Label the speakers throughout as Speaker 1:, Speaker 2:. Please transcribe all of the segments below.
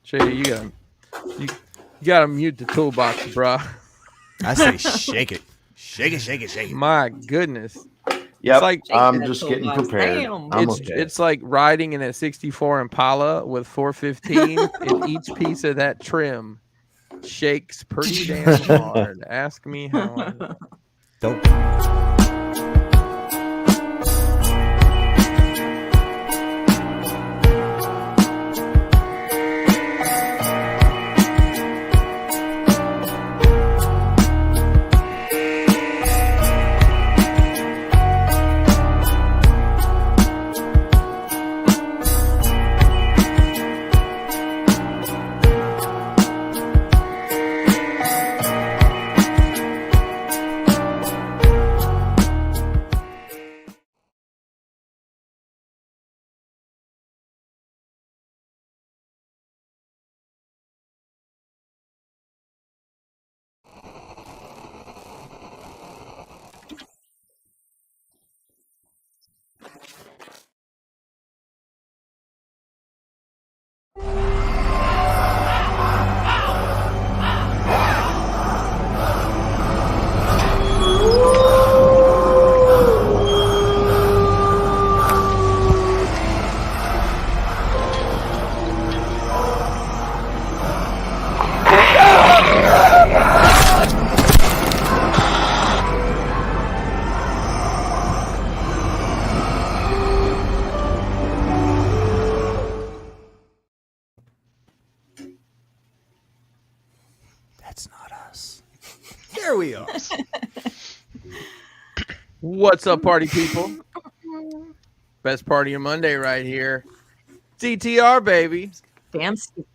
Speaker 1: Shay, you gotta mute the toolbox, bruh.
Speaker 2: I say shake it. Shake it, shake it, shake it.
Speaker 1: My goodness.
Speaker 3: Yep,
Speaker 1: It's like
Speaker 3: I'm just getting prepared.
Speaker 1: It's like riding in a 64 Impala with 415 and each piece of that trim shakes pretty damn hard. Ask me how I know.
Speaker 2: Dope. That's not us. Here we are.
Speaker 1: What's up, party people? Best party of Monday right here. It's ETR, baby.
Speaker 4: Fancy.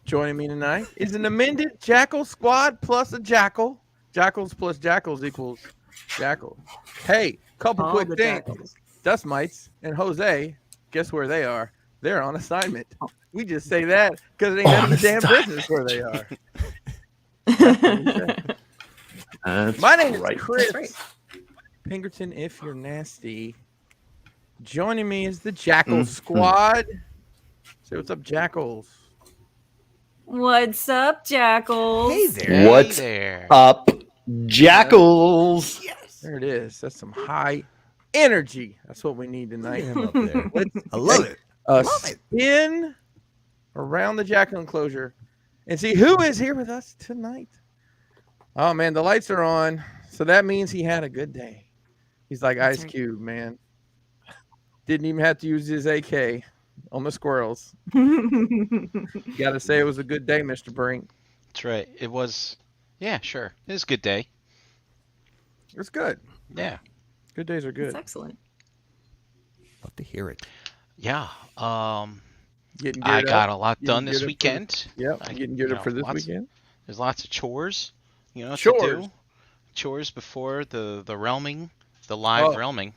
Speaker 1: Joining me tonight is an amended Jackal squad plus a Jackal. Jackals plus Jackals equals Jackal. Hey, couple
Speaker 4: All
Speaker 1: quick
Speaker 4: the
Speaker 1: things.
Speaker 4: Jackals.
Speaker 1: Dust Mites and Jose, guess where they are? They're on assignment. We just say that because it ain't none of the damn business where they are. My name is Chris
Speaker 4: That's right.
Speaker 1: Pinkerton, if you're nasty. Joining me is the Jackal squad. Say what's up, Jackals.
Speaker 4: What's up, Jackals?
Speaker 2: Hey there.
Speaker 3: What's
Speaker 5: there.
Speaker 3: up, Jackals?
Speaker 2: Yes.
Speaker 1: There it is. That's some high energy. That's what we need tonight.
Speaker 2: Him up there.
Speaker 1: Let's
Speaker 2: I love it. Love it.
Speaker 1: spin around the Jackal enclosure and see who is here with us tonight. Oh man, the lights are on, so that means he had a good day. He's like
Speaker 4: That's
Speaker 1: Ice
Speaker 4: right.
Speaker 1: Cube, man. Didn't even have to use his AK on the squirrels. Got to say it was a good day, Mr. Brink.
Speaker 5: That's right. It was, yeah, sure. It was a good day.
Speaker 1: It's good.
Speaker 5: Yeah.
Speaker 1: Good days are
Speaker 4: That's
Speaker 1: good.
Speaker 4: excellent.
Speaker 2: Love to hear it.
Speaker 5: Yeah.
Speaker 1: Getting
Speaker 5: I
Speaker 1: geared
Speaker 5: got
Speaker 1: up.
Speaker 5: a lot done
Speaker 1: Getting
Speaker 5: this
Speaker 1: geared up
Speaker 5: weekend.
Speaker 1: Yep,
Speaker 5: I-
Speaker 1: getting geared
Speaker 5: you
Speaker 1: up
Speaker 5: know,
Speaker 1: for this
Speaker 5: lots-
Speaker 1: weekend.
Speaker 5: There's lots of chores, to
Speaker 1: Chores.
Speaker 5: do. Chores before the realming, the live
Speaker 1: Oh.
Speaker 5: realming.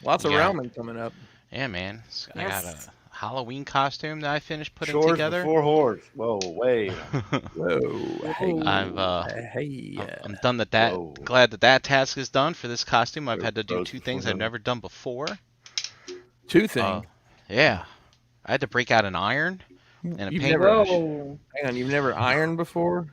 Speaker 1: Lots of
Speaker 5: Yeah.
Speaker 1: realming coming up.
Speaker 5: Yeah, man. So I got
Speaker 4: Yes.
Speaker 5: a Halloween costume that I finished putting
Speaker 3: Chores
Speaker 5: together.
Speaker 3: before horse. Whoa, wait.
Speaker 1: Whoa. Hey.
Speaker 5: I've I'm done that.
Speaker 3: Whoa.
Speaker 5: Glad that task is done for this costume. I've had to do
Speaker 3: Rose
Speaker 5: two
Speaker 3: before
Speaker 5: things I've
Speaker 3: dawn.
Speaker 5: never done before.
Speaker 1: Two things.
Speaker 5: Yeah. I had to break out an iron and a
Speaker 1: You've
Speaker 5: paintbrush.
Speaker 4: Whoa.
Speaker 1: Hang on, you've never ironed before?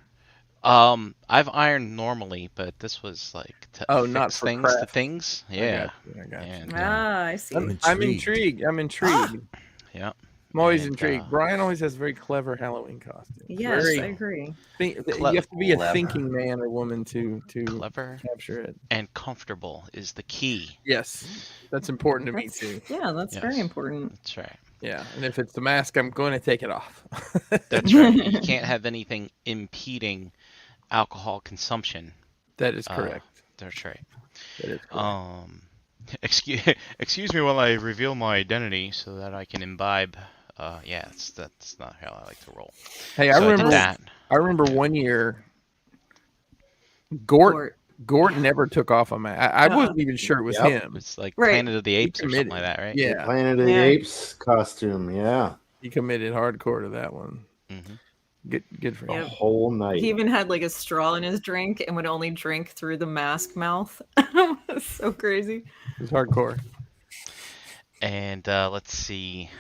Speaker 5: I've ironed normally, but this was like to
Speaker 1: Not
Speaker 5: fix
Speaker 1: for
Speaker 5: things to
Speaker 1: craft.
Speaker 5: things.
Speaker 1: I
Speaker 5: Yeah.
Speaker 1: got you.
Speaker 5: And
Speaker 4: I see.
Speaker 1: I'm intrigued. I'm intrigued.
Speaker 5: yeah.
Speaker 1: I'm always
Speaker 5: And,
Speaker 1: intrigued. Brian always has very clever Halloween costumes.
Speaker 4: Yes,
Speaker 1: Very
Speaker 4: I agree.
Speaker 1: you have to be a
Speaker 3: Clever.
Speaker 1: thinking man or woman to
Speaker 5: Clever
Speaker 1: capture it.
Speaker 5: and comfortable is the key.
Speaker 1: Yes, that's important to me
Speaker 4: That's,
Speaker 1: too.
Speaker 4: yeah, that's very
Speaker 5: Yes.
Speaker 4: important.
Speaker 5: That's right.
Speaker 1: Yeah, and if it's the mask, I'm going to take it off.
Speaker 5: That's right. You can't have anything impeding alcohol consumption.
Speaker 1: That is correct.
Speaker 5: That's right.
Speaker 1: That is correct.
Speaker 5: Excuse me while I reveal my identity so that I can imbibe. Yeah, that's not how I like to roll.
Speaker 1: Hey,
Speaker 5: So
Speaker 1: I remember
Speaker 5: did that.
Speaker 1: I remember one year Gort never took off a mask. I wasn't even sure it was
Speaker 3: Yep.
Speaker 1: him.
Speaker 5: It's like
Speaker 4: Right.
Speaker 5: Planet of the Apes or something
Speaker 1: committed.
Speaker 5: like that, right?
Speaker 1: Yeah,
Speaker 3: Planet of the
Speaker 4: Yeah.
Speaker 3: Apes costume. Yeah.
Speaker 1: he committed hardcore to that one.
Speaker 5: Mhm.
Speaker 1: Good for
Speaker 3: A
Speaker 1: him.
Speaker 4: Yep.
Speaker 3: whole night.
Speaker 4: He even had like a straw in his drink and would only drink through the mask mouth. It's so crazy.
Speaker 1: It was hardcore.
Speaker 5: And let's see.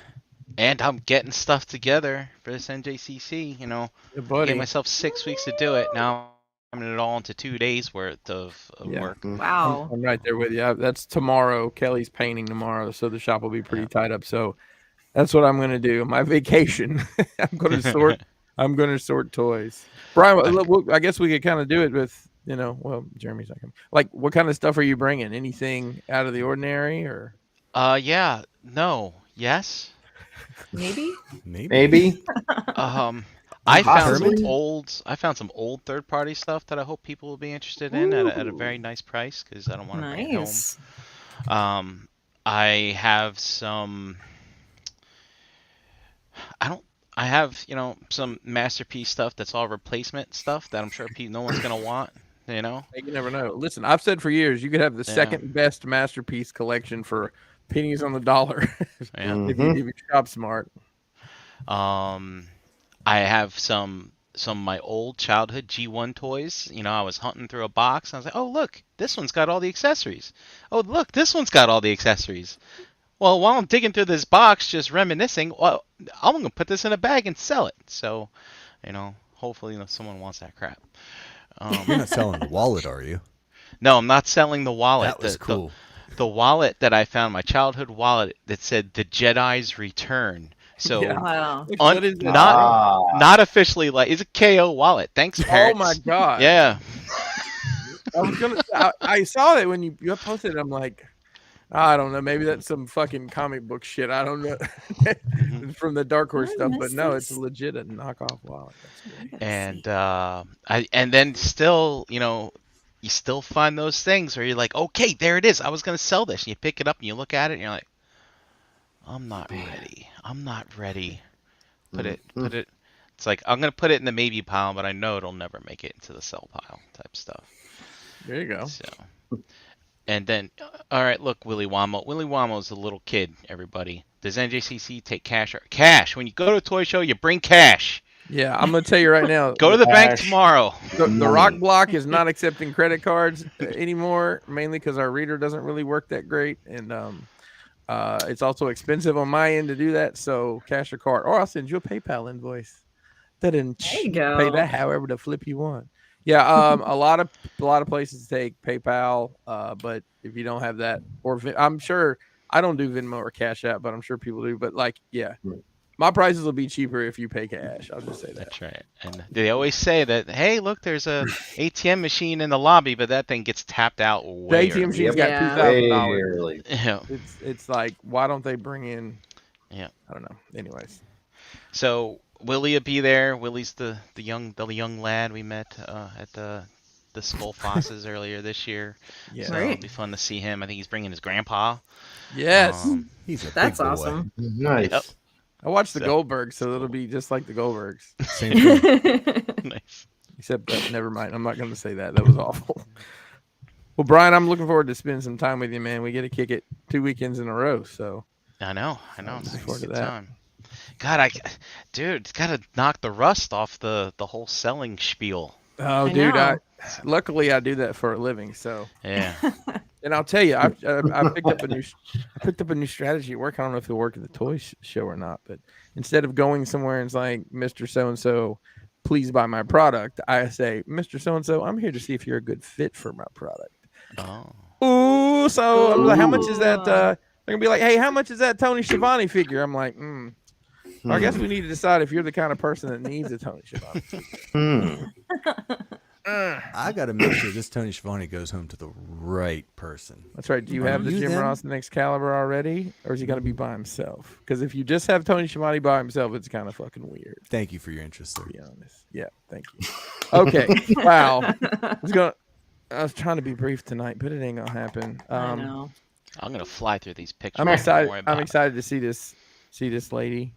Speaker 5: And I'm getting stuff together for this NJCC. You know,
Speaker 1: Yeah,
Speaker 5: I
Speaker 1: buddy.
Speaker 5: gave myself 6 weeks to do it. Now I'm it all into 2 days worth of
Speaker 1: Yeah.
Speaker 5: work.
Speaker 4: Wow.
Speaker 1: I'm right there with you. That's tomorrow. Kelly's painting tomorrow, so the shop will be pretty tied up. So that's what I'm going to do. My vacation. I'm going to sort. I'm going to sort toys. Brian, I guess we could kind of do it with Well, Jeremy's not coming. Like, what kind of stuff are you bringing? Anything out of the ordinary, or?
Speaker 5: Yeah, no, yes.
Speaker 4: Maybe.
Speaker 3: Maybe.
Speaker 5: I found
Speaker 3: Possibly.
Speaker 5: I found some old third-party stuff that I hope people will be interested in at a very nice price because I don't want to bring it home.
Speaker 4: Nice.
Speaker 5: I have some. I have some masterpiece stuff that's all replacement stuff that I'm sure no one's gonna want. You know.
Speaker 1: You never know. Listen, I've said for years you could have the
Speaker 5: Yeah.
Speaker 1: second best masterpiece collection for pennies on the dollar
Speaker 5: Yeah.
Speaker 1: if you shop smart.
Speaker 5: I have some of my old childhood G1 toys. I was hunting through a box and I was like, "Oh, look, this one's got all the accessories. Oh, look, this one's got all the accessories." Well, while I'm digging through this box, just reminiscing, well, I'm gonna put this in a bag and sell it. So, hopefully, someone wants that crap.
Speaker 2: You're not selling the wallet, are you?
Speaker 5: No, I'm not selling the wallet.
Speaker 2: That was cool.
Speaker 5: The wallet that I found, my childhood wallet, that said "The Jedi's Return." So
Speaker 1: Yeah.
Speaker 4: Wow.
Speaker 1: What is that?
Speaker 5: not officially it's a KO wallet. Thanks, parents.
Speaker 1: Oh my god!
Speaker 5: Yeah.
Speaker 1: I saw that when you posted it. I'm like, I don't know. Maybe that's some fucking comic book shit. I don't know. From the Dark Horse stuff, but no, it's legit a knockoff wallet. That's great.
Speaker 5: And then still, you still find those things where you're like, okay, there it is. I was gonna sell this. And you pick it up and you look at it and you're like, I'm not ready. I'm not ready. Put it. It's like I'm gonna put it in the maybe pile, but I know it'll never make it into the sell pile type stuff.
Speaker 1: There you go.
Speaker 5: So, and then, all right, look, Willy Wamo. Willy Wamo's a little kid. Everybody, does NJCC take cash? Cash. When you go to a toy show, you bring cash.
Speaker 1: Yeah, I'm gonna tell you right now.
Speaker 5: Go to the bank
Speaker 3: Cash.
Speaker 5: tomorrow.
Speaker 1: The Rock Block is not accepting credit cards anymore, mainly because our reader doesn't really work that great, and it's also expensive on my end to do that. So cash or card, or I'll send you a PayPal invoice.
Speaker 4: There you go.
Speaker 1: Pay that however the flip you want. Yeah, a lot of places take PayPal, but if you don't have that, or I'm sure I don't do Venmo or Cash App, but I'm sure people do. But my prices will be cheaper if you pay cash. I'll just say that.
Speaker 5: That's right. And they always say that, hey, look, there's a ATM machine in the lobby, but that thing gets tapped out
Speaker 1: The
Speaker 5: way
Speaker 1: ATM machine's
Speaker 4: Yeah.
Speaker 1: got
Speaker 3: Way
Speaker 1: $2,000.
Speaker 3: early.
Speaker 5: Yeah.
Speaker 1: It's like, why don't they bring in?
Speaker 5: Yeah.
Speaker 1: I don't know. Anyways,
Speaker 5: So Willie will be there. Willie's the young lad we met at the Skull Fosses earlier this year.
Speaker 1: yeah,
Speaker 5: So it'll be fun to see him. I think he's bringing his grandpa.
Speaker 1: yes.
Speaker 2: He's a
Speaker 4: That's
Speaker 2: big boy.
Speaker 4: awesome.
Speaker 3: Nice.
Speaker 5: Yep.
Speaker 1: I watched the
Speaker 5: So-
Speaker 1: Goldbergs, so it'll be just like the Goldbergs.
Speaker 2: Same thing.
Speaker 5: Nice.
Speaker 1: Except that, never mind. I'm not going to say that. That was awful. Well, Brian, I'm looking forward to spending some time with you, man. We get to kick it 2 weekends in a row, so
Speaker 5: I know.
Speaker 1: Looking
Speaker 5: It's a
Speaker 1: forward to
Speaker 5: good
Speaker 1: that.
Speaker 5: time. God, dude, it's got to knock the rust off the whole selling spiel.
Speaker 1: oh,
Speaker 4: I
Speaker 1: dude,
Speaker 4: know.
Speaker 1: luckily I do that for a living, so.
Speaker 5: Yeah.
Speaker 1: And I'll tell you, I picked up a new strategy at work. I don't know if it'll work at the toy show or not, but instead of going somewhere and it's like, Mr. So and So, please buy my product, I say, Mr. So and So, I'm here to see if you're a good fit for my product.
Speaker 5: Oh.
Speaker 1: Ooh, so I'm like, how much is that?
Speaker 4: Ooh.
Speaker 1: They're gonna be like, hey, how much is that Tony Schiavone figure? I'm like, I guess we need to decide if you're the kind of person that needs a Tony Schiavone figure.
Speaker 2: I got to make sure this Tony Schiavone goes home to the right person.
Speaker 1: That's right. Do you
Speaker 2: Are
Speaker 1: have the
Speaker 2: you
Speaker 1: Jim
Speaker 2: them?
Speaker 1: Ross and Excalibur already, or is he gonna be by himself? Because if you just have Tony Schiavone by himself, it's kind of fucking weird.
Speaker 2: Thank you for your interest, sir.
Speaker 1: To be honest. Yeah, thank you. Okay. Wow. I was trying to be brief tonight, but it ain't gonna happen.
Speaker 4: I know.
Speaker 5: I'm gonna fly through these pictures.
Speaker 1: I'm
Speaker 5: Don't
Speaker 1: excited.
Speaker 5: worry
Speaker 1: I'm
Speaker 5: about it.
Speaker 1: excited to see this lady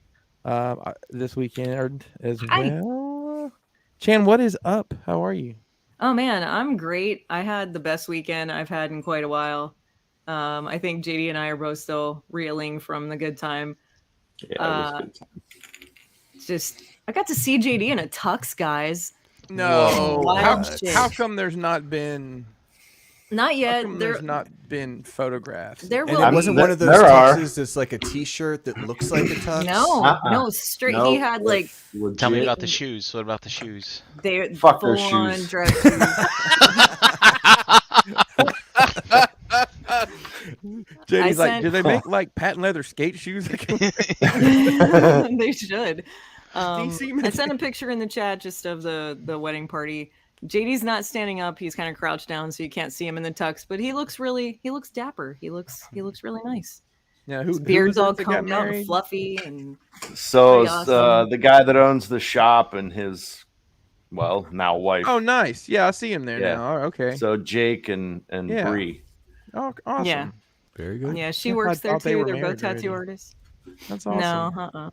Speaker 1: this weekend as
Speaker 4: Hi.
Speaker 1: well. Chan, what is up? How are you?
Speaker 4: Oh man, I'm great. I had the best weekend I've had in quite a while. I think JD and I are both still reeling from the good time.
Speaker 3: Yeah, it was good time.
Speaker 4: Just I got to see JD in a tux, guys.
Speaker 1: No.
Speaker 2: Whoa.
Speaker 1: How,
Speaker 4: Wild shit.
Speaker 1: how come there's not been
Speaker 4: Not
Speaker 1: How
Speaker 4: yet.
Speaker 1: come there's not been photographs?
Speaker 4: There
Speaker 2: And
Speaker 4: will
Speaker 2: it
Speaker 4: be.
Speaker 2: wasn't one of those
Speaker 3: There are.
Speaker 2: tuxes that's like a T-shirt that looks like a tux.
Speaker 4: No, straight. He
Speaker 3: Nope,
Speaker 4: had like
Speaker 3: that's legit.
Speaker 5: Tell me about the shoes. What about the shoes?
Speaker 4: they
Speaker 3: Fuck
Speaker 4: full
Speaker 3: those
Speaker 4: on
Speaker 3: shoes.
Speaker 4: dress shoes.
Speaker 1: JD's like,
Speaker 4: sent-
Speaker 1: do they make like patent leather skate shoes?
Speaker 4: They should.
Speaker 1: DC
Speaker 4: I sent a picture in the chat just of the wedding party. JD's not standing up. He's kind of crouched down, so you can't see him in the tux. But he looks dapper. He looks really nice.
Speaker 1: Yeah,
Speaker 4: His
Speaker 1: who
Speaker 4: beard's
Speaker 1: is
Speaker 4: all
Speaker 1: it that got
Speaker 4: combed out and
Speaker 1: married?
Speaker 4: fluffy, and
Speaker 3: So
Speaker 4: Pretty awesome.
Speaker 3: the guy that owns the shop and his, well, now wife.
Speaker 1: Oh, nice. Yeah, I see him there
Speaker 3: Yeah.
Speaker 1: now. Oh, okay.
Speaker 3: So Jake and
Speaker 1: Yeah.
Speaker 3: Bree.
Speaker 1: Oh, awesome.
Speaker 4: Yeah.
Speaker 2: Very good.
Speaker 4: yeah, she
Speaker 1: I
Speaker 4: works there
Speaker 1: thought they
Speaker 4: too.
Speaker 1: were
Speaker 4: They're both
Speaker 1: married
Speaker 4: tattoo
Speaker 1: already.
Speaker 4: artists.
Speaker 1: That's awesome.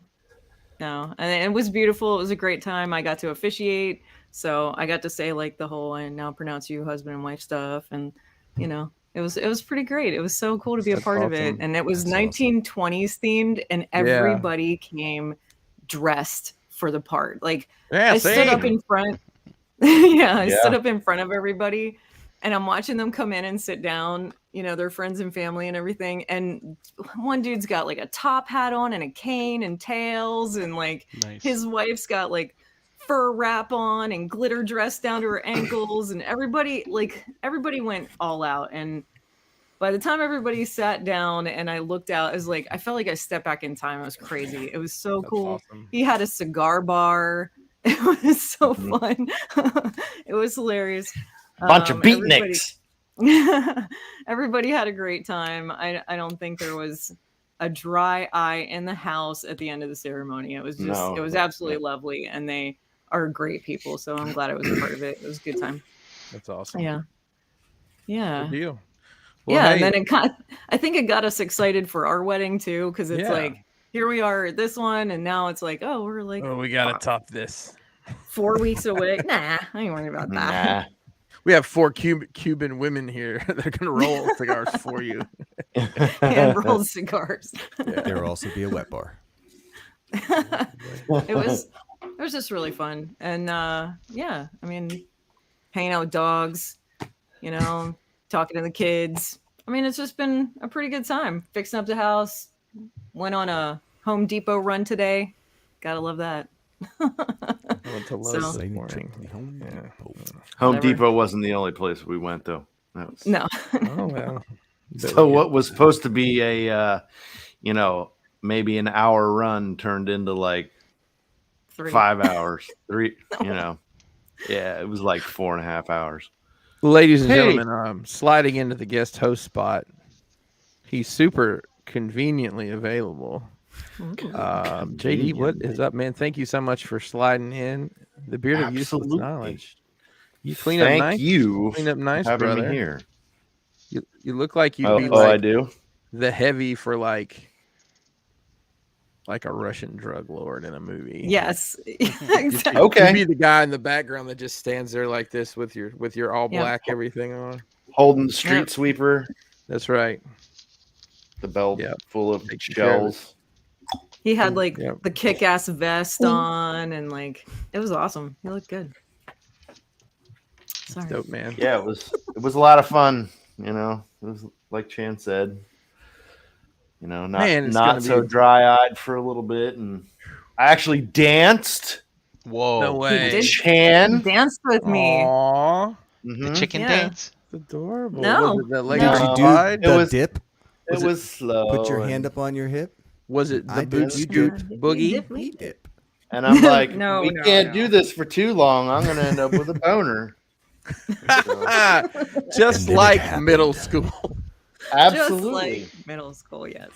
Speaker 4: No, and it was beautiful. It was a great time. I got to officiate, so I got to say like the whole "I now pronounce you husband and wife" stuff, and it was pretty great. It was so cool to be a
Speaker 1: That's
Speaker 4: part of it,
Speaker 1: awesome.
Speaker 4: and it was
Speaker 2: That's awesome.
Speaker 4: 1920s themed, and everybody came dressed for the part. Like
Speaker 1: Yeah,
Speaker 4: I stood up
Speaker 1: same.
Speaker 4: in front. Yeah, I
Speaker 3: Yeah.
Speaker 4: stood up in front of everybody, and I'm watching them come in and sit down, their friends and family and everything. And one dude's got like a top hat on and a cane and tails, and like
Speaker 5: Nice.
Speaker 4: his wife's got like fur wrap on and glitter dress down to her ankles, and everybody went all out. And by the time everybody sat down and I looked out, it was like I felt like I stepped back in time. It was crazy. It was so
Speaker 1: That's
Speaker 4: cool.
Speaker 1: awesome.
Speaker 4: He had a cigar bar. It was so fun. It was hilarious.
Speaker 3: Bunch of
Speaker 4: everybody-
Speaker 3: beatniks.
Speaker 4: Everybody had a great time. I don't think there was a dry eye in the house at the end of the ceremony. It was just
Speaker 3: No,
Speaker 4: it was absolutely lovely, and they are great people. So I'm glad I was a part of it. It was a good time.
Speaker 1: That's awesome.
Speaker 4: Yeah. Yeah.
Speaker 1: Good deal. Well,
Speaker 4: Yeah,
Speaker 1: hey,
Speaker 4: and then I think it got us excited for our wedding too, because it's
Speaker 1: Yeah.
Speaker 4: like here we are at this one, and now it's like, oh, we're like
Speaker 1: we gotta top this.
Speaker 4: 4 weeks away. Nah, I ain't worried about that.
Speaker 3: Nah.
Speaker 1: We have 4 Cuban women here that are gonna roll cigars for you.
Speaker 4: Hand rolled cigars.
Speaker 2: There will also be a wet bar.
Speaker 4: It was just really fun, and yeah, I mean, hanging out with dogs, talking to the kids. I mean, it's just been a pretty good time. Fixing up the house. Went on a Home Depot run today. Gotta love that.
Speaker 1: I went to Lowe's
Speaker 4: So-
Speaker 1: this
Speaker 2: Exciting
Speaker 1: morning.
Speaker 2: trip to the Home
Speaker 1: Yeah.
Speaker 2: Depot.
Speaker 3: Home
Speaker 4: Whatever.
Speaker 3: Depot wasn't the only place we went though. That was...
Speaker 4: No.
Speaker 1: Oh well.
Speaker 3: So what was supposed to be a maybe an hour run turned into like
Speaker 4: 3.
Speaker 3: 5 hours. 3, Yeah, it was like 4.5 hours.
Speaker 1: Ladies and
Speaker 3: Hey.
Speaker 1: gentlemen, sliding into the guest host spot. He's super conveniently available. JD, what is up, man? Thank you so much for sliding in. The beard of useless
Speaker 3: Absolutely.
Speaker 1: knowledge. You clean up
Speaker 3: Thank
Speaker 1: nice.
Speaker 3: you
Speaker 1: Clean up nice,
Speaker 3: for having
Speaker 1: brother.
Speaker 3: me here.
Speaker 1: You look like you'd
Speaker 3: Oh,
Speaker 1: be
Speaker 3: oh, I
Speaker 1: like
Speaker 3: do.
Speaker 1: the heavy for like a Russian drug lord in a movie.
Speaker 4: Yes. Exactly.
Speaker 3: Okay.
Speaker 1: You'd be the guy in the background that just stands there like this with your all
Speaker 4: Yeah.
Speaker 1: black everything on.
Speaker 3: Holding the street
Speaker 4: Yep.
Speaker 3: sweeper,
Speaker 1: That's right.
Speaker 3: the belt
Speaker 1: Yep.
Speaker 3: full of
Speaker 1: Taking care of it.
Speaker 3: shells.
Speaker 4: He had like
Speaker 1: Yep.
Speaker 4: the kick-ass vest on, and like it was awesome. He looked good. Sorry.
Speaker 1: Dope, man.
Speaker 3: Yeah, it was a lot of fun. It was like Chan said. Not
Speaker 1: Man, it's
Speaker 3: not
Speaker 1: gonna
Speaker 3: so
Speaker 1: be-
Speaker 3: dry-eyed for a little bit, and I actually danced.
Speaker 5: Whoa.
Speaker 1: No way.
Speaker 4: did.
Speaker 3: Chan.
Speaker 4: Danced with me.
Speaker 1: Aww,
Speaker 5: The
Speaker 3: Mhm.
Speaker 5: chicken
Speaker 4: Yeah.
Speaker 5: dance?
Speaker 1: it's adorable.
Speaker 4: No.
Speaker 1: Was it the leg
Speaker 4: No.
Speaker 2: Did you do
Speaker 1: slide?
Speaker 2: the
Speaker 3: was-
Speaker 2: dip?
Speaker 3: It was slow.
Speaker 2: Put your hand
Speaker 3: and-
Speaker 2: up on your hip.
Speaker 1: Was it
Speaker 2: I
Speaker 1: the
Speaker 2: did.
Speaker 1: boot
Speaker 2: You
Speaker 1: scoop
Speaker 4: did.
Speaker 1: boogie?
Speaker 2: We dip.
Speaker 3: And I'm like,
Speaker 4: No,
Speaker 3: we
Speaker 4: no,
Speaker 3: can't
Speaker 4: no.
Speaker 3: do this for too long. I'm gonna end up with a boner. So,
Speaker 1: Just
Speaker 2: And then it
Speaker 1: like
Speaker 2: happened.
Speaker 1: middle school.
Speaker 3: absolutely.
Speaker 4: Just like middle school, yes.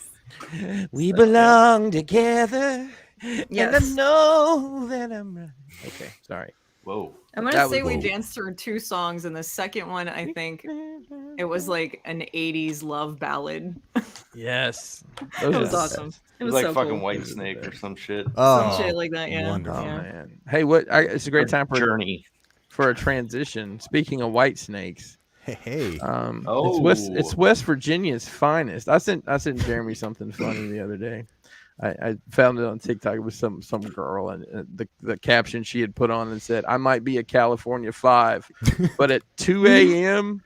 Speaker 1: We belong together.
Speaker 4: Yes.
Speaker 1: And I know that I'm right. Okay, sorry.
Speaker 3: Whoa.
Speaker 4: I'm gonna
Speaker 1: That
Speaker 4: say
Speaker 1: was-
Speaker 4: we danced through 2 songs, and the second one, I think it was like an 80s love ballad.
Speaker 1: Yes.
Speaker 4: It was awesome. It
Speaker 3: It
Speaker 4: was
Speaker 3: was like
Speaker 4: so
Speaker 3: fucking
Speaker 4: cool.
Speaker 3: White Snake or some shit.
Speaker 2: Oh,
Speaker 4: Some shit like that, yeah.
Speaker 2: wonderful.
Speaker 1: Oh
Speaker 4: Yeah.
Speaker 1: man. Hey, it's a great time
Speaker 3: Journey.
Speaker 1: for a transition. Speaking of white snakes,
Speaker 2: hey.
Speaker 1: it's West Virginia's finest. I sent Jeremy something funny the other day. I found it on TikTok. It was some girl, and the caption she had put on and said, "I might be a California 5, but at 2 a.m.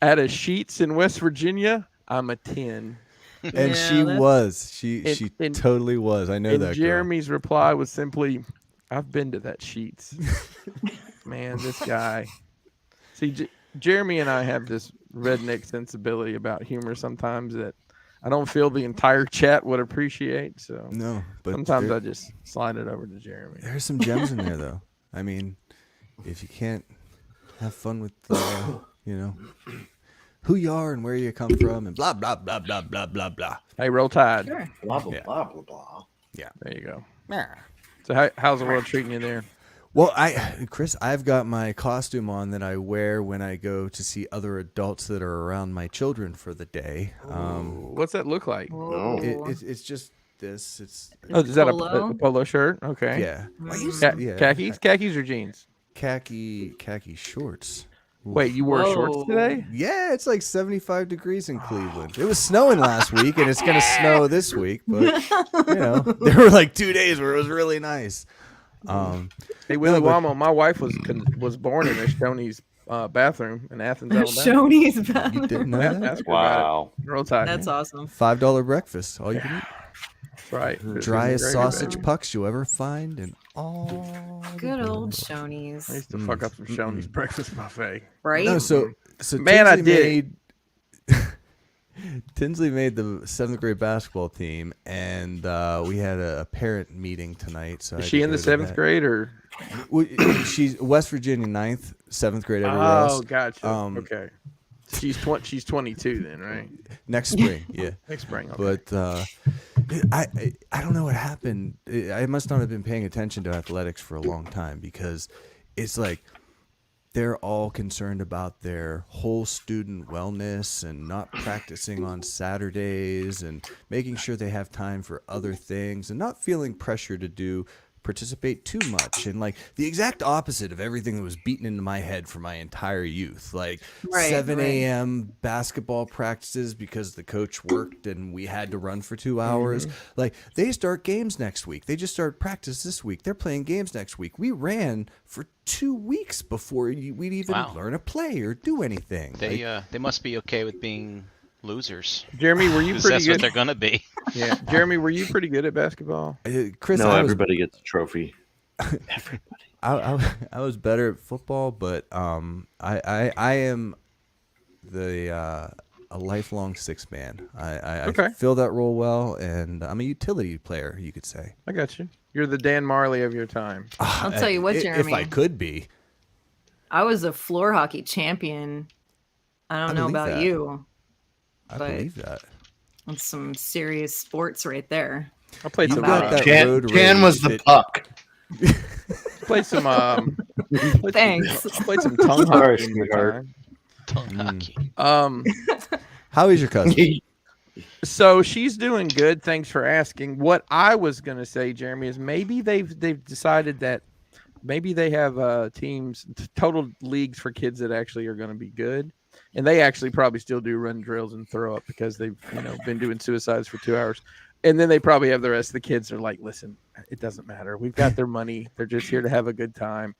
Speaker 1: At a Sheets in West Virginia, I'm a 10.
Speaker 2: And she
Speaker 4: that's-
Speaker 2: was. She
Speaker 1: And-
Speaker 2: totally was. I know
Speaker 1: And
Speaker 2: that girl.
Speaker 1: Jeremy's reply was simply, "I've been to that Sheets." Man, this guy. See, Jeremy and I have this redneck sensibility about humor sometimes that I don't feel the entire chat would appreciate. So
Speaker 2: No, but
Speaker 1: sometimes I just slide it over to Jeremy.
Speaker 2: there's some gems in there, though. I mean, if you can't have fun with, who you are and where you come from and blah, blah, blah, blah, blah, blah, blah.
Speaker 1: Hey, roll tide.
Speaker 4: Sure.
Speaker 3: Blah blah
Speaker 2: Yeah.
Speaker 3: blah blah blah.
Speaker 1: There you go. So how's the world treating you there?
Speaker 2: Well, Chris, I've got my costume on that I wear when I go to see other adults that are around my children for the day.
Speaker 1: What's that look like?
Speaker 3: No.
Speaker 2: It's just this. It's
Speaker 1: Oh, is that
Speaker 4: polo?
Speaker 1: a polo shirt? Okay.
Speaker 2: yeah,
Speaker 1: Ca- khakis or jeans?
Speaker 2: khaki shorts.
Speaker 1: Wait, you wore shorts
Speaker 4: Whoa.
Speaker 1: today?
Speaker 2: Yeah, it's like 75 degrees in Cleveland. It was snowing last week, and it's gonna snow this week. But there were like 2 days where it was really nice.
Speaker 1: Hey, Willie
Speaker 2: but-
Speaker 1: Wamo, my wife was born in a Shoney's bathroom in Athens, Alabama.
Speaker 4: Shoney's
Speaker 2: You
Speaker 4: bathroom.
Speaker 2: didn't know that?
Speaker 1: Ask her about
Speaker 3: Wow.
Speaker 1: it. Roll Tide.
Speaker 4: That's awesome.
Speaker 2: $5 breakfast, all you can eat.
Speaker 1: That's right.
Speaker 2: Driest
Speaker 1: Great,
Speaker 2: sausage
Speaker 1: baby.
Speaker 2: pucks you ever find, and all
Speaker 4: Good old
Speaker 2: world.
Speaker 1: I
Speaker 4: Shoney's.
Speaker 1: used to fuck up some Shoney's breakfast buffet.
Speaker 4: Right?
Speaker 2: No, so
Speaker 1: Man, I
Speaker 2: Tinsley
Speaker 1: did
Speaker 2: Tinsley made the 7th grade basketball team, and we had a parent meeting tonight. So I
Speaker 1: Is
Speaker 2: had
Speaker 1: she
Speaker 2: to
Speaker 1: in the
Speaker 2: go to
Speaker 1: 7th
Speaker 2: that.
Speaker 1: grade or?
Speaker 2: Well, she's West Virginia 9th, 7th grade everywhere
Speaker 1: Oh,
Speaker 2: else.
Speaker 1: gotcha.
Speaker 2: Um,
Speaker 1: Okay. She's 22 then, right?
Speaker 2: Next spring, yeah.
Speaker 1: Next spring. Okay.
Speaker 2: But I don't know what happened. I must not have been paying attention to athletics for a long time, because it's like they're all concerned about their whole student wellness and not practicing on Saturdays and making sure they have time for other things and not feeling pressure to participate too much, and like the exact opposite of everything that was beaten into my head for my entire youth. Like
Speaker 4: Right,
Speaker 2: 7
Speaker 4: right.
Speaker 2: a.m. basketball practices because the coach worked and we had to run for 2 hours. Like, they start games next week. They just start practice this week. They're playing games next week. We ran for 2 weeks before we'd even
Speaker 5: Wow.
Speaker 2: learn a play or do anything.
Speaker 5: They must be okay with being losers.
Speaker 1: Jeremy, were you
Speaker 5: 'Cause
Speaker 1: pretty
Speaker 5: that's what
Speaker 1: good?
Speaker 5: they're gonna be.
Speaker 1: Yeah, Jeremy, were you pretty good at basketball?
Speaker 2: Chris,
Speaker 3: No,
Speaker 2: I was
Speaker 3: everybody gets a trophy. Everybody.
Speaker 2: I was better at football, but I am a lifelong six man. I
Speaker 1: Okay.
Speaker 2: fill that role well, and I'm a utility player, you could say.
Speaker 1: I got you. You're the Dan Marley of your time.
Speaker 4: I'll tell you what,
Speaker 2: If
Speaker 4: Jeremy.
Speaker 2: I could be.
Speaker 4: I was a floor hockey champion. I don't
Speaker 2: I
Speaker 4: know
Speaker 2: believe
Speaker 4: about
Speaker 2: that.
Speaker 4: you.
Speaker 2: I
Speaker 4: But-
Speaker 2: believe that.
Speaker 4: That's some serious sports right there.
Speaker 1: I played
Speaker 2: You
Speaker 1: some.
Speaker 2: got that
Speaker 3: Chan,
Speaker 2: road
Speaker 3: Chan
Speaker 2: rage
Speaker 3: was the
Speaker 2: that-
Speaker 3: puck.
Speaker 1: Played some.
Speaker 4: Thanks.
Speaker 1: Played some tongue
Speaker 3: Sorry,
Speaker 1: hockey in my
Speaker 3: sweetheart.
Speaker 1: time.
Speaker 5: Tongue hockey.
Speaker 2: How is your cousin?
Speaker 1: So she's doing good. Thanks for asking. What I was gonna say, Jeremy, is maybe they've decided that maybe they have teams, total leagues for kids that actually are going to be good, and they actually probably still do run drills and throw up because they've been doing suicides for 2 hours, and then they probably have the rest of the kids are like, listen, it doesn't matter. We've got their money. They're just here to have a good time,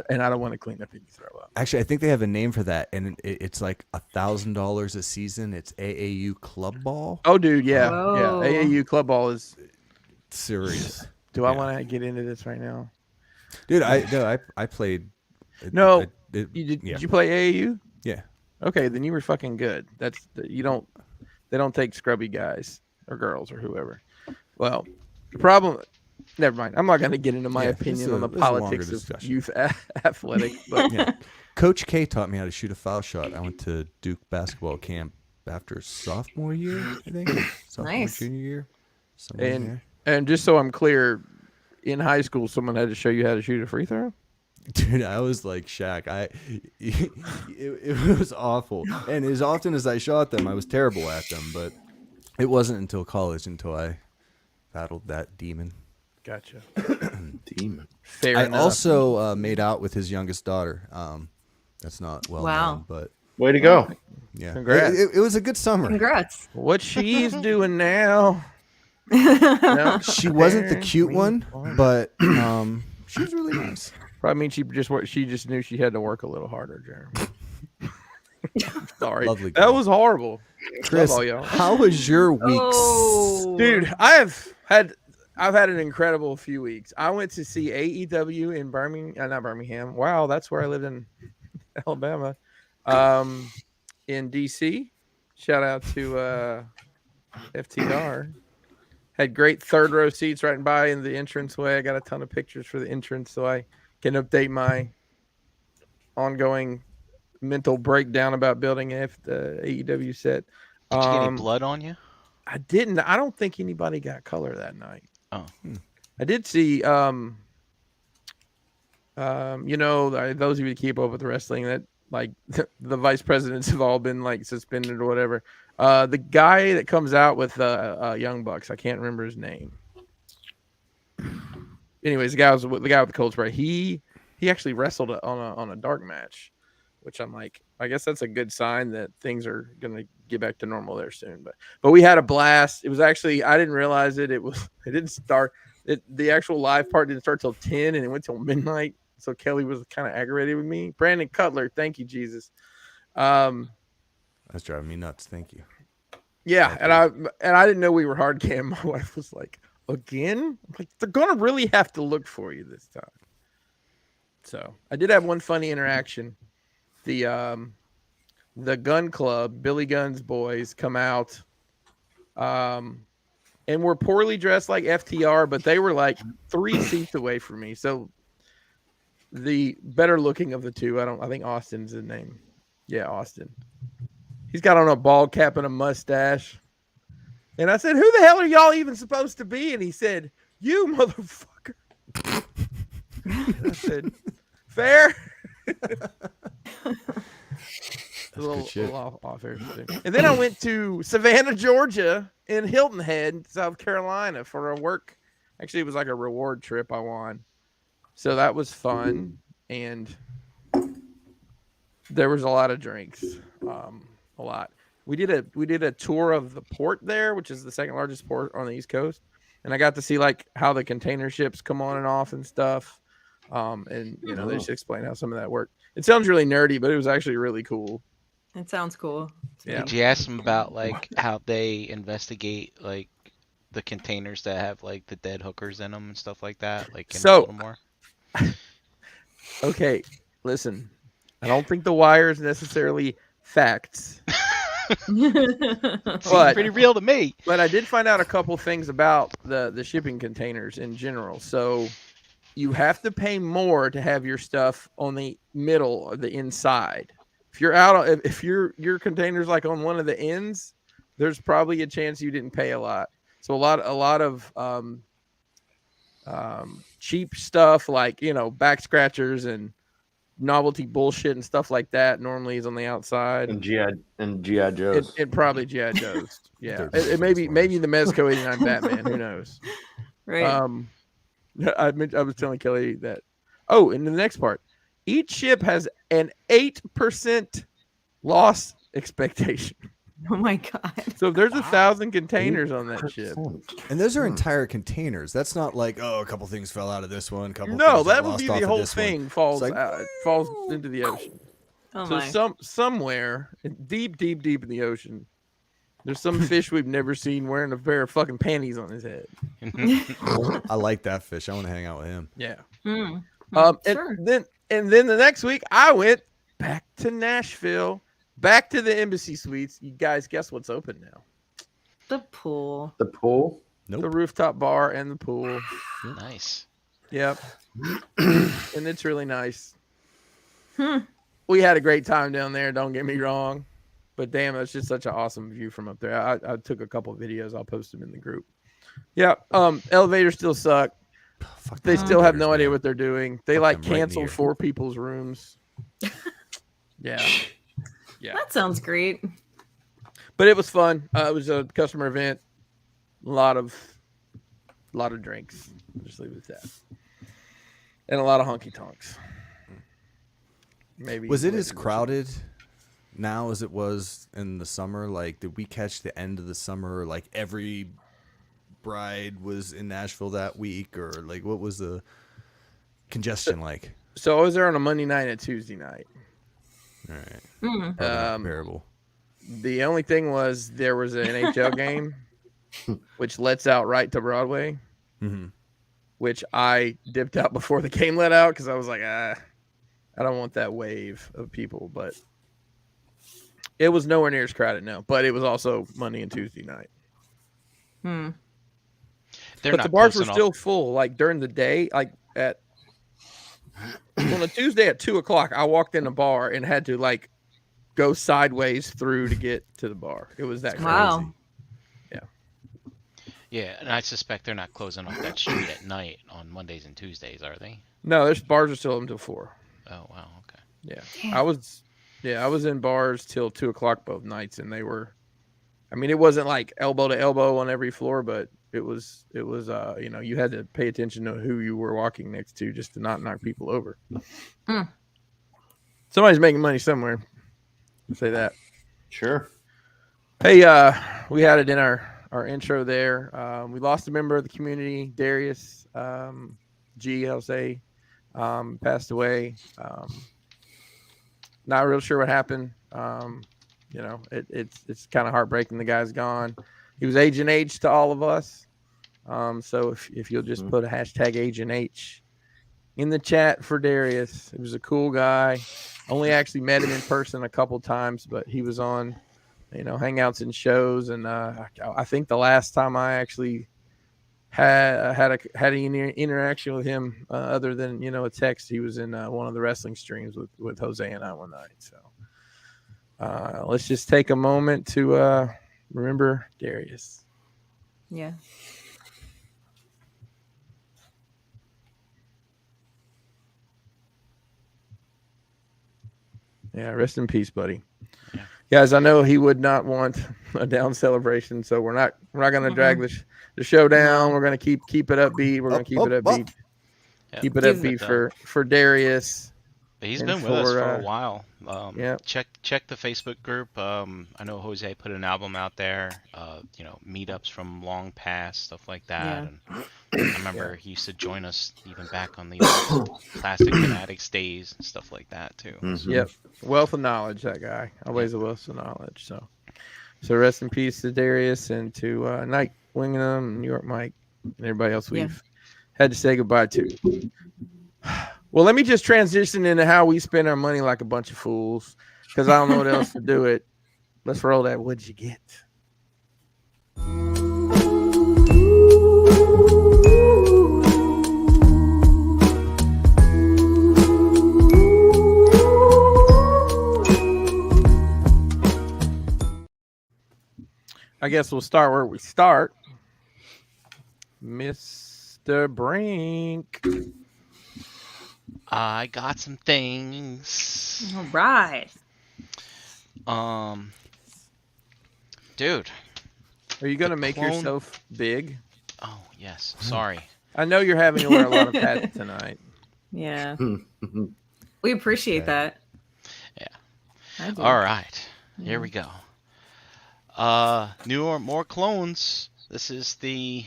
Speaker 1: and I don't want to clean up any throw up.
Speaker 2: Actually, I think they have a name for that, and it's like $1,000 a season. It's AAU club ball.
Speaker 1: Oh, dude, yeah,
Speaker 4: Whoa.
Speaker 1: yeah. AAU club ball is.
Speaker 2: Serious.
Speaker 1: Do I
Speaker 2: Yeah.
Speaker 1: want to get into this right now?
Speaker 2: Dude, I played.
Speaker 1: No,
Speaker 2: yeah.
Speaker 1: Did you play AAU?
Speaker 2: Yeah.
Speaker 1: Okay, then you were fucking good. They don't take scrubby guys or girls or whoever. Well, the problem. Never mind. I'm not going to get into my
Speaker 2: Yeah,
Speaker 1: opinion
Speaker 2: this
Speaker 1: on the
Speaker 2: is a longer
Speaker 1: politics of
Speaker 2: discussion.
Speaker 1: youth athletics. But
Speaker 2: Yeah. Coach K taught me how to shoot a foul shot. I went to Duke basketball camp after sophomore year, I think. Sophomore,
Speaker 4: Nice.
Speaker 2: junior year. Somewhere in
Speaker 1: and
Speaker 2: there.
Speaker 1: and just so I'm clear, in high school, someone had to show you how to shoot a free throw.
Speaker 2: Dude, I was like Shaq. It was awful. And as often as I shot them, I was terrible at them. But it wasn't until college until I battled that demon.
Speaker 1: Gotcha.
Speaker 3: Demon.
Speaker 1: Fair
Speaker 2: I
Speaker 1: enough.
Speaker 2: also made out with his youngest daughter. That's not well
Speaker 4: Wow.
Speaker 2: known, but
Speaker 3: Way to go.
Speaker 2: yeah,
Speaker 1: Congrats.
Speaker 2: It was a good summer.
Speaker 4: Congrats.
Speaker 1: What she's doing now. No,
Speaker 2: She wasn't the cute
Speaker 1: apparently
Speaker 2: one, but she was really nice.
Speaker 1: Probably means she just knew she had to work a little harder, Jeremy. Sorry,
Speaker 2: Lovely
Speaker 1: that
Speaker 2: girl.
Speaker 1: was horrible.
Speaker 2: Chris,
Speaker 1: Love all y'all.
Speaker 2: how was your week?
Speaker 4: Oh,
Speaker 1: Dude, I've had an incredible few weeks. I went to see AEW in Birmingham, not Birmingham. Wow, that's where I lived in Alabama. In DC. Shout out to FTR. Had great third row seats right by in the entranceway. I got a ton of pictures for the entrance so I can update my ongoing mental breakdown about building the AEW set.
Speaker 5: Did you get any blood on you?
Speaker 1: I didn't. I don't think anybody got color that night.
Speaker 5: Oh.
Speaker 1: I did see you know, those of you that keep up with wrestling, that like the vice presidents have all been like suspended or whatever. The guy that comes out with Young Bucks, I can't remember his name. Anyways, the guy with the cold spray. He actually wrestled on a dark match, which I'm like, I guess that's a good sign that things are gonna get back to normal there soon. But we had a blast. It was actually, I didn't realize it. It didn't start. The actual live part didn't start till 10, and it went till midnight. So Kelly was kind of aggravated with me. Brandon Cutler, thank you, Jesus.
Speaker 2: That's driving me nuts. Thank you.
Speaker 1: Yeah, and I didn't know we were hard cam. My wife was like, again? I'm like, they're gonna really have to look for you this time. So I did have one funny interaction. The gun club, Billy Gunn's boys, come out, and were poorly dressed like FTR, but they were like 3 seats away from me. So the better looking of the two, I think Austin's his name. Yeah, Austin. He's got on a bald cap and a mustache. And I said, who the hell are y'all even supposed to be? And he said, you motherfucker. I said, fair. A little off air. And then I went to Savannah, Georgia, and Hilton Head, South Carolina for a work. Actually, it was like a reward trip I won. So that was fun. And there was a lot of drinks. A lot. We did a tour of the port there, which is the second largest port on the East Coast. And I got to see like how the container ships come on and off and stuff. And you know, they just explain how some of that worked. It sounds really nerdy, but it was actually really cool.
Speaker 4: it sounds cool.
Speaker 1: Yeah.
Speaker 5: Did you ask them about like how they investigate like the containers that have like the dead hookers in them and stuff like that? Like, can
Speaker 1: So-
Speaker 5: a little more?
Speaker 1: Okay, listen. I don't think the wire is necessarily facts,
Speaker 5: Seems
Speaker 1: but-
Speaker 5: pretty real to me.
Speaker 1: but I did find out a couple things about the shipping containers in general. So you have to pay more to have your stuff on the middle or the inside. If you're if your container's like on one of the ends, there's probably a chance you didn't pay a lot. So a lot of cheap stuff like, you know, back scratchers and novelty bullshit and stuff like that normally is on the outside.
Speaker 3: And GI Joes.
Speaker 1: It probably GI Joes. Yeah,
Speaker 2: They're
Speaker 1: it maybe the Mezco 89 Batman. Who knows?
Speaker 4: Right.
Speaker 1: I was telling Kelly that. Oh, and the next part, each ship has an 8% loss expectation.
Speaker 4: Oh my god.
Speaker 1: So if there's 1,000 containers on that ship,
Speaker 2: And those are entire containers. That's not like, oh, a couple things fell out of this one. Couple
Speaker 1: no,
Speaker 2: things
Speaker 1: that
Speaker 2: got
Speaker 1: would be
Speaker 2: lost off
Speaker 1: the
Speaker 2: of
Speaker 1: whole
Speaker 2: this one.
Speaker 1: thing falls
Speaker 2: It's like,
Speaker 1: out, falls into the ocean.
Speaker 4: Oh
Speaker 1: So
Speaker 4: my.
Speaker 1: somewhere deep in the ocean, there's some fish we've never seen wearing a pair of fucking panties on his head.
Speaker 2: I like that fish. I want to hang out with him.
Speaker 1: Yeah.
Speaker 4: Mm.
Speaker 1: And then the next week I went back to Nashville, back to the Embassy Suites. You guys, guess what's open now?
Speaker 4: The pool.
Speaker 3: The pool.
Speaker 2: Nope.
Speaker 1: The rooftop bar and the pool.
Speaker 5: Nice.
Speaker 1: Yep. And it's really nice. We had a great time down there. Don't get me wrong, but damn, it's just such an awesome view from up there. I took a couple of videos. I'll post them in the group. Yeah. Elevators still suck.
Speaker 2: Fuck
Speaker 1: They
Speaker 2: the
Speaker 1: still have
Speaker 2: elevators,
Speaker 1: no idea
Speaker 2: man.
Speaker 1: what they're doing. They
Speaker 2: Fuck
Speaker 1: like
Speaker 2: them right in the
Speaker 1: canceled
Speaker 2: ear.
Speaker 1: 4 people's rooms. Yeah. Yeah.
Speaker 4: That sounds great.
Speaker 1: But it was fun. It was a customer event. A lot of drinks. Just leave it at that. And a lot of honky tonks. Maybe
Speaker 2: Was it as
Speaker 1: maybe
Speaker 2: crowded now as it was in the summer? Like, did we catch the end of the summer? Like, every bride was in Nashville that week, or like, what was the congestion like?
Speaker 1: So I was there on a Monday night and a Tuesday night.
Speaker 2: All right.
Speaker 4: Mm.
Speaker 2: Probably not
Speaker 1: Um,
Speaker 2: comparable.
Speaker 1: The only thing was there was an NHL game, which lets out right to Broadway,
Speaker 2: Mm-hmm.
Speaker 1: which I dipped out before the game let out because I was like, I don't want that wave of people. But it was nowhere near as crowded, no. But it was also Monday and Tuesday night.
Speaker 4: Hmm.
Speaker 5: They're
Speaker 1: But the
Speaker 5: not
Speaker 1: bars
Speaker 5: close
Speaker 1: were
Speaker 5: enough.
Speaker 1: still full, like during the day, like on a Tuesday at 2:00. I walked in a bar and had to like go sideways through to get to the bar. It was that crazy.
Speaker 4: Wow.
Speaker 5: Yeah, and I suspect they're not closing off that street at night on Mondays and Tuesdays, are they?
Speaker 1: No, there's bars are still open until 4.
Speaker 5: Oh wow, okay.
Speaker 1: Yeah,
Speaker 4: Damn.
Speaker 1: I was in bars till 2:00 both nights, and they were. I mean, it wasn't like elbow to elbow on every floor, but it was. You had to pay attention to who you were walking next to just to not knock people over.
Speaker 4: Hmm.
Speaker 1: Somebody's making money somewhere. I'll say that.
Speaker 3: Sure.
Speaker 1: Hey, we had it in our intro there. We lost a member of the community, Darius G. I'll say, passed away. Not real sure what happened. It's kind of heartbreaking. The guy's gone. He was Agent H to all of us. So if you'll just put a hashtag Agent H in the chat for Darius, he was a cool guy. Only actually met him in person a couple times, but he was on, hangouts and shows. And I think the last time I actually had an interaction with him, other than a text, he was in one of the wrestling streams with Jose and I one night. So let's just take a moment to remember Darius.
Speaker 4: Yeah.
Speaker 1: Yeah, rest in peace, buddy.
Speaker 5: Yeah.
Speaker 1: Guys, I know he would not want a down celebration, so we're not going to drag the show down.
Speaker 4: No.
Speaker 1: We're going to keep it upbeat. We're going to keep it upbeat.
Speaker 5: Yeah.
Speaker 1: Keep it
Speaker 4: Give-
Speaker 1: upbeat for Darius.
Speaker 5: But he's
Speaker 1: And
Speaker 5: been with us
Speaker 1: for,
Speaker 5: for a while.
Speaker 1: yeah.
Speaker 5: Check the Facebook group. I know Jose put an album out there. Meetups from long past, stuff like that.
Speaker 4: Yeah.
Speaker 5: And I remember he used to join us even back on the Plastic Fanatics days and stuff like that too.
Speaker 3: Mhm.
Speaker 1: Yep. Wealth of knowledge, that guy. Always a wealth of knowledge. So rest in peace to Darius and to Night Wingham, New York Mike, and everybody else we've had to say goodbye to. Well, let me just transition into how we spend our money like a bunch of fools, because I don't know what else to do it. Let's roll that. What'd you get? I guess we'll start where we start. Mr. Brink.
Speaker 5: I got some things.
Speaker 4: All right.
Speaker 5: Dude.
Speaker 1: Are you going to make
Speaker 5: clone-
Speaker 1: yourself big?
Speaker 5: Oh yes. Sorry.
Speaker 1: I know you're having to wear a lot of hats tonight.
Speaker 4: Yeah. We appreciate that.
Speaker 5: Yeah.
Speaker 4: I do.
Speaker 5: All right. Here we go. More clones. This is the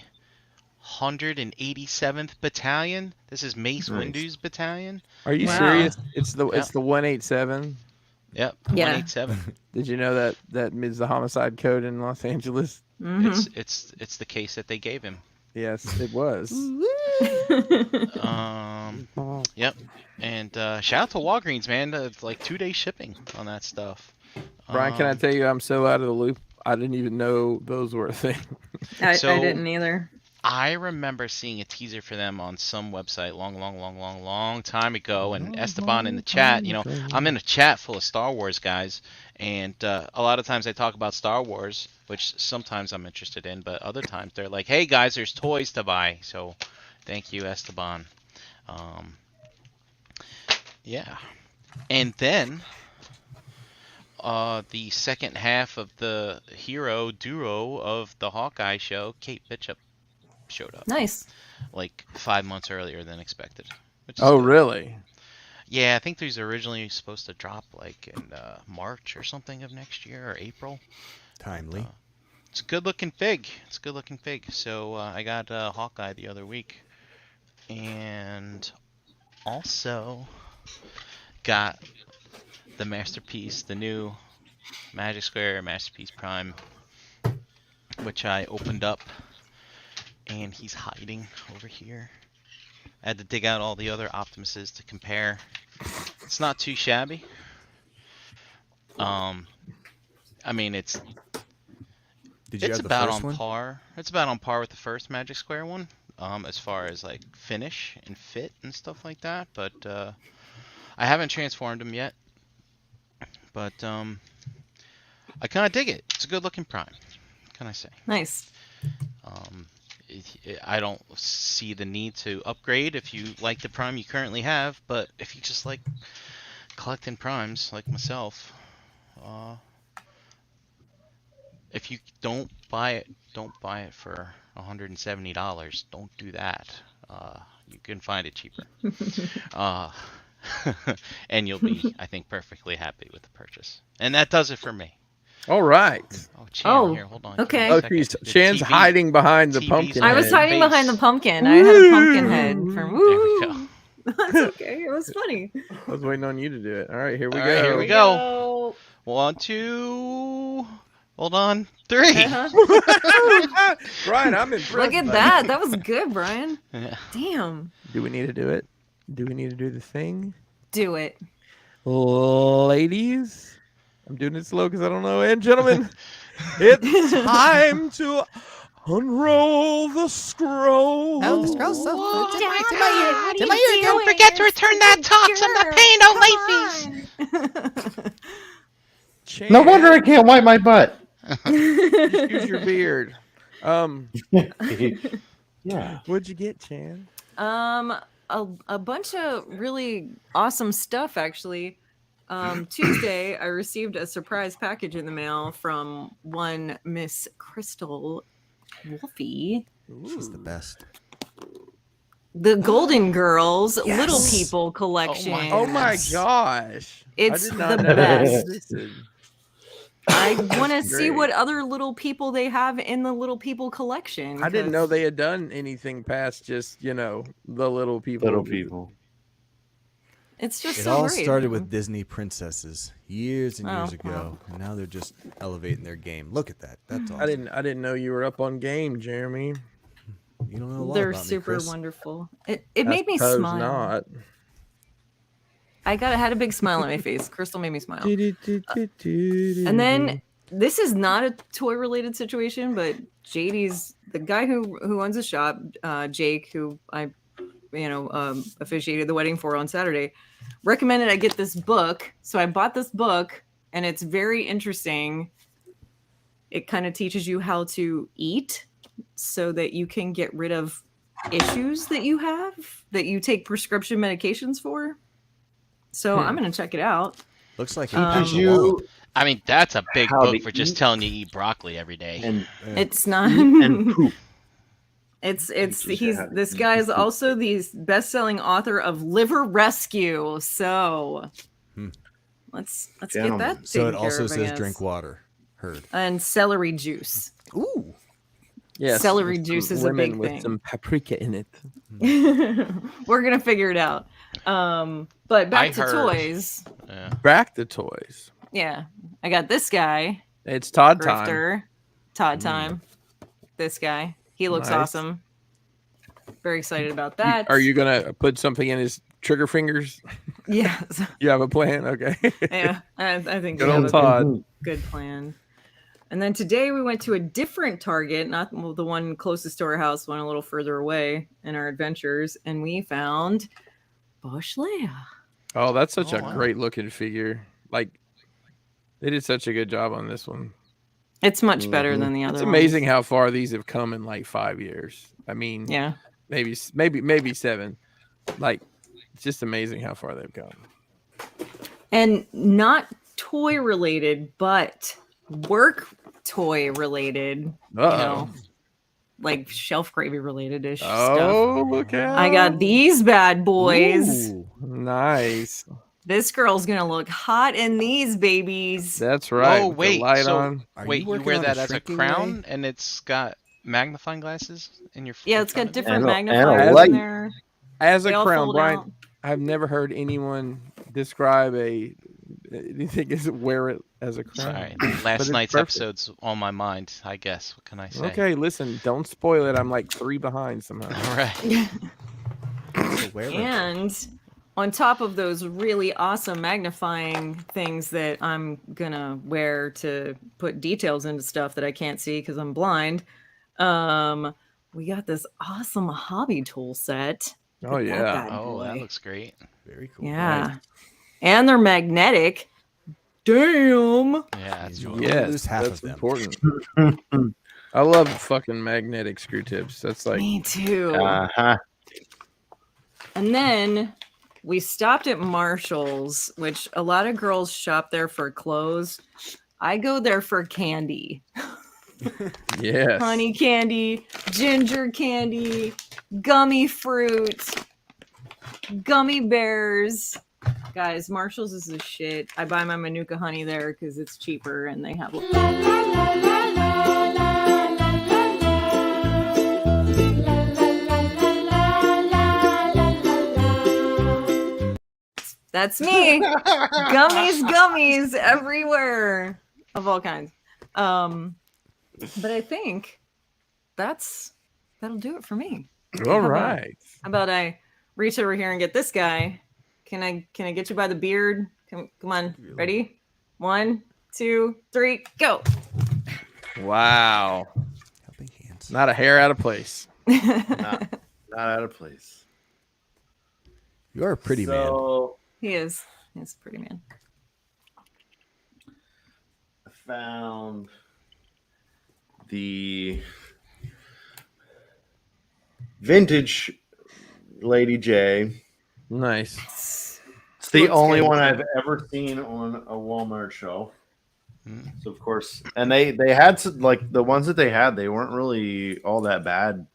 Speaker 5: 187th Battalion. This is Mace
Speaker 3: Nice.
Speaker 5: Windu's battalion.
Speaker 1: Are you
Speaker 4: Wow.
Speaker 1: serious? It's the 187.
Speaker 5: Yep.
Speaker 4: Yeah.
Speaker 5: 187.
Speaker 1: Did you know that is the homicide code in Los Angeles?
Speaker 4: Mhm.
Speaker 5: It's the case that they gave him.
Speaker 1: Yes, it was.
Speaker 5: Yep. And shout out to Walgreens, man. It's like 2-day shipping on that stuff.
Speaker 1: Brian, can I tell you I'm so out of the loop? I didn't even know those were a thing.
Speaker 4: I
Speaker 5: So-
Speaker 4: didn't either.
Speaker 5: I remember seeing a teaser for them on some website long time ago, and Esteban in the chat, I'm in a chat full of Star Wars guys, and a lot of times they talk about Star Wars, which sometimes I'm interested in, but other times they're like, hey guys, there's toys to buy, so thank you, Esteban. Yeah. And then the second half of the hero duo of the Hawkeye show, Kate Bishop, showed up
Speaker 4: Nice.
Speaker 5: like 5 months earlier than expected. Which is
Speaker 1: Oh,
Speaker 5: good.
Speaker 1: really?
Speaker 5: Yeah, I think these are originally supposed to drop like in March or something of next year or April.
Speaker 2: Timely.
Speaker 5: It's a good looking fig. So I got Hawkeye the other week, and also got the Masterpiece, the new Magic Square Masterpiece Prime, which I opened up, and he's hiding over here. I had to dig out all the other Optimuses to compare. It's not too shabby. I mean,
Speaker 2: Did you
Speaker 5: it's
Speaker 2: have the
Speaker 5: about
Speaker 2: first
Speaker 5: on
Speaker 2: one?
Speaker 5: par. It's about on par with the first Magic Square one, as far as like finish and fit and stuff like that. But I haven't transformed him yet. But I kind of dig it. It's a good looking Prime. What can I say?
Speaker 4: Nice.
Speaker 5: I don't see the need to upgrade if you like the Prime you currently have. But if you just like collecting Primes like myself, if you don't buy it for $170. Don't do that. You can find it cheaper. And you'll be, I think, perfectly happy with the purchase. And that does it for me.
Speaker 1: All right.
Speaker 5: Oh, Chan,
Speaker 4: Oh,
Speaker 5: here, hold on.
Speaker 4: okay.
Speaker 1: Oh,
Speaker 5: Give me a
Speaker 1: geez.
Speaker 5: second. The
Speaker 1: Chan's
Speaker 5: TV
Speaker 1: hiding behind the
Speaker 5: TV's
Speaker 1: pumpkin.
Speaker 4: I was
Speaker 1: head.
Speaker 4: hiding
Speaker 5: Face.
Speaker 4: behind the pumpkin. I had a pumpkin head from
Speaker 5: There we
Speaker 4: woo.
Speaker 5: go.
Speaker 4: That's okay. It was funny.
Speaker 1: I was waiting on you to do it. All right, here we
Speaker 5: All
Speaker 1: go.
Speaker 5: right, here we go. 1, 2. Hold on. 3.
Speaker 4: Uh-huh.
Speaker 1: Brian, I'm impressed.
Speaker 4: Look at
Speaker 1: by
Speaker 4: that. That was good, Brian.
Speaker 5: Yeah.
Speaker 4: Damn.
Speaker 1: Do we need to do it? Do we need to do the thing?
Speaker 4: Do it.
Speaker 1: Ladies, I'm doing it slow because I don't know. And gentlemen, it's time to unroll the scroll.
Speaker 2: Oh, the scroll's so
Speaker 4: What?
Speaker 2: to my ear.
Speaker 5: Don't forget to return that tox. I'm not paying no late fees.
Speaker 1: Chan,
Speaker 6: No wonder I can't wipe my butt.
Speaker 1: just use your beard.
Speaker 6: Yeah.
Speaker 1: What'd you get, Chan?
Speaker 4: A bunch of really awesome stuff actually. Tuesday I received a surprise package in the mail from one Miss Crystal Wolfie.
Speaker 2: She's the best.
Speaker 4: The Golden Girls
Speaker 2: Yes.
Speaker 4: Little People collection.
Speaker 1: Oh my gosh!
Speaker 4: It's
Speaker 1: I did not
Speaker 4: the
Speaker 1: know that
Speaker 4: best.
Speaker 1: existed.
Speaker 4: I want to see
Speaker 1: Great.
Speaker 4: what other little people they have in the Little People collection.
Speaker 1: I didn't know
Speaker 4: 'cause
Speaker 1: they had done anything past just the little people.
Speaker 3: Little people.
Speaker 4: It's just
Speaker 2: It
Speaker 4: so
Speaker 2: all
Speaker 4: great.
Speaker 2: started with Disney princesses years and years
Speaker 4: Oh,
Speaker 2: ago, and now they're just elevating their game. Look at that. That's awesome.
Speaker 1: I didn't know you were up on game, Jeremy.
Speaker 2: You don't know a lot
Speaker 4: They're
Speaker 2: about me,
Speaker 4: super
Speaker 2: Chris.
Speaker 4: wonderful. It made
Speaker 1: I
Speaker 4: me
Speaker 1: suppose
Speaker 4: smile.
Speaker 1: Not.
Speaker 4: I had a big smile on my face. Crystal made me smile. And then this is not a toy related situation, but JD's the guy who owns the shop, Jake, who I officiated the wedding for on Saturday, recommended I get this book. So I bought this book, and it's very interesting. It kind of teaches you how to eat so that you can get rid of issues that you have that you take prescription medications for. So I'm going to check it out.
Speaker 2: Looks like it
Speaker 4: Did
Speaker 2: passed the
Speaker 3: you-
Speaker 2: wallet.
Speaker 5: I mean, that's a big
Speaker 3: How
Speaker 5: book
Speaker 3: to
Speaker 5: for just
Speaker 3: eat.
Speaker 5: telling you to eat broccoli every day.
Speaker 3: And
Speaker 4: It's not.
Speaker 3: and poop.
Speaker 4: It's
Speaker 3: Teaches you
Speaker 4: he's
Speaker 3: how to
Speaker 4: this
Speaker 3: eat
Speaker 4: guy is
Speaker 3: poop.
Speaker 4: also the best-selling author of Liver Rescue. So let's get
Speaker 3: Gentlemen.
Speaker 4: that.
Speaker 2: So it
Speaker 4: taken care
Speaker 2: also
Speaker 4: of, I
Speaker 2: says
Speaker 4: guess.
Speaker 2: drink water. Heard.
Speaker 4: And celery juice.
Speaker 2: Ooh.
Speaker 1: Yes,
Speaker 4: Celery
Speaker 1: with
Speaker 4: juice
Speaker 1: some
Speaker 4: is a
Speaker 1: lemon
Speaker 4: big
Speaker 1: with
Speaker 4: thing.
Speaker 1: some paprika in it.
Speaker 4: We're gonna figure it out. But back
Speaker 5: I
Speaker 4: to
Speaker 5: heard-
Speaker 4: toys.
Speaker 5: Yeah.
Speaker 1: Back to toys.
Speaker 4: Yeah, I got this guy,
Speaker 1: It's Todd time.
Speaker 4: Grifter, Todd time. This guy, he looks
Speaker 1: Nice.
Speaker 4: awesome. Very excited about that.
Speaker 1: Are you gonna put something in his trigger fingers?
Speaker 4: Yes.
Speaker 1: You have a plan, okay?
Speaker 4: Yeah, I think
Speaker 1: Good
Speaker 4: we have
Speaker 1: old
Speaker 4: a
Speaker 1: Todd.
Speaker 4: good plan. And then today we went to a different Target, not the one closest to our house, one a little further away in our adventures, and we found Bush Leia.
Speaker 1: Oh, that's such
Speaker 5: Oh,
Speaker 1: a
Speaker 5: wow.
Speaker 1: great looking figure. Like, they did such a good job on this one.
Speaker 4: It's much better than the other.
Speaker 1: It's amazing how far these have come in like 5 years. I mean,
Speaker 4: Yeah.
Speaker 1: maybe 7. Like, it's just amazing how far they've come.
Speaker 4: And not toy related, but work toy related.
Speaker 1: Uh-oh.
Speaker 4: Like shelf gravy related ish stuff.
Speaker 1: Oh, look out.
Speaker 4: I got these bad boys.
Speaker 1: Ooh, nice.
Speaker 4: This girl's gonna look hot in these babies.
Speaker 1: That's right.
Speaker 5: Oh
Speaker 1: with the
Speaker 5: wait,
Speaker 1: light
Speaker 5: so
Speaker 1: on.
Speaker 2: Are
Speaker 5: wait,
Speaker 2: you
Speaker 5: you
Speaker 2: working
Speaker 5: wear
Speaker 2: on
Speaker 5: that
Speaker 2: a
Speaker 5: as a
Speaker 2: shrinking
Speaker 5: crown,
Speaker 2: ray?
Speaker 5: and it's got magnifying glasses in your.
Speaker 4: Yeah,
Speaker 5: in
Speaker 4: it's
Speaker 5: front
Speaker 4: got
Speaker 5: of it?
Speaker 4: different
Speaker 3: And a
Speaker 4: magnifiers
Speaker 3: light.
Speaker 4: in there.
Speaker 1: As
Speaker 4: They
Speaker 1: a
Speaker 4: all
Speaker 1: crown,
Speaker 4: fold
Speaker 1: Brian,
Speaker 4: out.
Speaker 1: I've never heard anyone describe a you think is wear it as a crown.
Speaker 5: Sorry,
Speaker 1: But
Speaker 5: last
Speaker 1: it's
Speaker 5: night's
Speaker 1: perfect.
Speaker 5: episode's on my mind. I guess. What can I say?
Speaker 1: Okay, listen, don't spoil it. I'm like 3 behind somehow.
Speaker 5: All right.
Speaker 4: And on top of those really awesome magnifying things that I'm gonna wear to put details into stuff that I can't see because I'm blind, we got this awesome hobby tool set.
Speaker 1: Oh,
Speaker 4: Look at
Speaker 1: yeah.
Speaker 4: that bad
Speaker 5: Oh, that
Speaker 4: boy.
Speaker 5: looks great.
Speaker 2: Very cool.
Speaker 4: Yeah. And they're magnetic. Damn.
Speaker 5: Yeah, that's
Speaker 2: You
Speaker 5: really
Speaker 2: only
Speaker 1: Yes,
Speaker 2: lose half
Speaker 1: that's
Speaker 2: of them.
Speaker 1: important. I love fucking magnetic screw tips. That's like,
Speaker 4: Me too.
Speaker 3: Uh-huh.
Speaker 4: And then we stopped at Marshall's, which a lot of girls shop there for clothes. I go there for candy.
Speaker 1: yes.
Speaker 4: Honey candy, ginger candy, gummy fruit, gummy bears. Guys, Marshall's is the shit. I buy my Manuka honey there because it's cheaper and they have. That's me. Gummies everywhere of all kinds. But I think that'll do it for me.
Speaker 1: All
Speaker 4: How about-
Speaker 1: right.
Speaker 4: How about I reach over here and get this guy? Can I get you by the beard? Come on, ready? 1, 2, 3, go.
Speaker 1: Wow.
Speaker 2: Helping hands.
Speaker 1: Not a hair out of place.
Speaker 3: Not out of place.
Speaker 2: You are a pretty man.
Speaker 3: So
Speaker 4: He is. He's a pretty man.
Speaker 3: I found the vintage Lady J.
Speaker 1: Nice.
Speaker 3: It's the
Speaker 4: Looks
Speaker 3: only
Speaker 4: good.
Speaker 3: one I've ever seen on a Walmart shelf.
Speaker 5: Hmm.
Speaker 3: So of course, and they had some, like the ones that they had, they weren't really all that bad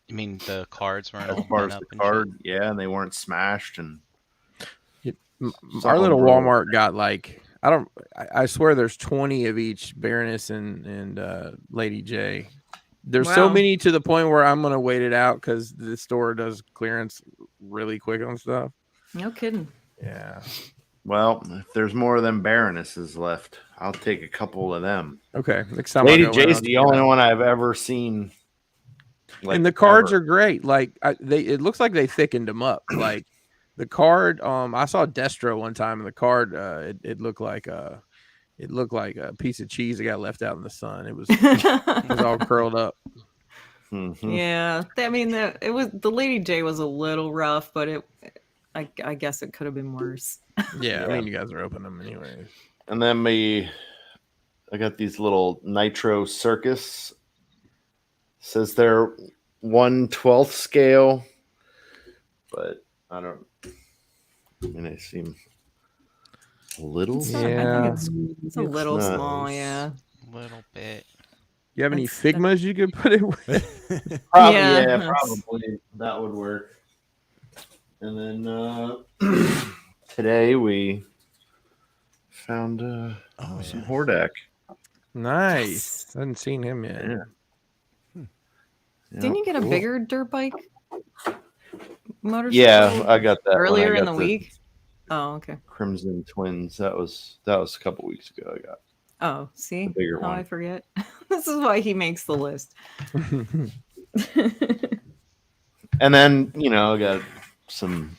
Speaker 5: You mean the cards weren't
Speaker 3: as
Speaker 5: all
Speaker 3: far
Speaker 5: bent
Speaker 3: as
Speaker 5: up
Speaker 3: the
Speaker 5: and
Speaker 3: card. Yeah, and they weren't smashed. And
Speaker 1: Our little
Speaker 3: Something wrong.
Speaker 1: Walmart got like, I swear there's 20 of each Baroness and Lady J. There's so
Speaker 4: Wow.
Speaker 1: many to the point where I'm going to wait it out because the store does clearance really quick on stuff.
Speaker 4: No kidding.
Speaker 1: Yeah.
Speaker 3: well, if there's more of them Baronesses left, I'll take a couple of them.
Speaker 1: Okay. Next time
Speaker 3: Lady
Speaker 1: I go
Speaker 3: J's
Speaker 1: around,
Speaker 3: the only one I've ever seen.
Speaker 1: and the cards
Speaker 3: ever.
Speaker 1: are great. Like it looks like they thickened them up. Like the card, I saw Destro one time, and the card, it looked like a piece of cheese that got left out in the sun. It was all curled up.
Speaker 3: Mhm.
Speaker 4: Yeah, I mean, the Lady J was a little rough, but I guess it could have been worse.
Speaker 1: Yeah,
Speaker 3: Yeah.
Speaker 1: I mean, you guys are opening them anyways.
Speaker 3: And then I got these little Nitro Circus. Says they're 1/12 scale, but I mean, they seem a little.
Speaker 4: It's not- I
Speaker 1: Yeah.
Speaker 4: think it's a little
Speaker 3: not-
Speaker 4: small. Yeah.
Speaker 5: little bit.
Speaker 1: You have any
Speaker 4: That's-
Speaker 1: Figmas you could put it with?
Speaker 3: Probably,
Speaker 4: Yeah,
Speaker 3: yeah,
Speaker 4: that's-
Speaker 3: probably that would work. And then today we found some Hordak.
Speaker 1: Nice. I hadn't seen him yet.
Speaker 3: Yeah.
Speaker 4: Didn't you get a
Speaker 3: Cool.
Speaker 4: bigger dirt bike motorcycle?
Speaker 3: Yeah, I got that when
Speaker 4: earlier
Speaker 3: I
Speaker 4: in
Speaker 3: got
Speaker 4: the week. Oh, okay.
Speaker 3: Crimson Twins. That was a couple weeks ago. I got.
Speaker 4: Oh, see
Speaker 3: The bigger
Speaker 4: how I
Speaker 3: one.
Speaker 4: forget. This is why he makes the list.
Speaker 3: And then I got some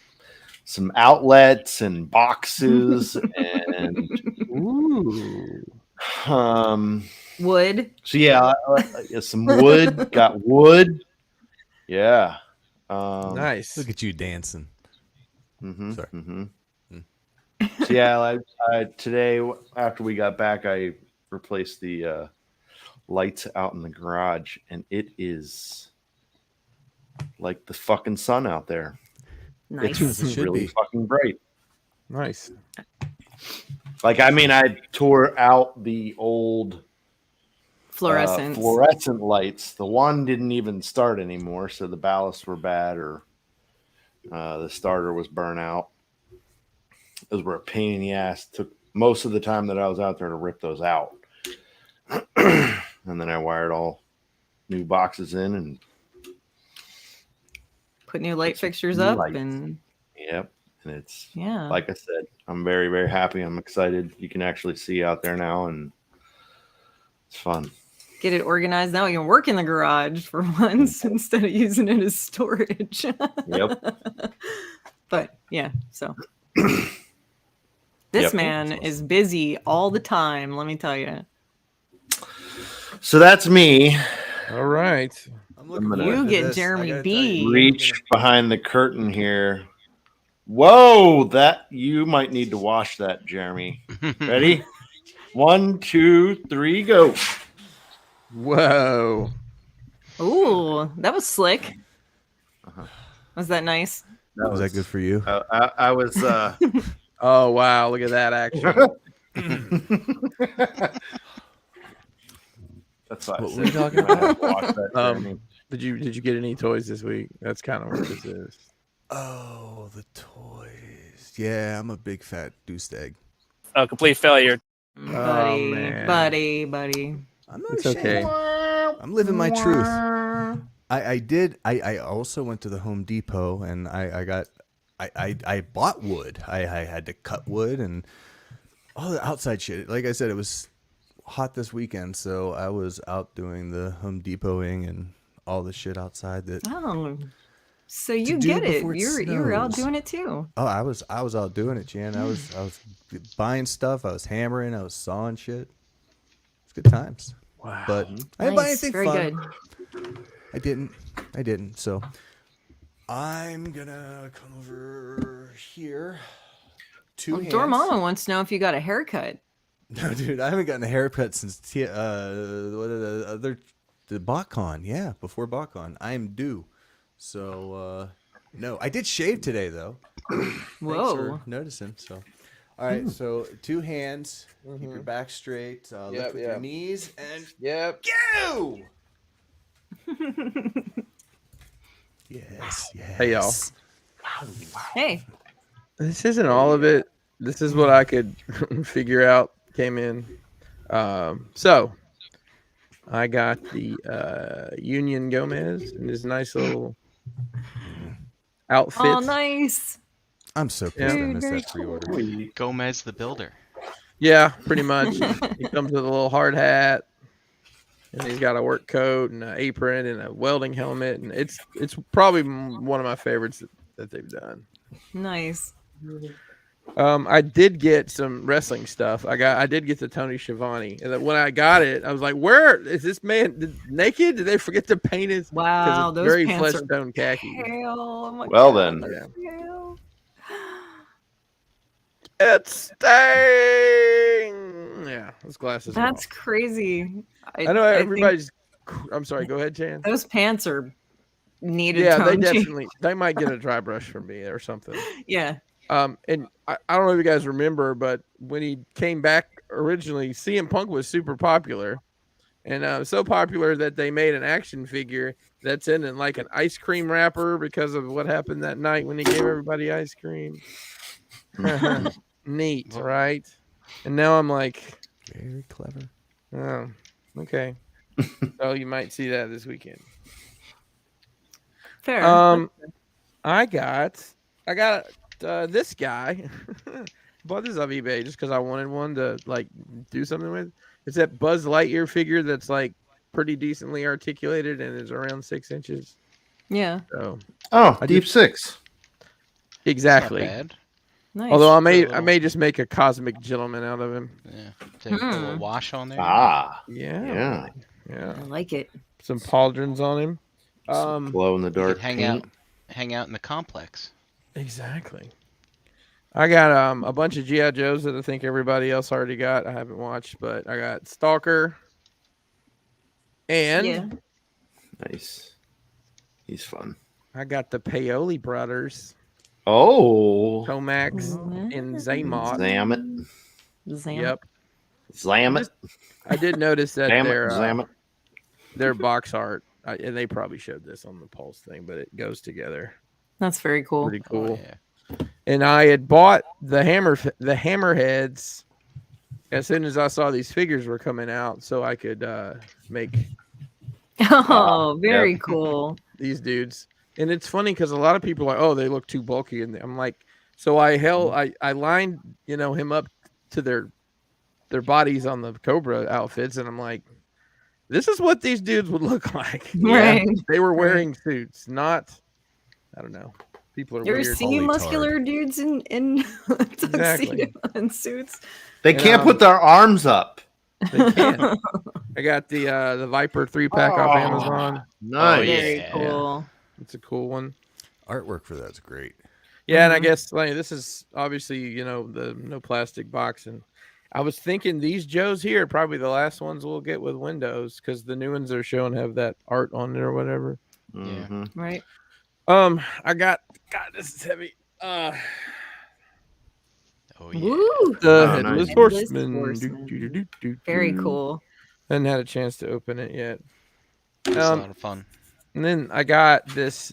Speaker 3: outlets and boxes and
Speaker 1: Ooh.
Speaker 4: Wood.
Speaker 3: so yeah, some wood. Got wood. Yeah.
Speaker 1: Nice.
Speaker 2: Look at you dancing.
Speaker 3: Mm-hmm,
Speaker 2: Sorry.
Speaker 3: mm-hmm. So yeah, I today after we got back, I replaced the lights out in the garage, and it is like the fucking sun out there.
Speaker 4: Nice.
Speaker 2: As it
Speaker 3: It's
Speaker 2: should
Speaker 3: really
Speaker 2: be.
Speaker 3: fucking bright.
Speaker 1: Nice.
Speaker 3: Like, I mean, I tore out the old
Speaker 4: Fluorescence.
Speaker 3: fluorescent lights. The one didn't even start anymore, so the ballasts were bad, or the starter was burnt out. Those were a pain in the ass. Took most of the time that I was out there to rip those out. And then I wired all new boxes in, and
Speaker 4: Put new light fixtures
Speaker 3: new
Speaker 4: up
Speaker 3: lights.
Speaker 4: and
Speaker 3: yep. And it's
Speaker 4: yeah.
Speaker 3: like I said, I'm very, very happy. I'm excited. You can actually see out there now, and it's fun.
Speaker 4: Get it organized now. You can work in the garage for once instead of using it as storage.
Speaker 3: Yep.
Speaker 4: But yeah, so this
Speaker 3: Yep.
Speaker 4: man is busy all the time. Let me tell you.
Speaker 3: So that's me.
Speaker 1: All right.
Speaker 2: I'm looking
Speaker 3: gonna-
Speaker 2: forward
Speaker 4: You
Speaker 2: to
Speaker 4: get
Speaker 2: this. I
Speaker 4: Jeremy
Speaker 2: gotta
Speaker 4: B.
Speaker 2: tell you,
Speaker 3: Reach behind the curtain here. Whoa, that you might need to wash that, Jeremy. Ready? 1, 2, 3, go.
Speaker 1: Whoa.
Speaker 4: Ooh, that was slick.
Speaker 3: Uh-huh.
Speaker 4: Was that nice?
Speaker 2: Was that good for you?
Speaker 3: I was.
Speaker 1: Oh wow! Look at that action.
Speaker 3: That's what I
Speaker 2: What
Speaker 3: said.
Speaker 2: were we talking
Speaker 3: You might have
Speaker 2: about?
Speaker 3: to wash that, Jeremy.
Speaker 1: Did you get any toys this week? That's kind of what this is.
Speaker 2: Oh, the toys. Yeah, I'm a big fat goose egg.
Speaker 7: A complete failure.
Speaker 4: Buddy,
Speaker 1: man.
Speaker 4: buddy.
Speaker 2: I'm not
Speaker 1: It's
Speaker 2: ashamed.
Speaker 1: okay.
Speaker 2: I'm living my truth. I also went to the Home Depot and I bought wood. I had to cut wood and all the outside shit. Like I said, it was hot this weekend, so I was out doing the Home Depoting and all the shit outside that.
Speaker 4: Oh, so you
Speaker 2: do
Speaker 4: get it.
Speaker 2: before it
Speaker 4: You were out
Speaker 2: snows.
Speaker 4: doing it too.
Speaker 2: Oh, I was out doing it, Jan. I was buying stuff. I was hammering. I was sawing shit. It's good times.
Speaker 1: Wow.
Speaker 2: But I didn't buy
Speaker 4: Nice,
Speaker 2: anything
Speaker 4: very
Speaker 2: fun.
Speaker 4: good.
Speaker 2: I didn't. So I'm gonna come over here. Two
Speaker 4: Well,
Speaker 2: hands.
Speaker 4: Dormammu wants to know if you got a haircut.
Speaker 2: No, dude, I haven't gotten a haircut since the BotCon. Yeah, before BotCon, I'm due. So no, I did shave today though. Thanks
Speaker 4: Whoa.
Speaker 2: for noticing. So, all right. So 2 hands. Keep your back straight. Lift with your knees and
Speaker 1: Yep.
Speaker 2: go. Yes.
Speaker 1: Hey, y'all.
Speaker 4: Hey,
Speaker 1: This isn't all of it. This is what I could figure out. Came in. So I got the Union Gomez in his nice little outfit.
Speaker 4: oh nice.
Speaker 2: I'm so pissed I
Speaker 4: Dude,
Speaker 2: missed
Speaker 4: very
Speaker 2: that pre-order.
Speaker 5: Gomez the Builder.
Speaker 1: Yeah, pretty much. He comes with a little hard hat, and he's got a work coat and an apron and a welding helmet, and it's probably one of my favorites that they've done.
Speaker 4: Nice.
Speaker 1: I did get some wrestling stuff. I did get the Tony Schiavone, and then when I got it, I was like, "Where is this man naked? Did they forget to paint his?"
Speaker 4: Wow,
Speaker 1: it's
Speaker 4: those
Speaker 1: very
Speaker 4: pants
Speaker 1: flesh
Speaker 4: are
Speaker 1: tone khaki.
Speaker 4: pale. Oh my
Speaker 3: Well
Speaker 4: God,
Speaker 3: then.
Speaker 4: that's pale.
Speaker 1: It's stain. Yeah, those glasses. are
Speaker 4: That's
Speaker 1: off.
Speaker 4: crazy.
Speaker 1: I know
Speaker 4: think
Speaker 1: everybody's. I'm sorry. Go ahead, Chan.
Speaker 4: those pants are needed.
Speaker 1: Yeah, they
Speaker 4: tone change.
Speaker 1: definitely. They might get a dry brush from me or something.
Speaker 4: Yeah.
Speaker 1: And I don't know if you guys remember, but when he came back originally, CM Punk was super popular, and so popular that they made an action figure that's in like an ice cream wrapper because of what happened that night when he gave everybody ice cream. Neat, right? And now I'm like,
Speaker 2: Very clever.
Speaker 1: oh, okay. So you might see that this weekend.
Speaker 4: Fair.
Speaker 1: I got this guy. Bought this off eBay just because I wanted one to like do something with. It's that Buzz Lightyear figure that's like pretty decently articulated and is around 6 inches.
Speaker 4: Yeah.
Speaker 1: So
Speaker 3: Oh,
Speaker 1: I
Speaker 3: Deep
Speaker 1: just-
Speaker 3: Six.
Speaker 1: exactly.
Speaker 5: Not bad.
Speaker 4: Nice.
Speaker 1: Although I
Speaker 5: Little-
Speaker 1: may just make a cosmic gentleman out of him.
Speaker 5: Yeah. Take a little wash on there.
Speaker 3: Ah,
Speaker 1: Yeah.
Speaker 3: yeah.
Speaker 4: I like it.
Speaker 1: Some pauldrons on him.
Speaker 3: Glow in the
Speaker 5: You
Speaker 3: dark.
Speaker 5: could hang out in the complex.
Speaker 1: Exactly. I got a bunch of G.I. Joes that I think everybody else already got. I haven't watched, but I got Stalker and
Speaker 4: Yeah.
Speaker 3: Nice. He's fun.
Speaker 1: I got the Paoli brothers,
Speaker 3: Oh,
Speaker 1: Tomax and Zaymot.
Speaker 3: zam it,
Speaker 4: Zam.
Speaker 1: Yep.
Speaker 3: zam it,
Speaker 1: I did notice that
Speaker 3: zam it, zam it.
Speaker 1: their box art, and they probably showed this on the Pulse thing, but it goes together.
Speaker 4: That's very cool.
Speaker 1: Pretty cool.
Speaker 5: Oh, yeah.
Speaker 1: And I had bought the hammerheads as soon as I saw these figures were coming out, so I could make
Speaker 4: Oh, very
Speaker 3: Yep.
Speaker 4: cool.
Speaker 1: these dudes. And it's funny because a lot of people are like, "Oh, they look too bulky," and I'm like, So I lined, him up to their bodies on the Cobra outfits, and I'm like, this is what these dudes would look like.
Speaker 4: Right.
Speaker 1: They were wearing suits, not, I don't know. People are
Speaker 4: You ever
Speaker 1: weird.
Speaker 4: see
Speaker 2: Holy
Speaker 4: muscular dudes in tuxedo and suits?
Speaker 3: They
Speaker 1: And,
Speaker 3: can't put their arms up.
Speaker 1: They can't. I got the Viper 3-pack off Amazon.
Speaker 3: Nice.
Speaker 4: Very
Speaker 5: yeah.
Speaker 4: cool.
Speaker 1: It's a cool one.
Speaker 2: Artwork for that's great.
Speaker 1: Yeah, and I guess like this is obviously the no plastic box, and I was thinking these Joes here are probably the last ones we'll get with Windows because the new ones they're showing have that art on it or whatever.
Speaker 3: Mhm.
Speaker 4: Right.
Speaker 1: I got God, this is heavy.
Speaker 5: Oh yeah.
Speaker 4: Woo!
Speaker 1: The
Speaker 3: Oh,
Speaker 1: Headless
Speaker 3: nice.
Speaker 1: Horseman.
Speaker 4: Horseman. Very cool.
Speaker 1: Hadn't had a chance to open it yet.
Speaker 5: It's a lot of fun.
Speaker 1: And then I got this.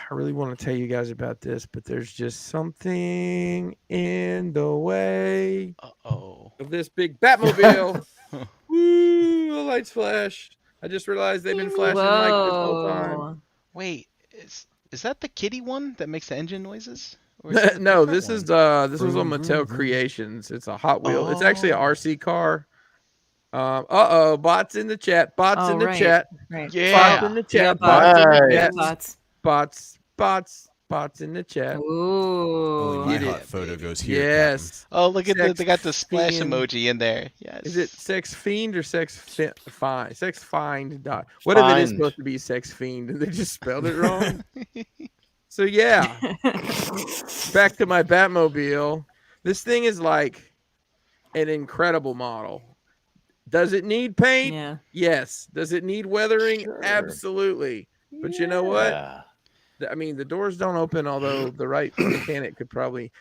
Speaker 1: I really want to tell you guys about this, but there's just something in the way
Speaker 5: Uh-oh.
Speaker 1: of this big Batmobile. Woo! The lights flash. I just realized they've been flashing like this whole time.
Speaker 4: Whoa.
Speaker 5: Wait, is that the kitty one that makes the engine noises? Or is it a
Speaker 1: No,
Speaker 5: different
Speaker 1: this
Speaker 5: one?
Speaker 1: is this was on Mattel Creations. It's a Hot Wheel. It's actually an
Speaker 5: Oh.
Speaker 1: RC car. Bots in the chat. Bots
Speaker 4: Oh,
Speaker 1: in the
Speaker 4: right.
Speaker 1: chat.
Speaker 4: Right.
Speaker 1: Bots
Speaker 5: Yeah.
Speaker 1: in the
Speaker 4: Yeah,
Speaker 1: chat.
Speaker 4: bots.
Speaker 1: Bots in the
Speaker 3: Nice.
Speaker 1: chat.
Speaker 4: Bots.
Speaker 1: Bots in the chat.
Speaker 2: Only
Speaker 4: Ooh.
Speaker 2: my
Speaker 1: Get
Speaker 2: hot
Speaker 1: it,
Speaker 2: photo
Speaker 1: baby.
Speaker 2: goes here.
Speaker 1: Yes.
Speaker 5: Oh, look at
Speaker 1: Sex
Speaker 5: they got the splash
Speaker 1: fiend.
Speaker 5: emoji in there. Yes.
Speaker 1: Is it sex fiend or find? Sex find. What if it is
Speaker 3: Find.
Speaker 1: supposed to be sex fiend and they just spelled it wrong? So yeah, back to my Batmobile. This thing is like an incredible model. Does it need paint?
Speaker 4: Yeah.
Speaker 1: Yes. Does it need weathering?
Speaker 3: Sure.
Speaker 1: Absolutely. But you know what?
Speaker 3: Yeah.
Speaker 1: I mean, the doors don't open, although the right mechanic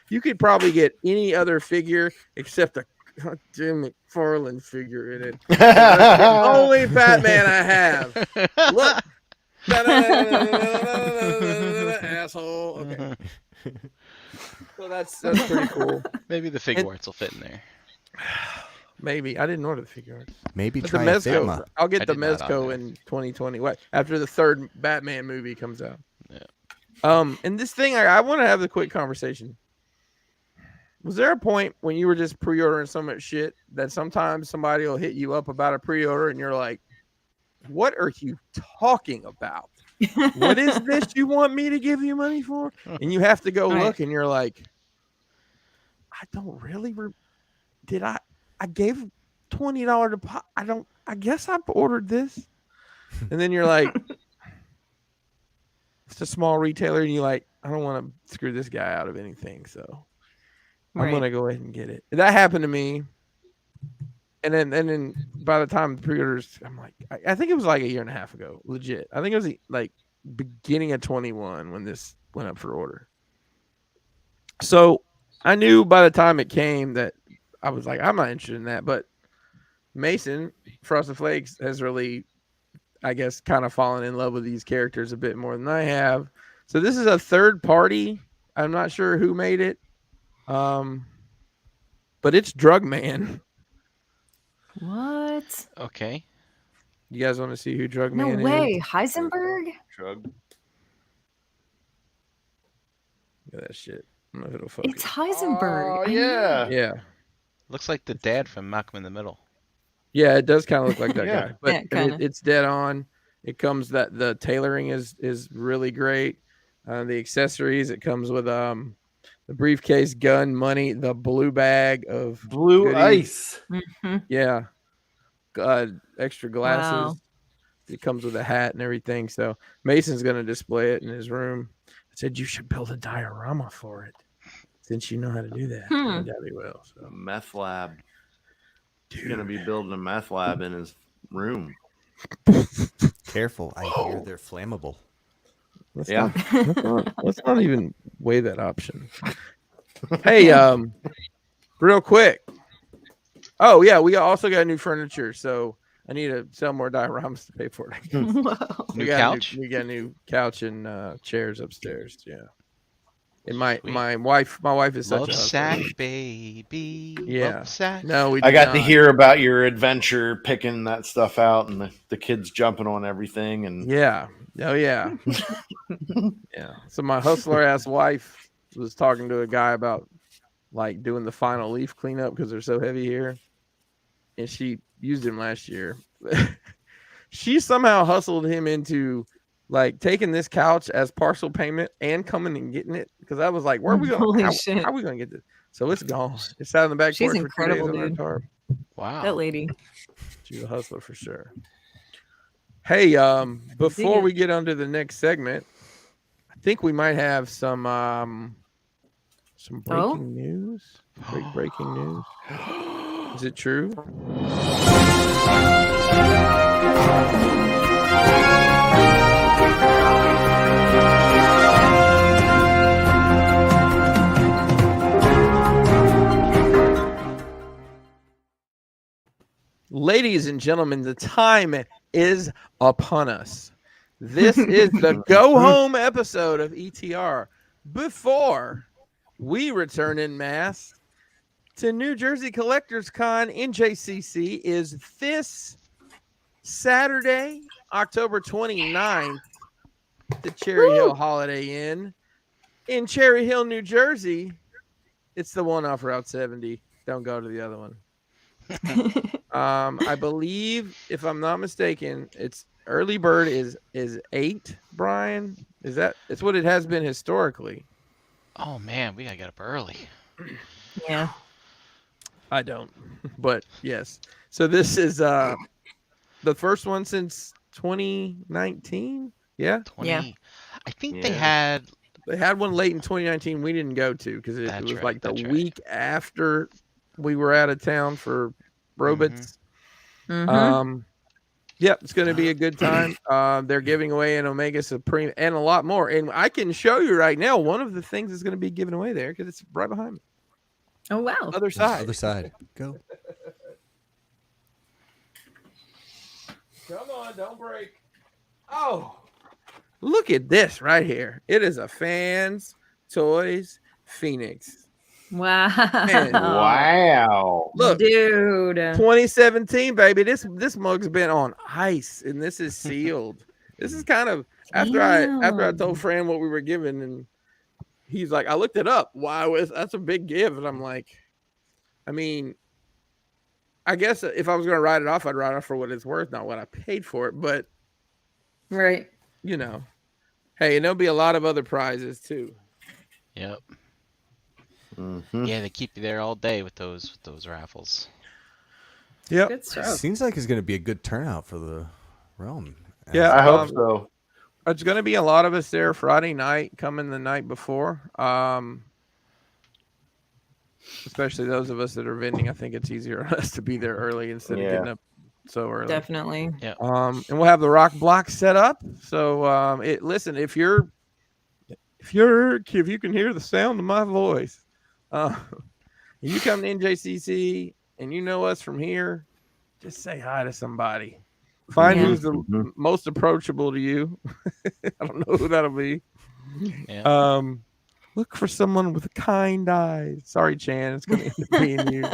Speaker 1: you could probably get any other figure except a goddamn McFarlane figure in it. That's the only Batman I have. Look. Asshole. Okay. So that's pretty cool.
Speaker 5: Maybe the figure arts will fit in there.
Speaker 1: Maybe. I didn't order the figure arts.
Speaker 2: Maybe
Speaker 1: But the
Speaker 2: try a
Speaker 1: Mezco,
Speaker 2: Figma.
Speaker 1: I'll get
Speaker 5: I
Speaker 1: the
Speaker 5: did not on
Speaker 1: Mezco
Speaker 5: there.
Speaker 1: in 2020. What after the third Batman movie comes out?
Speaker 5: Yeah.
Speaker 1: And this thing, I want to have the quick conversation. Was there a point when you were just pre-ordering so much shit that sometimes somebody will hit you up about a pre-order and you're like, "What are you talking about? What is this you want me to give you money for?" And you have to go
Speaker 4: Right.
Speaker 1: look, and you're like, "I don't really. Did I? I gave $20 deposit. I guess I ordered this." And then you're like, it's a small retailer, and you're like, I don't want to screw this guy out of anything, so I'm
Speaker 4: Right.
Speaker 1: gonna go ahead and get it. That happened to me. And then by the time the pre-orders, I'm like, I think it was like a year and a half ago, legit. I think it was like beginning of 21 when this went up for order. So I knew by the time it came that I was like, I'm not interested in that. But Mason, Frosted Flakes, has really, I guess, kind of fallen in love with these characters a bit more than I have. So this is a third party. I'm not sure who made it. But it's Drug Man.
Speaker 4: What?
Speaker 5: Okay.
Speaker 1: You guys want to see who Drug
Speaker 4: No
Speaker 1: Man
Speaker 4: way.
Speaker 1: is?
Speaker 4: Heisenberg?
Speaker 3: Shrug.
Speaker 1: Look at that shit. I don't know if it'll focus.
Speaker 4: It's Heisenberg.
Speaker 3: Oh,
Speaker 4: I know.
Speaker 3: yeah.
Speaker 1: Yeah.
Speaker 5: Looks like the dad from Malcolm in the Middle.
Speaker 1: Yeah, it does kind of look like that
Speaker 3: Yeah.
Speaker 1: guy. But
Speaker 4: Yeah, kinda.
Speaker 1: it's dead on. It comes that the tailoring is really great. The accessories, it comes with the briefcase, gun, money, the blue bag of
Speaker 3: Blue
Speaker 1: goodies.
Speaker 3: ice.
Speaker 4: Mhm.
Speaker 1: Yeah. Extra glasses.
Speaker 4: Wow.
Speaker 1: It comes with a hat and everything. So Mason's going to display it in his room. I said, you should build a diorama for it since you know how to do that. I doubt he will.
Speaker 3: A
Speaker 1: So.
Speaker 3: meth lab. He's going to be building a meth lab in his room.
Speaker 2: Careful, I hear they're flammable.
Speaker 1: Let's
Speaker 3: Yeah.
Speaker 1: let's not even weigh that option. Hey, real quick. Oh yeah, we also got new furniture, so I need to sell more dioramas to pay for it.
Speaker 4: Whoa.
Speaker 5: New couch?
Speaker 1: We got a new couch and chairs upstairs. Yeah. And my
Speaker 5: Sweet.
Speaker 1: my wife is such
Speaker 5: Love
Speaker 1: a hustler.
Speaker 5: sack, baby.
Speaker 1: Yeah.
Speaker 5: Love sack.
Speaker 1: No, we
Speaker 3: I
Speaker 1: did
Speaker 3: got to
Speaker 1: not.
Speaker 3: hear about your adventure picking that stuff out and the kids jumping on everything. And
Speaker 1: Yeah. Oh yeah. Yeah. So my hustler ass wife was talking to a guy about like doing the final leaf cleanup because they're so heavy here, and she used him last year. She somehow hustled him into like taking this couch as partial payment and coming and getting it because I was like, "Where are we going?
Speaker 4: Holy
Speaker 1: How
Speaker 4: shit.
Speaker 1: are we going to get this?" So it's gone. It's out on the back
Speaker 4: She's
Speaker 1: porch for 2 days
Speaker 4: incredible,
Speaker 1: under a
Speaker 4: dude.
Speaker 1: tarp.
Speaker 5: Wow.
Speaker 4: That lady.
Speaker 1: She's a hustler for sure. Hey, before we get on to the next segment, I think we might have some breaking news. Breaking news. Is it true? Ladies and gentlemen, the time is upon us. This is the go home episode of ETR before we return en masse to New Jersey Collectors Con in JCC is this Saturday, October 29th, the Cherry Hill Holiday Inn in Cherry Hill, New Jersey. It's the one off Route 70. Don't go to the other one. I believe, if I'm not mistaken, it's early bird is 8, Brian. It's what it has been historically.
Speaker 5: Oh man, we gotta get up early.
Speaker 4: Yeah.
Speaker 1: I don't, but yes. So this is the first one since 2019. Yeah.
Speaker 5: 20.
Speaker 4: Yeah.
Speaker 5: I think
Speaker 3: Yeah.
Speaker 1: They had one late in 2019 we didn't go to because it was
Speaker 5: right,
Speaker 1: like the
Speaker 5: that's right.
Speaker 1: week after we were out of town for Robots.
Speaker 4: Mhm.
Speaker 1: Yep, it's going to be a good time. They're giving away an Omega Supreme and a lot more. And I can show you right now one of the things that's going to be given away there because it's right behind me.
Speaker 4: Oh wow.
Speaker 1: Other side.
Speaker 2: Other side. Go.
Speaker 1: Come on, don't break. Oh, look at this right here. It is a Fans Toys Phoenix.
Speaker 4: Wow.
Speaker 1: Man,
Speaker 3: Wow.
Speaker 1: Look,
Speaker 4: Dude.
Speaker 1: 2017, baby. This mug's been on ice, and this is sealed. This is kind of after I told Fran what we were given, and he's like, I looked it up. That's a big give, and I'm like, I mean, I guess if I was going to write it off, I'd write it off for what it's worth, not what I paid for it. But
Speaker 4: Right.
Speaker 1: you know, hey, and there'll be a lot of other prizes too.
Speaker 5: Yep.
Speaker 3: Mm-hmm.
Speaker 5: Yeah, they keep you there all day with those raffles.
Speaker 1: Yep.
Speaker 4: Good stuff.
Speaker 2: Seems like it's going to be a good turnout for the realm.
Speaker 1: Yeah,
Speaker 3: I hope so.
Speaker 1: It's going to be a lot of us there Friday night, coming the night before. Especially those of us that are vending. I think it's easier on us to be there early instead of getting up so early.
Speaker 4: Definitely.
Speaker 1: And we'll have the rock block set up. So listen, if you can hear the sound of my voice, you come to NJCC and you know us from here, just say hi to somebody. Find who's the most approachable to you. I don't know who that'll be.
Speaker 5: Yeah.
Speaker 1: Look for someone with kind eyes. Sorry, Chan, it's going to end up being you.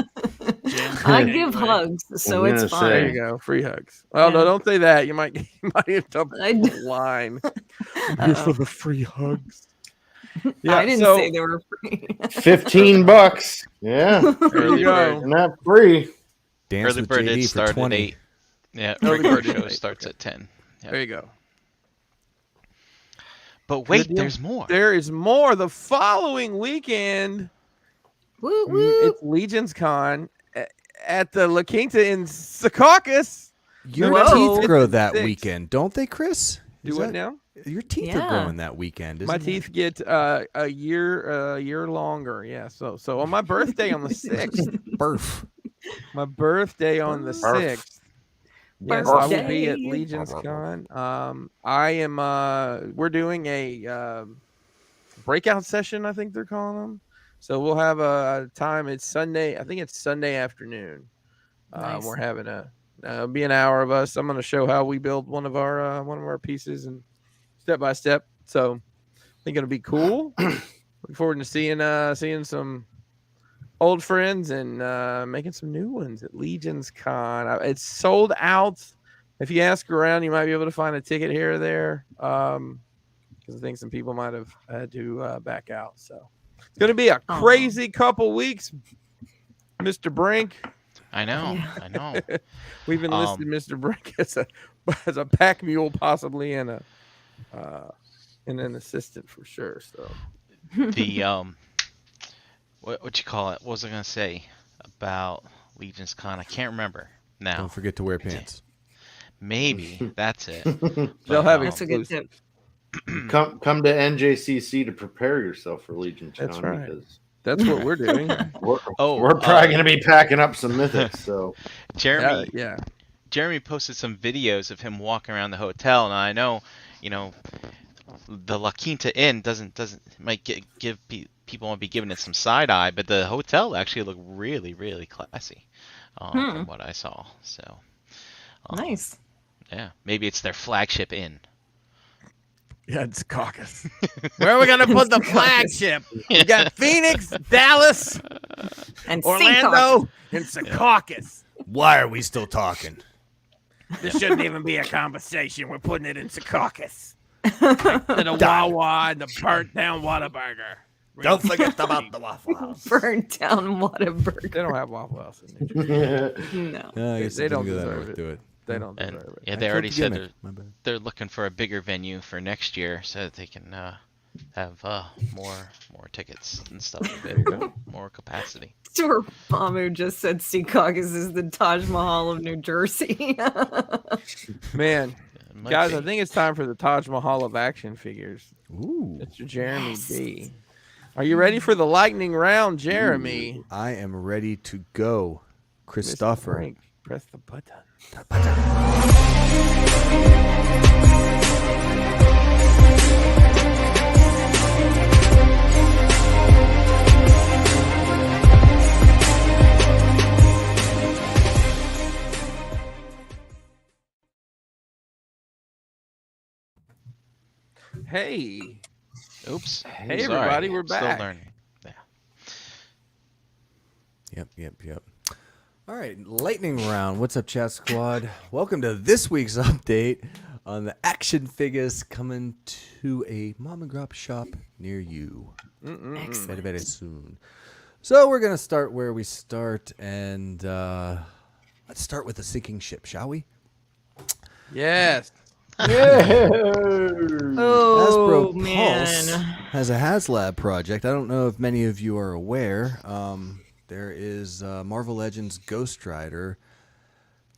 Speaker 4: I give hugs, so it's
Speaker 3: There
Speaker 4: fine.
Speaker 1: There you go, free hugs. Well, no, don't say that. You might end up line. Here for the free hugs. Yeah,
Speaker 4: I didn't say they were free.
Speaker 3: $15. Yeah.
Speaker 1: There you go.
Speaker 3: And not free.
Speaker 2: Dance
Speaker 5: Early
Speaker 2: with
Speaker 5: bird did
Speaker 2: JD for
Speaker 5: start at
Speaker 2: 20.
Speaker 5: 8. Yeah,
Speaker 1: Early
Speaker 5: regular
Speaker 1: bird
Speaker 5: show
Speaker 1: did.
Speaker 5: starts at 10. Yep.
Speaker 1: There you go.
Speaker 5: But wait,
Speaker 1: deal.
Speaker 5: there's more.
Speaker 1: There is more. The following weekend,
Speaker 4: Woo woo.
Speaker 1: it's Legion's Con at the La Quinta in Secaucus.
Speaker 2: Your
Speaker 4: Whoa.
Speaker 2: teeth grow that
Speaker 1: 56.
Speaker 2: weekend, don't they, Chris?
Speaker 1: Do what now?
Speaker 2: Your teeth are
Speaker 4: Yeah.
Speaker 2: growing that weekend.
Speaker 1: My
Speaker 2: isn't
Speaker 1: teeth get a year longer. Yeah. So on my birthday on the 6th,
Speaker 2: it? Burf.
Speaker 1: my birthday on the
Speaker 3: Barf.
Speaker 1: 6th. Yes, I will be
Speaker 4: Birthday.
Speaker 1: at Legion's Con. We're doing a breakout session, I think they're calling them. So we'll have a time. It's Sunday. I think it's Sunday afternoon.
Speaker 4: Nice.
Speaker 1: We're having it'll be an hour of us. I'm going to show how we build one of our pieces and step by step. So I think it'll be cool. Look forward to seeing some old friends and making some new ones at Legion's Con. It's sold out. If you ask around, you might be able to find a ticket here or there. Because I think some people might have had to back out. So it's going to be a crazy couple weeks, Mr. Brink.
Speaker 5: I know.
Speaker 4: Yeah.
Speaker 5: I know.
Speaker 1: We've enlisted Mr. Brink as a pack mule, possibly, and an assistant for sure. So
Speaker 5: The what you call it? What was I gonna say about Legion's Con? I can't remember now.
Speaker 2: Don't forget to wear pants.
Speaker 5: Maybe that's it.
Speaker 1: they'll have
Speaker 4: That's a good tip.
Speaker 3: Come to NJCC to prepare yourself for Legion's
Speaker 1: That's
Speaker 3: Con,
Speaker 1: right.
Speaker 3: because
Speaker 1: that's what we're doing.
Speaker 3: we're
Speaker 5: Oh,
Speaker 3: probably going to be packing up some mythics. So
Speaker 5: Jeremy.
Speaker 1: Yeah.
Speaker 5: Jeremy posted some videos of him walking around the hotel, and I know, the La Quinta Inn might give people might be giving it some side eye, but the hotel actually looked really, really classy from what I saw. So
Speaker 4: Nice.
Speaker 5: yeah, maybe it's their flagship inn.
Speaker 1: Yeah, it's Caucus. Where are we gonna put the flagship? We got Phoenix, Dallas,
Speaker 4: And
Speaker 1: Orlando, and Secaucus.
Speaker 2: Why are we still talking?
Speaker 1: This shouldn't even be a conversation. We're putting it in Secaucus. To the Wawa and the burnt down Whataburger.
Speaker 2: Don't forget about the Waffle House.
Speaker 4: Burnt down Whataburger.
Speaker 1: They don't have Waffle House in New Jersey.
Speaker 4: No.
Speaker 2: I guess
Speaker 1: They don't
Speaker 2: do that
Speaker 1: deserve
Speaker 2: or
Speaker 1: it.
Speaker 2: do it.
Speaker 1: They don't
Speaker 5: And
Speaker 1: deserve it.
Speaker 5: yeah,
Speaker 2: I
Speaker 5: they
Speaker 2: killed
Speaker 5: already
Speaker 2: the
Speaker 5: said
Speaker 2: gimmick. My bad.
Speaker 5: they're looking for a bigger venue for next year so that they can have more tickets and stuff, a bit more capacity.
Speaker 4: Stuart Bamu just said Secaucus is the Taj Mahal of New Jersey.
Speaker 1: Man,
Speaker 5: It might
Speaker 1: guys,
Speaker 5: be.
Speaker 1: I think it's time for the Taj Mahal of action figures.
Speaker 2: Ooh.
Speaker 1: Mr. Jeremy B. Are you ready for the lightning round, Jeremy?
Speaker 2: I am ready to go.
Speaker 1: Mr.
Speaker 2: Christopher.
Speaker 1: Brink, press the button. Hey.
Speaker 5: Oops.
Speaker 1: Hey,
Speaker 5: Sorry.
Speaker 1: everybody, we're
Speaker 5: Still
Speaker 1: back.
Speaker 5: learning. Yeah.
Speaker 2: Yep. All right, lightning round. What's up, chat squad? Welcome to this week's update on the action figures coming to a mom and grop shop near you. Very, very soon. So we're gonna start where we start, and let's start with the sinking ship, shall we?
Speaker 1: Yes.
Speaker 4: Oh,
Speaker 2: Hasbro
Speaker 4: man.
Speaker 2: Pulse has a HasLab project. I don't know if many of you are aware. There is Marvel Legends Ghost Rider,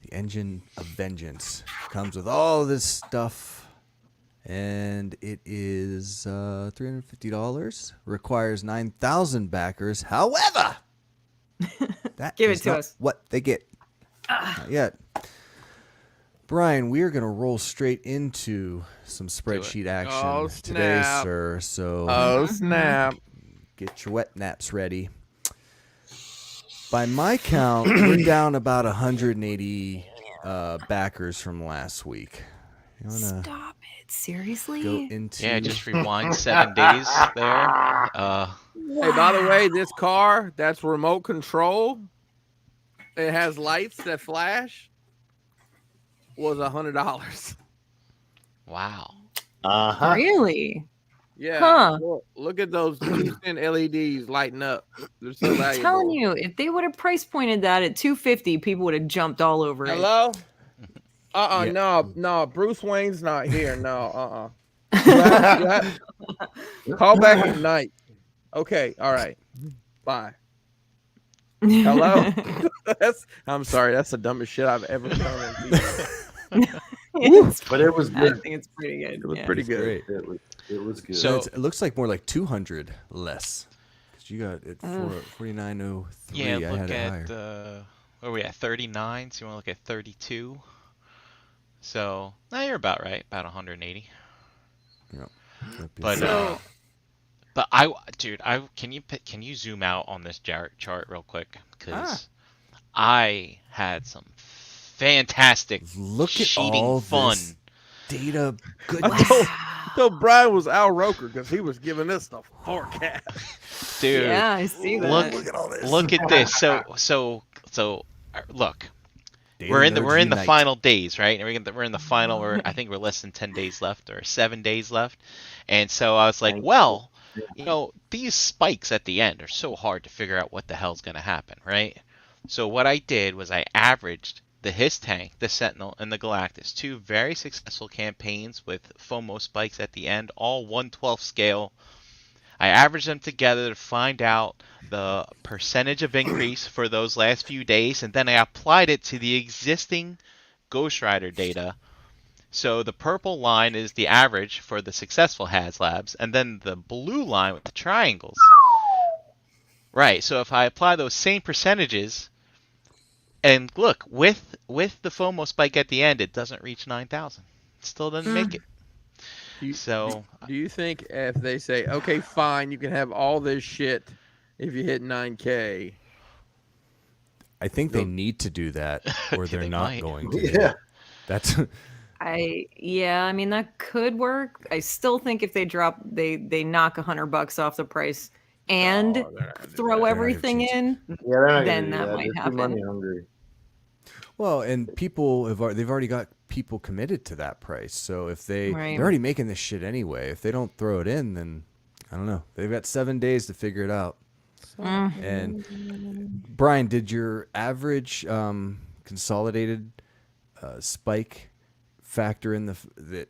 Speaker 2: the Engine of Vengeance. Comes with all this stuff, and it is $350. Requires 9,000 backers. However, that
Speaker 4: Give it
Speaker 2: is
Speaker 4: to
Speaker 2: not
Speaker 4: us.
Speaker 2: what they get. Not yet. Brian, we are going to roll straight into some spreadsheet action
Speaker 1: Oh,
Speaker 2: today,
Speaker 1: snap.
Speaker 2: sir. So
Speaker 1: Oh, snap.
Speaker 2: get your wet naps ready. By my count, we're down about 180 backers from last week. You want to
Speaker 4: Stop it. Seriously?
Speaker 2: go into...
Speaker 5: Yeah, just rewind 7 days there.
Speaker 1: Hey, by the way, this car, that's remote control. It has lights that flash. Was $100.
Speaker 5: Wow.
Speaker 3: uh-huh.
Speaker 4: Really?
Speaker 1: Yeah.
Speaker 4: Huh.
Speaker 1: Look at those 2-cent LEDs lighting up. They're so
Speaker 4: I'm
Speaker 1: valuable.
Speaker 4: telling you, if they would have price pointed that at $250, people would have jumped all over it.
Speaker 1: Hello?
Speaker 2: Yeah.
Speaker 1: No. Bruce Wayne's not here. No, Call back at night. Okay, all right. Bye. Hello? I'm sorry. That's the dumbest shit I've ever done.
Speaker 3: But it was
Speaker 4: I
Speaker 3: good.
Speaker 4: think it's pretty good.
Speaker 1: It was
Speaker 4: yeah.
Speaker 1: pretty good.
Speaker 2: Great.
Speaker 3: It was good.
Speaker 5: So-
Speaker 2: it looks like more like 200 less. Because you got it for 4903.
Speaker 5: Yeah,
Speaker 2: I
Speaker 5: look
Speaker 2: had it
Speaker 5: at
Speaker 2: higher.
Speaker 5: what are we at, 39? So you want to look at 32? So, you're about right, about 180.
Speaker 2: Yep.
Speaker 5: But
Speaker 4: So-
Speaker 5: but can you zoom out on this chart real quick? Because I had some fantastic
Speaker 2: Look at
Speaker 5: cheating
Speaker 2: all
Speaker 5: fun
Speaker 2: this. data
Speaker 1: I
Speaker 2: goodness.
Speaker 1: told Brian was Al Roker because he was giving us the forecast.
Speaker 5: Dude,
Speaker 4: Yeah, I see
Speaker 5: look,
Speaker 4: that.
Speaker 2: Look at all this.
Speaker 5: look at this. Look,
Speaker 2: Data
Speaker 5: we're in the
Speaker 2: nerds unite.
Speaker 5: final days, right? And we're in the final. I think we're less than 10 days left, or 7 days left. And so I was like, well, these spikes at the end are so hard to figure out what the hell's going to happen, right? So what I did was I averaged the His Tank, the Sentinel, and the Galactus, 2 very successful campaigns with FOMO spikes at the end, all 1/12 scale. I averaged them together to find out the percentage of increase for those last few days, and then I applied it to the existing Ghost Rider data. So the purple line is the average for the successful HasLabs, and then the blue line with the triangles. Right, so if I apply those same percentages, and look, with the FOMO spike at the end, it doesn't reach 9,000. It still doesn't make it.
Speaker 1: Do
Speaker 5: So
Speaker 1: you think if they say, okay, fine, you can have all this shit if you hit 9K?
Speaker 2: I think they need to do that, or they're
Speaker 5: They
Speaker 2: not
Speaker 5: might.
Speaker 2: going to.
Speaker 3: Yeah.
Speaker 2: That's
Speaker 4: I mean that could work. I still think if they drop they knock $100 off the price and
Speaker 1: Oh, they're not gonna do
Speaker 4: throw
Speaker 1: that.
Speaker 4: everything
Speaker 2: change it.
Speaker 4: in,
Speaker 3: Yeah, they're not
Speaker 4: then
Speaker 3: gonna do
Speaker 4: that
Speaker 3: that.
Speaker 4: might
Speaker 3: They're
Speaker 4: happen.
Speaker 3: too money hungry.
Speaker 2: well, and people they've already got people committed to that price. So if
Speaker 4: Right.
Speaker 2: they're already making this shit anyway, if they don't throw it in, then I don't know. They've got 7 days to figure it out. And Brian, did your average consolidated spike factor in that?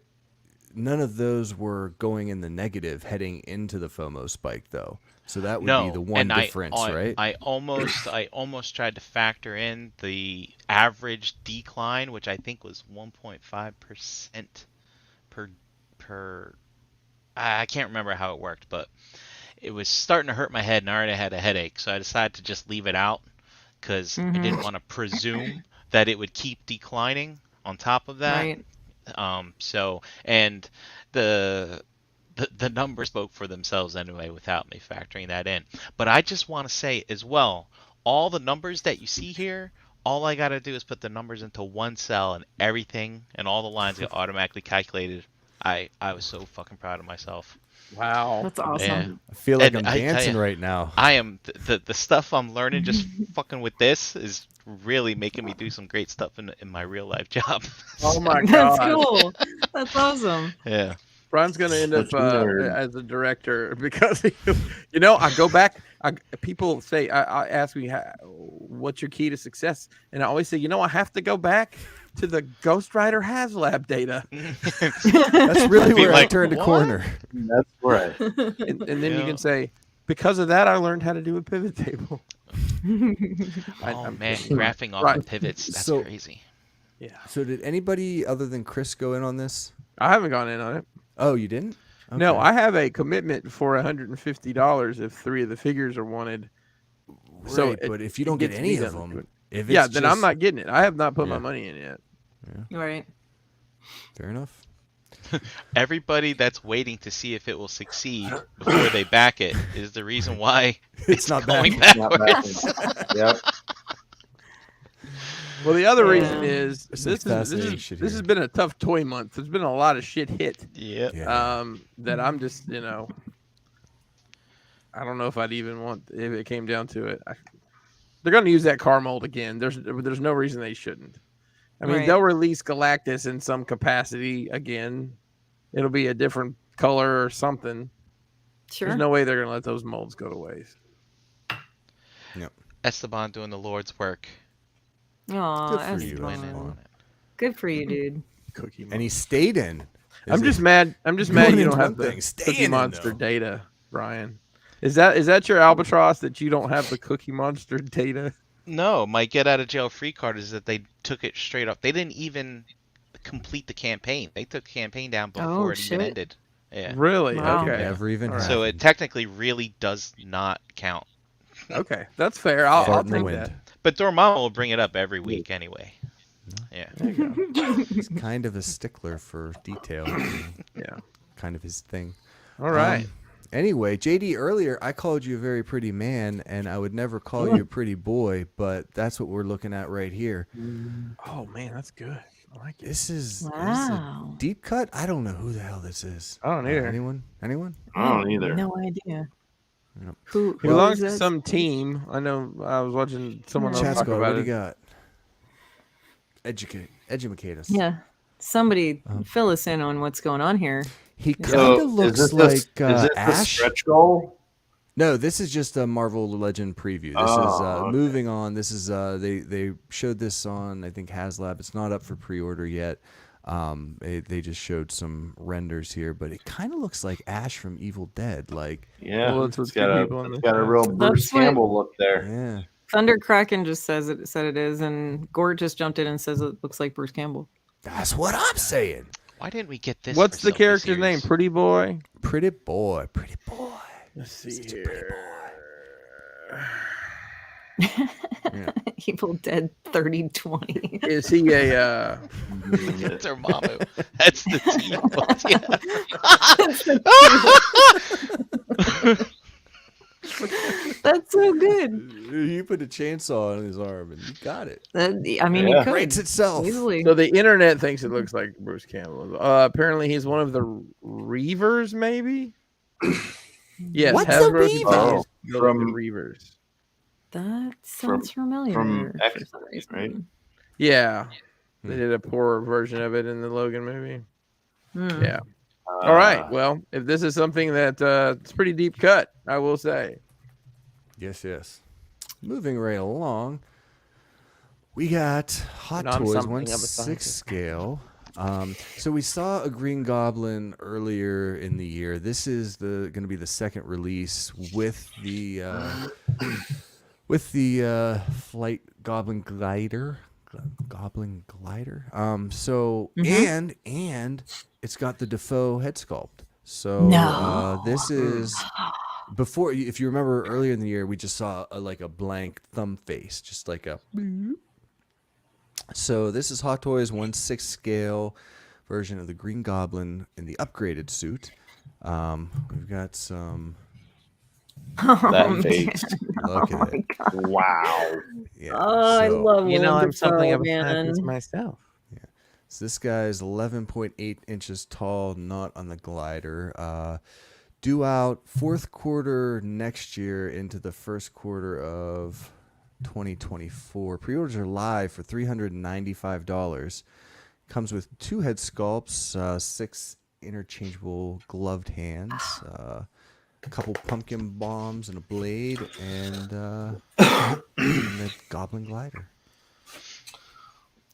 Speaker 2: None of those were going in the negative heading into the FOMO spike, though. So that would be the one difference, right?
Speaker 5: I almost tried to factor in the average decline, which I think was 1.5% per. I can't remember how it worked, but it was starting to hurt my head, and I already had a headache, so I decided to just leave it out because I didn't want to presume that it would keep declining on top of that.
Speaker 4: right?
Speaker 5: So, and the numbers spoke for themselves anyway without me factoring that in. But I just want to say as well, all the numbers that you see here, all I got to do is put the numbers into one cell, and everything and all the lines get automatically calculated. I was so fucking proud of myself.
Speaker 1: Wow.
Speaker 4: That's awesome.
Speaker 5: Yeah.
Speaker 2: I feel like
Speaker 5: And
Speaker 2: I'm
Speaker 5: I tell
Speaker 2: dancing
Speaker 5: ya,
Speaker 2: right now.
Speaker 5: I am the stuff I'm learning just fucking with this is really making me do some great stuff in my real life job.
Speaker 1: Oh my
Speaker 4: That's
Speaker 1: god.
Speaker 4: cool. That's awesome.
Speaker 5: Yeah.
Speaker 1: Brian's gonna end up
Speaker 3: Such a nerd.
Speaker 1: as a director because I go back. People say I ask me what's your key to success, and I always say I have to go back to the Ghost Rider HasLab data,
Speaker 2: That's really
Speaker 5: Be
Speaker 2: where I
Speaker 5: like,
Speaker 2: turned a
Speaker 5: "What?"
Speaker 2: corner.
Speaker 3: That's right.
Speaker 1: and then you
Speaker 5: Yeah.
Speaker 1: can say because of that I learned how to do a pivot table.
Speaker 5: Oh man, graphing off
Speaker 1: Right.
Speaker 5: the pivots. That's
Speaker 2: So-
Speaker 5: crazy.
Speaker 1: Yeah,
Speaker 2: So did anybody other than Chris go in on this?
Speaker 1: I haven't gone in on it.
Speaker 2: Oh, you didn't?
Speaker 1: No,
Speaker 2: Okay.
Speaker 1: I have a commitment for $150 if 3 of the figures are wanted. So
Speaker 2: Right, but if you don't get
Speaker 1: gets
Speaker 2: any
Speaker 1: me
Speaker 2: of
Speaker 1: done.
Speaker 2: them, if
Speaker 1: Yeah,
Speaker 2: it's
Speaker 1: then I'm
Speaker 2: just-
Speaker 1: not getting it. I have not put my
Speaker 2: Yeah.
Speaker 1: money in yet.
Speaker 4: Right.
Speaker 2: Fair enough.
Speaker 5: Everybody that's waiting to see if it will succeed before they back it is the reason why it's
Speaker 2: not
Speaker 5: going
Speaker 2: backing.
Speaker 3: Not
Speaker 5: backwards.
Speaker 3: backing. Yep.
Speaker 1: Well, the other
Speaker 4: Yeah.
Speaker 1: reason is
Speaker 2: There's some
Speaker 1: this
Speaker 2: fascinating shit
Speaker 1: has
Speaker 2: here.
Speaker 1: been a tough toy month. There's been a lot of shit hit.
Speaker 5: Yep.
Speaker 2: Yeah.
Speaker 1: That I'm just I don't know if I'd even want if it came down to it. They're going to use that car mold again. There's no reason they shouldn't. I mean,
Speaker 4: Right.
Speaker 1: they'll release Galactus in some capacity again. It'll be a different color or something.
Speaker 4: Sure.
Speaker 1: There's no way they're going to let those molds go to waste.
Speaker 5: Esteban doing the Lord's work.
Speaker 4: Aw,
Speaker 2: Good for
Speaker 4: that's
Speaker 2: you,
Speaker 4: fun.
Speaker 2: Esteban.
Speaker 4: Good for you, dude.
Speaker 1: Cookie Monster.
Speaker 2: And he stayed in.
Speaker 1: I'm just mad. I'm just
Speaker 2: Going
Speaker 1: mad you
Speaker 2: into
Speaker 1: don't have
Speaker 2: one
Speaker 1: the
Speaker 2: thing, staying
Speaker 1: Cookie
Speaker 2: in,
Speaker 1: Monster
Speaker 2: though.
Speaker 1: data, Brian. Is that your albatross that you don't have the Cookie Monster data?
Speaker 5: No, my get out of jail free card is that they took it straight up. They didn't even complete the campaign. They took the campaign down before it even
Speaker 4: shit.
Speaker 5: ended. Yeah.
Speaker 1: Really?
Speaker 4: Wow.
Speaker 1: Okay.
Speaker 2: Never even
Speaker 1: All right.
Speaker 5: So it
Speaker 2: happened.
Speaker 5: technically really does not count.
Speaker 1: Okay, that's fair. I'll
Speaker 2: Fart in the
Speaker 1: take
Speaker 2: wind.
Speaker 1: that.
Speaker 5: But Dormammu will bring it up every week anyway. Yeah.
Speaker 1: There you go.
Speaker 2: He's kind of a stickler for detail.
Speaker 1: Yeah.
Speaker 2: Kind of his thing.
Speaker 1: All right.
Speaker 2: Anyway, JD, earlier I called you a very pretty man, and I would never call you a pretty boy, but that's what we're looking at right here.
Speaker 1: Oh man, that's good. I like it.
Speaker 2: This is a
Speaker 4: Wow.
Speaker 2: deep cut. I don't know who the hell this is.
Speaker 1: I don't either.
Speaker 2: Anyone?
Speaker 3: I don't either.
Speaker 4: No idea.
Speaker 2: Yep.
Speaker 4: Who
Speaker 1: He belongs
Speaker 4: is
Speaker 1: to
Speaker 4: that?
Speaker 1: some team. I know. I was watching someone else
Speaker 2: Chat
Speaker 1: talk
Speaker 2: squad, what
Speaker 1: about
Speaker 2: do you
Speaker 1: it.
Speaker 2: got? Educate us.
Speaker 4: Yeah. Somebody fill us in on what's going on here.
Speaker 2: He kind
Speaker 3: So,
Speaker 2: of looks
Speaker 3: is
Speaker 2: like
Speaker 3: this the
Speaker 2: Ash.
Speaker 3: stretch goal?
Speaker 2: No, this is just a Marvel Legend preview. This is
Speaker 3: Okay.
Speaker 2: moving on. This is they showed this on I think HasLab. It's not up for pre-order yet. They just showed some renders here, but it kind of looks like Ash from Evil Dead. Like,
Speaker 3: Yeah,
Speaker 1: Well, it's
Speaker 3: it's
Speaker 1: two people in this
Speaker 3: got a
Speaker 1: one.
Speaker 3: real
Speaker 4: So
Speaker 3: Bruce
Speaker 4: that's what-
Speaker 3: Campbell look there.
Speaker 2: yeah,
Speaker 4: Thunder Kraken just said it is, and Gort just jumped in and says it looks like Bruce Campbell.
Speaker 2: that's what I'm saying.
Speaker 5: Why didn't we get this?
Speaker 1: What's
Speaker 5: for
Speaker 1: the
Speaker 5: Sophie
Speaker 1: character's name?
Speaker 5: series?
Speaker 1: Pretty boy.
Speaker 2: Pretty boy, pretty boy.
Speaker 1: Let's see
Speaker 2: Such a pretty
Speaker 1: here.
Speaker 4: Evil Dead 3020.
Speaker 1: Is he a?
Speaker 5: It's Dormammu. That's the team.
Speaker 4: That's so good.
Speaker 2: You put a chainsaw on his arm and you got it.
Speaker 4: I mean,
Speaker 3: Yeah.
Speaker 4: you could
Speaker 2: Writes itself.
Speaker 4: easily.
Speaker 1: So the internet thinks it looks like Bruce Campbell. Apparently he's one of the Reavers, maybe. Yes,
Speaker 2: What's a
Speaker 1: Hasbro
Speaker 2: Reaver?
Speaker 1: designs building
Speaker 3: From-
Speaker 1: the Reavers.
Speaker 4: That sounds familiar.
Speaker 3: from
Speaker 4: for
Speaker 3: X,
Speaker 4: some reason.
Speaker 3: right?
Speaker 1: Yeah, they
Speaker 2: Hmm.
Speaker 1: did a poor version of it in the Logan movie.
Speaker 4: Hmm.
Speaker 1: Yeah. All right. Well, if this is something that it's pretty deep cut, I will say.
Speaker 2: Yes. Moving right along, we got Hot
Speaker 1: And I'm
Speaker 2: Toys
Speaker 1: something of a
Speaker 2: 1/6
Speaker 1: scientist.
Speaker 2: scale. So we saw a Green Goblin earlier in the year. This is going to be the second release with the Flight Goblin Glider. Goblin Glider. And it's got the Defoe head sculpt. So
Speaker 4: No.
Speaker 2: this is before. If you remember earlier in the year, we just saw a blank thumb face, just like a. So this is Hot Toys 1/6 scale version of the Green Goblin in the upgraded suit. We've got some.
Speaker 3: That face.
Speaker 2: Look at it.
Speaker 3: Wow.
Speaker 2: Yeah.
Speaker 4: Oh, I
Speaker 2: so-
Speaker 4: love
Speaker 1: You know,
Speaker 4: Willem
Speaker 1: I'm something
Speaker 4: Dafoe,
Speaker 1: of a
Speaker 4: man.
Speaker 1: scientist myself.
Speaker 2: So this guy is 11.8 inches tall, not on the glider. Due out fourth quarter next year into the first quarter of 2024. Pre-orders are live for $395. Comes with 2 head sculpts, 6 interchangeable gloved hands, a couple pumpkin bombs and a blade, and the Goblin Glider.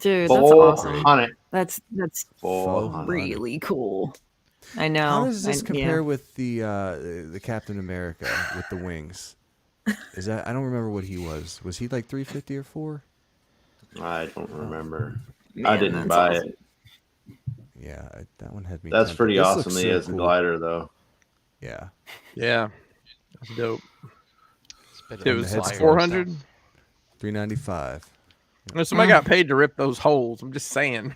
Speaker 4: Dude, that's awesome.
Speaker 3: 400.
Speaker 4: That's
Speaker 3: 400.
Speaker 4: really cool. I know.
Speaker 2: How does this
Speaker 4: yeah.
Speaker 2: compare with the Captain America with the wings? Is that I don't remember what he was. Was he like 350 or 4?
Speaker 3: I don't remember. I
Speaker 4: Man,
Speaker 3: didn't
Speaker 4: that's
Speaker 3: buy
Speaker 4: awesome.
Speaker 3: it.
Speaker 2: Yeah, that one had me.
Speaker 3: That's
Speaker 2: tempted.
Speaker 3: pretty
Speaker 2: This
Speaker 3: awesome.
Speaker 2: looks
Speaker 3: He
Speaker 2: so
Speaker 3: has a
Speaker 2: cool.
Speaker 3: glider, though.
Speaker 2: Yeah.
Speaker 1: Yeah. That's dope.
Speaker 5: It's a bit of
Speaker 1: It
Speaker 5: a
Speaker 1: was
Speaker 2: head
Speaker 5: flyer
Speaker 2: sculpt.
Speaker 1: 400.
Speaker 5: stuff.
Speaker 2: $395.
Speaker 1: Somebody got paid to rip those holes. I'm just saying.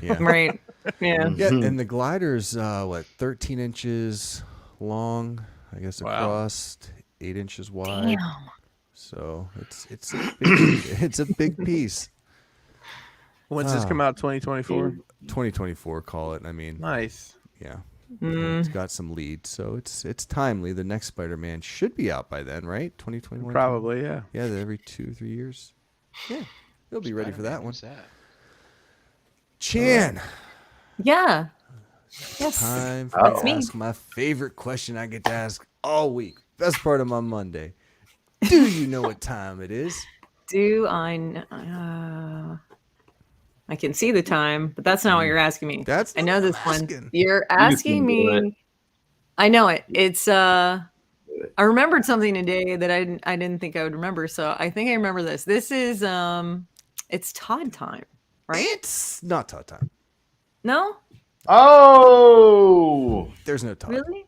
Speaker 2: Yeah.
Speaker 4: Right. Yeah.
Speaker 2: Yeah, and the glider's 13 inches long, I guess
Speaker 1: Wow.
Speaker 2: across, 8 inches wide.
Speaker 4: Damn.
Speaker 2: So it's a big, it's a big piece.
Speaker 1: When's this come out? 2024.
Speaker 2: 2024, call it. I mean,
Speaker 1: Nice.
Speaker 2: yeah.
Speaker 4: Mm.
Speaker 2: It's got some lead, so it's timely. The next Spider-Man should be out by then, right? 2021.
Speaker 1: Probably, yeah.
Speaker 2: Yeah, every 2-3 years. Yeah, they'll be ready for that one.
Speaker 5: What's that?
Speaker 2: Chan,
Speaker 4: Yeah. Yes.
Speaker 2: time for
Speaker 3: That's
Speaker 2: me to
Speaker 4: me.
Speaker 2: ask my favorite question I get to ask all week. Best part of my Monday. Do you know what time it is?
Speaker 4: Do I can see the time, but that's not what you're asking me.
Speaker 2: That's
Speaker 4: I
Speaker 2: not
Speaker 4: know
Speaker 2: what
Speaker 4: this
Speaker 2: I'm
Speaker 4: one.
Speaker 2: asking.
Speaker 4: You're asking
Speaker 3: do it.
Speaker 4: me. I know it. It's I remembered something today that I didn't think I would remember, so I think I remember this. This is it's Todd time, right?
Speaker 2: It's not Todd time.
Speaker 4: No?
Speaker 3: Oh,
Speaker 2: There's no Todd.
Speaker 4: Really?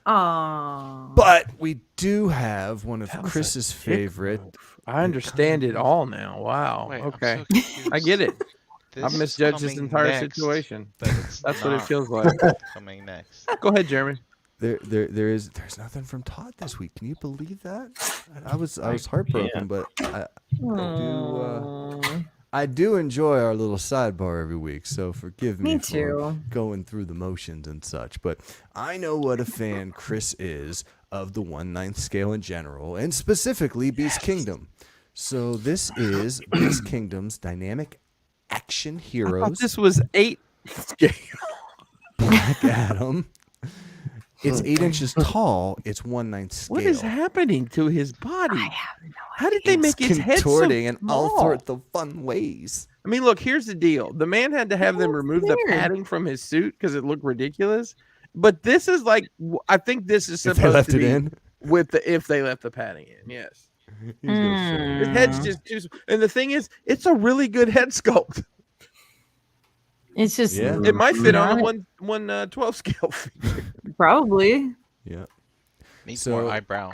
Speaker 4: Oh.
Speaker 2: But we do have one of
Speaker 1: That was a
Speaker 2: Chris's
Speaker 1: dick
Speaker 2: favorite.
Speaker 1: move. I understand it all now. Wow.
Speaker 5: Wait, I'm
Speaker 1: okay.
Speaker 5: so confused.
Speaker 1: I get it.
Speaker 5: This
Speaker 1: I've
Speaker 5: is
Speaker 1: misjudged this
Speaker 5: coming
Speaker 1: entire
Speaker 5: next,
Speaker 1: situation.
Speaker 5: but it's
Speaker 1: That's what it
Speaker 5: not
Speaker 1: feels like.
Speaker 5: coming next.
Speaker 1: Go ahead, Jeremy.
Speaker 2: There's nothing from Todd this week. Can you believe that? I was heartbroken, but I do. I do enjoy our little sidebar every week, so forgive me
Speaker 4: Me
Speaker 2: for
Speaker 4: too.
Speaker 2: going through the motions and such. But I know what a fan Chris is of the 1/9 scale in general, and specifically Beast Kingdom. So this is Beast Kingdom's dynamic action
Speaker 1: I thought
Speaker 2: heroes.
Speaker 1: this was 8 scale.
Speaker 2: Black Adam. It's 8 inches tall. It's 1/9 scale.
Speaker 1: What is happening to his body?
Speaker 4: I have no
Speaker 1: How did they
Speaker 2: It's
Speaker 1: make his head so
Speaker 2: contorting in all
Speaker 1: small?
Speaker 2: sorts of fun ways.
Speaker 1: I mean, look, here's the deal. The man had to have them
Speaker 4: That's
Speaker 1: remove the
Speaker 4: weird.
Speaker 1: padding from his suit because it looked ridiculous. But this is like, I think this is
Speaker 2: If
Speaker 1: supposed
Speaker 2: they left
Speaker 1: to
Speaker 2: it
Speaker 1: be
Speaker 2: in,
Speaker 1: with if they left the padding in. Yes,
Speaker 2: he's gonna show you.
Speaker 1: his head's just too. And the thing is, it's a really good head sculpt.
Speaker 4: It's just
Speaker 2: Yeah.
Speaker 1: It might fit on a
Speaker 4: Not-
Speaker 1: 1/12 scale figure.
Speaker 4: probably.
Speaker 2: Yeah.
Speaker 5: Needs
Speaker 2: So-
Speaker 5: more eyebrow.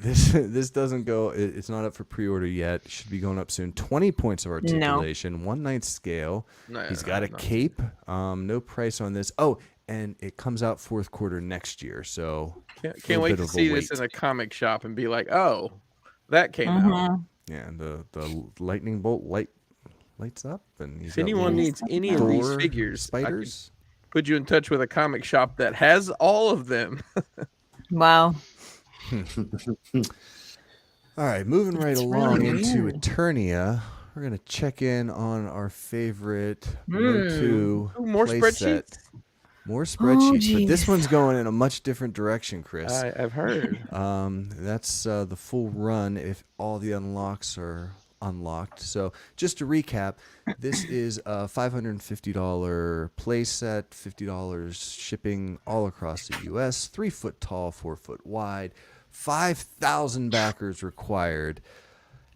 Speaker 2: This doesn't go. It's not up for pre-order yet. It should be going up soon. 20 points of articulation, 1/9 scale. He's got a cape. No price on this. Oh, and it comes out fourth quarter next year. So
Speaker 1: Can't
Speaker 2: little
Speaker 1: wait
Speaker 2: bit
Speaker 1: to
Speaker 2: of a
Speaker 1: see this
Speaker 2: wait.
Speaker 1: in a comic shop and be like, oh, that came out.
Speaker 4: Mhm.
Speaker 2: yeah, and the lightning bolt lights up, and he's
Speaker 1: If
Speaker 2: got
Speaker 1: anyone
Speaker 2: little
Speaker 1: needs any of these
Speaker 2: Thor
Speaker 1: figures, I could
Speaker 2: spiders.
Speaker 1: put you in touch with a comic shop that has all of them.
Speaker 4: Wow.
Speaker 2: All right, moving right
Speaker 4: It's
Speaker 2: along
Speaker 4: really
Speaker 2: into
Speaker 4: weird.
Speaker 2: Eternia. We're gonna check in on our favorite
Speaker 4: Mm.
Speaker 2: Mo2
Speaker 1: Ooh, more
Speaker 2: play
Speaker 1: spreadsheets?
Speaker 2: set. More spreadsheets, but this
Speaker 4: jeez.
Speaker 2: one's going in a much different direction, Chris.
Speaker 1: I've heard.
Speaker 2: That's the full run if all the unlocks are unlocked. So just to recap, this is a $550 playset, $50 shipping all across the U.S., 3 foot tall, 4 foot wide, 5,000 backers required.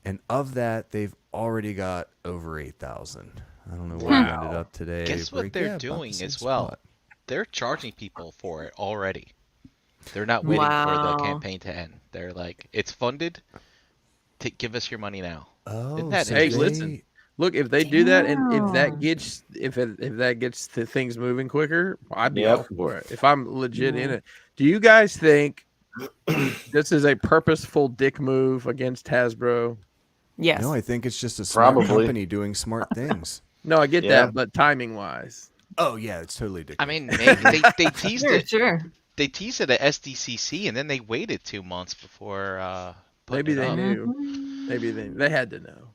Speaker 2: And of that, they've already got over 8,000. I don't know where we ended up today.
Speaker 5: Guess what
Speaker 2: Break-
Speaker 5: they're
Speaker 2: yeah, about the
Speaker 5: doing
Speaker 2: same
Speaker 5: as well?
Speaker 2: spot.
Speaker 5: They're charging people for it already. They're not waiting for
Speaker 4: Wow.
Speaker 5: the campaign to end. They're like, it's funded. Give us your money now.
Speaker 2: Oh,
Speaker 5: that
Speaker 2: so
Speaker 1: Hey,
Speaker 2: they-
Speaker 1: listen. Look, if they do that, and if that
Speaker 4: Damn.
Speaker 1: gets if that gets the things moving quicker, I'd be
Speaker 3: Yep.
Speaker 1: all for it. If I'm legit in it, do you guys think this is a purposeful dick move against Hasbro?
Speaker 4: Yes.
Speaker 2: No, I think it's just a smart
Speaker 3: Probably.
Speaker 2: company doing smart things.
Speaker 1: No, I get
Speaker 3: Yeah.
Speaker 1: that, but timing wise,
Speaker 2: Oh yeah, it's totally different.
Speaker 5: I mean, they teased
Speaker 4: sure,
Speaker 5: it.
Speaker 4: sure.
Speaker 5: They teased it at SDCC, and then they waited 2 months before.
Speaker 1: maybe
Speaker 5: putting it
Speaker 1: they
Speaker 5: up.
Speaker 1: knew.
Speaker 4: Mhm.
Speaker 1: Maybe they had to know.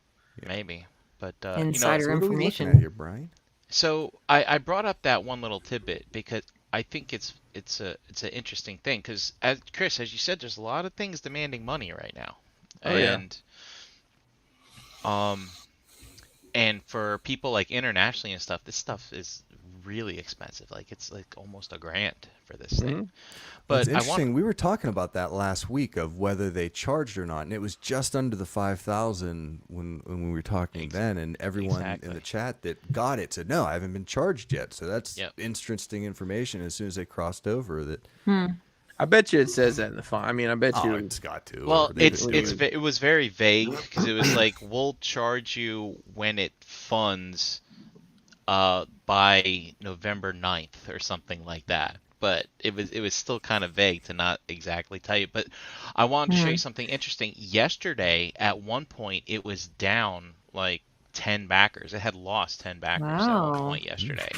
Speaker 5: Maybe, but
Speaker 4: Insider
Speaker 2: So what are we looking
Speaker 4: information.
Speaker 2: at here, Brian?
Speaker 5: So I brought up that one little tidbit because I think it's an interesting thing because as Chris, as you said, there's a lot of things demanding money right now,
Speaker 1: Oh, yeah.
Speaker 5: and for people like internationally and stuff, this stuff is really expensive. Like it's like almost $1,000 for this thing.
Speaker 1: Mhm.
Speaker 5: But
Speaker 2: It's
Speaker 5: I want
Speaker 2: interesting. We were talking about that last week of whether they charged or not, and it was just under the 5,000 when we were talking then, and everyone in
Speaker 5: Exactly.
Speaker 2: the chat that got it said, "No, I haven't been charged yet." So that's
Speaker 5: Yep.
Speaker 2: interesting information. As soon as they crossed over, that
Speaker 1: I bet you it says that in the font. I mean, I bet you.
Speaker 2: it's got to.
Speaker 5: Well,
Speaker 2: or they
Speaker 5: it's
Speaker 2: would do it.
Speaker 5: it was very vague because it was like we'll charge you when it funds by November 9th or something like that. But it was still kind of vague to not exactly tell you. But I wanted to show you something interesting. Yesterday, at one point, it was down like 10 backers. It had lost 10 backers at one
Speaker 4: Wow.
Speaker 5: point yesterday.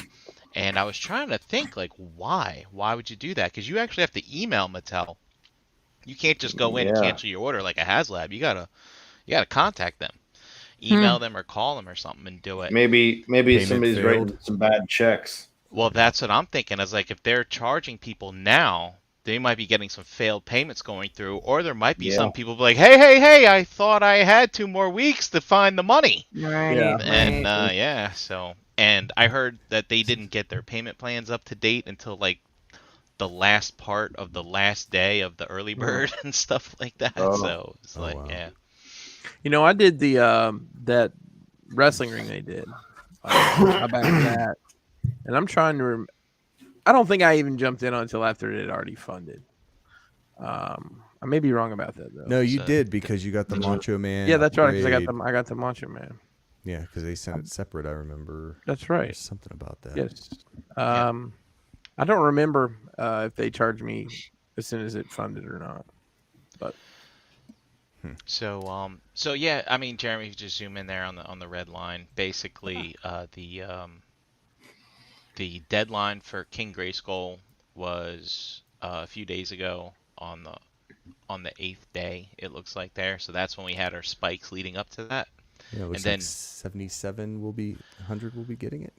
Speaker 5: And I was trying to think, like, why? Why would you do that? Because you actually have to email Mattel. You can't just go in and
Speaker 3: Yeah.
Speaker 5: cancel your order like a HasLab. You gotta contact them, email them or call them or something and do it.
Speaker 3: Maybe
Speaker 2: Payment
Speaker 3: somebody's
Speaker 2: failed.
Speaker 3: writing some bad checks.
Speaker 5: Well, that's what I'm thinking. Is like if they're charging people now, they might be getting some failed payments going through, or there might be
Speaker 3: Yeah.
Speaker 5: some people be like, hey, I thought I had 2 more weeks to find the money.
Speaker 4: Right.
Speaker 3: Yeah.
Speaker 5: And
Speaker 4: right.
Speaker 5: yeah, so and I heard that they didn't get their payment plans up to date until like the last part of the last day of the early bird and stuff like that.
Speaker 3: Oh.
Speaker 5: So it's
Speaker 2: Oh,
Speaker 5: like,
Speaker 2: wow.
Speaker 5: yeah.
Speaker 1: You know, I did the that wrestling ring they did. How about that? And I'm trying to. I don't think I even jumped in until after it had already funded. I may be wrong about that though.
Speaker 2: No, you
Speaker 5: So-
Speaker 2: did because you got the Macho Man.
Speaker 1: Yeah, that's right. Because
Speaker 2: upgrade.
Speaker 1: I got the Macho Man.
Speaker 2: Yeah, because they sent it separate. I remember.
Speaker 1: That's
Speaker 2: There's
Speaker 1: right.
Speaker 2: something about that.
Speaker 1: Yes. I don't remember if they charged me as soon as it funded or not. But
Speaker 5: So yeah, I mean, Jeremy, if you just zoom in there on the red line. Basically, the deadline for King Grayskull was a few days ago on the 8th day. It looks like there. So that's when we had our spikes leading up to that.
Speaker 2: Yeah, it looks
Speaker 5: And
Speaker 2: like
Speaker 5: then
Speaker 2: 100 will be getting it.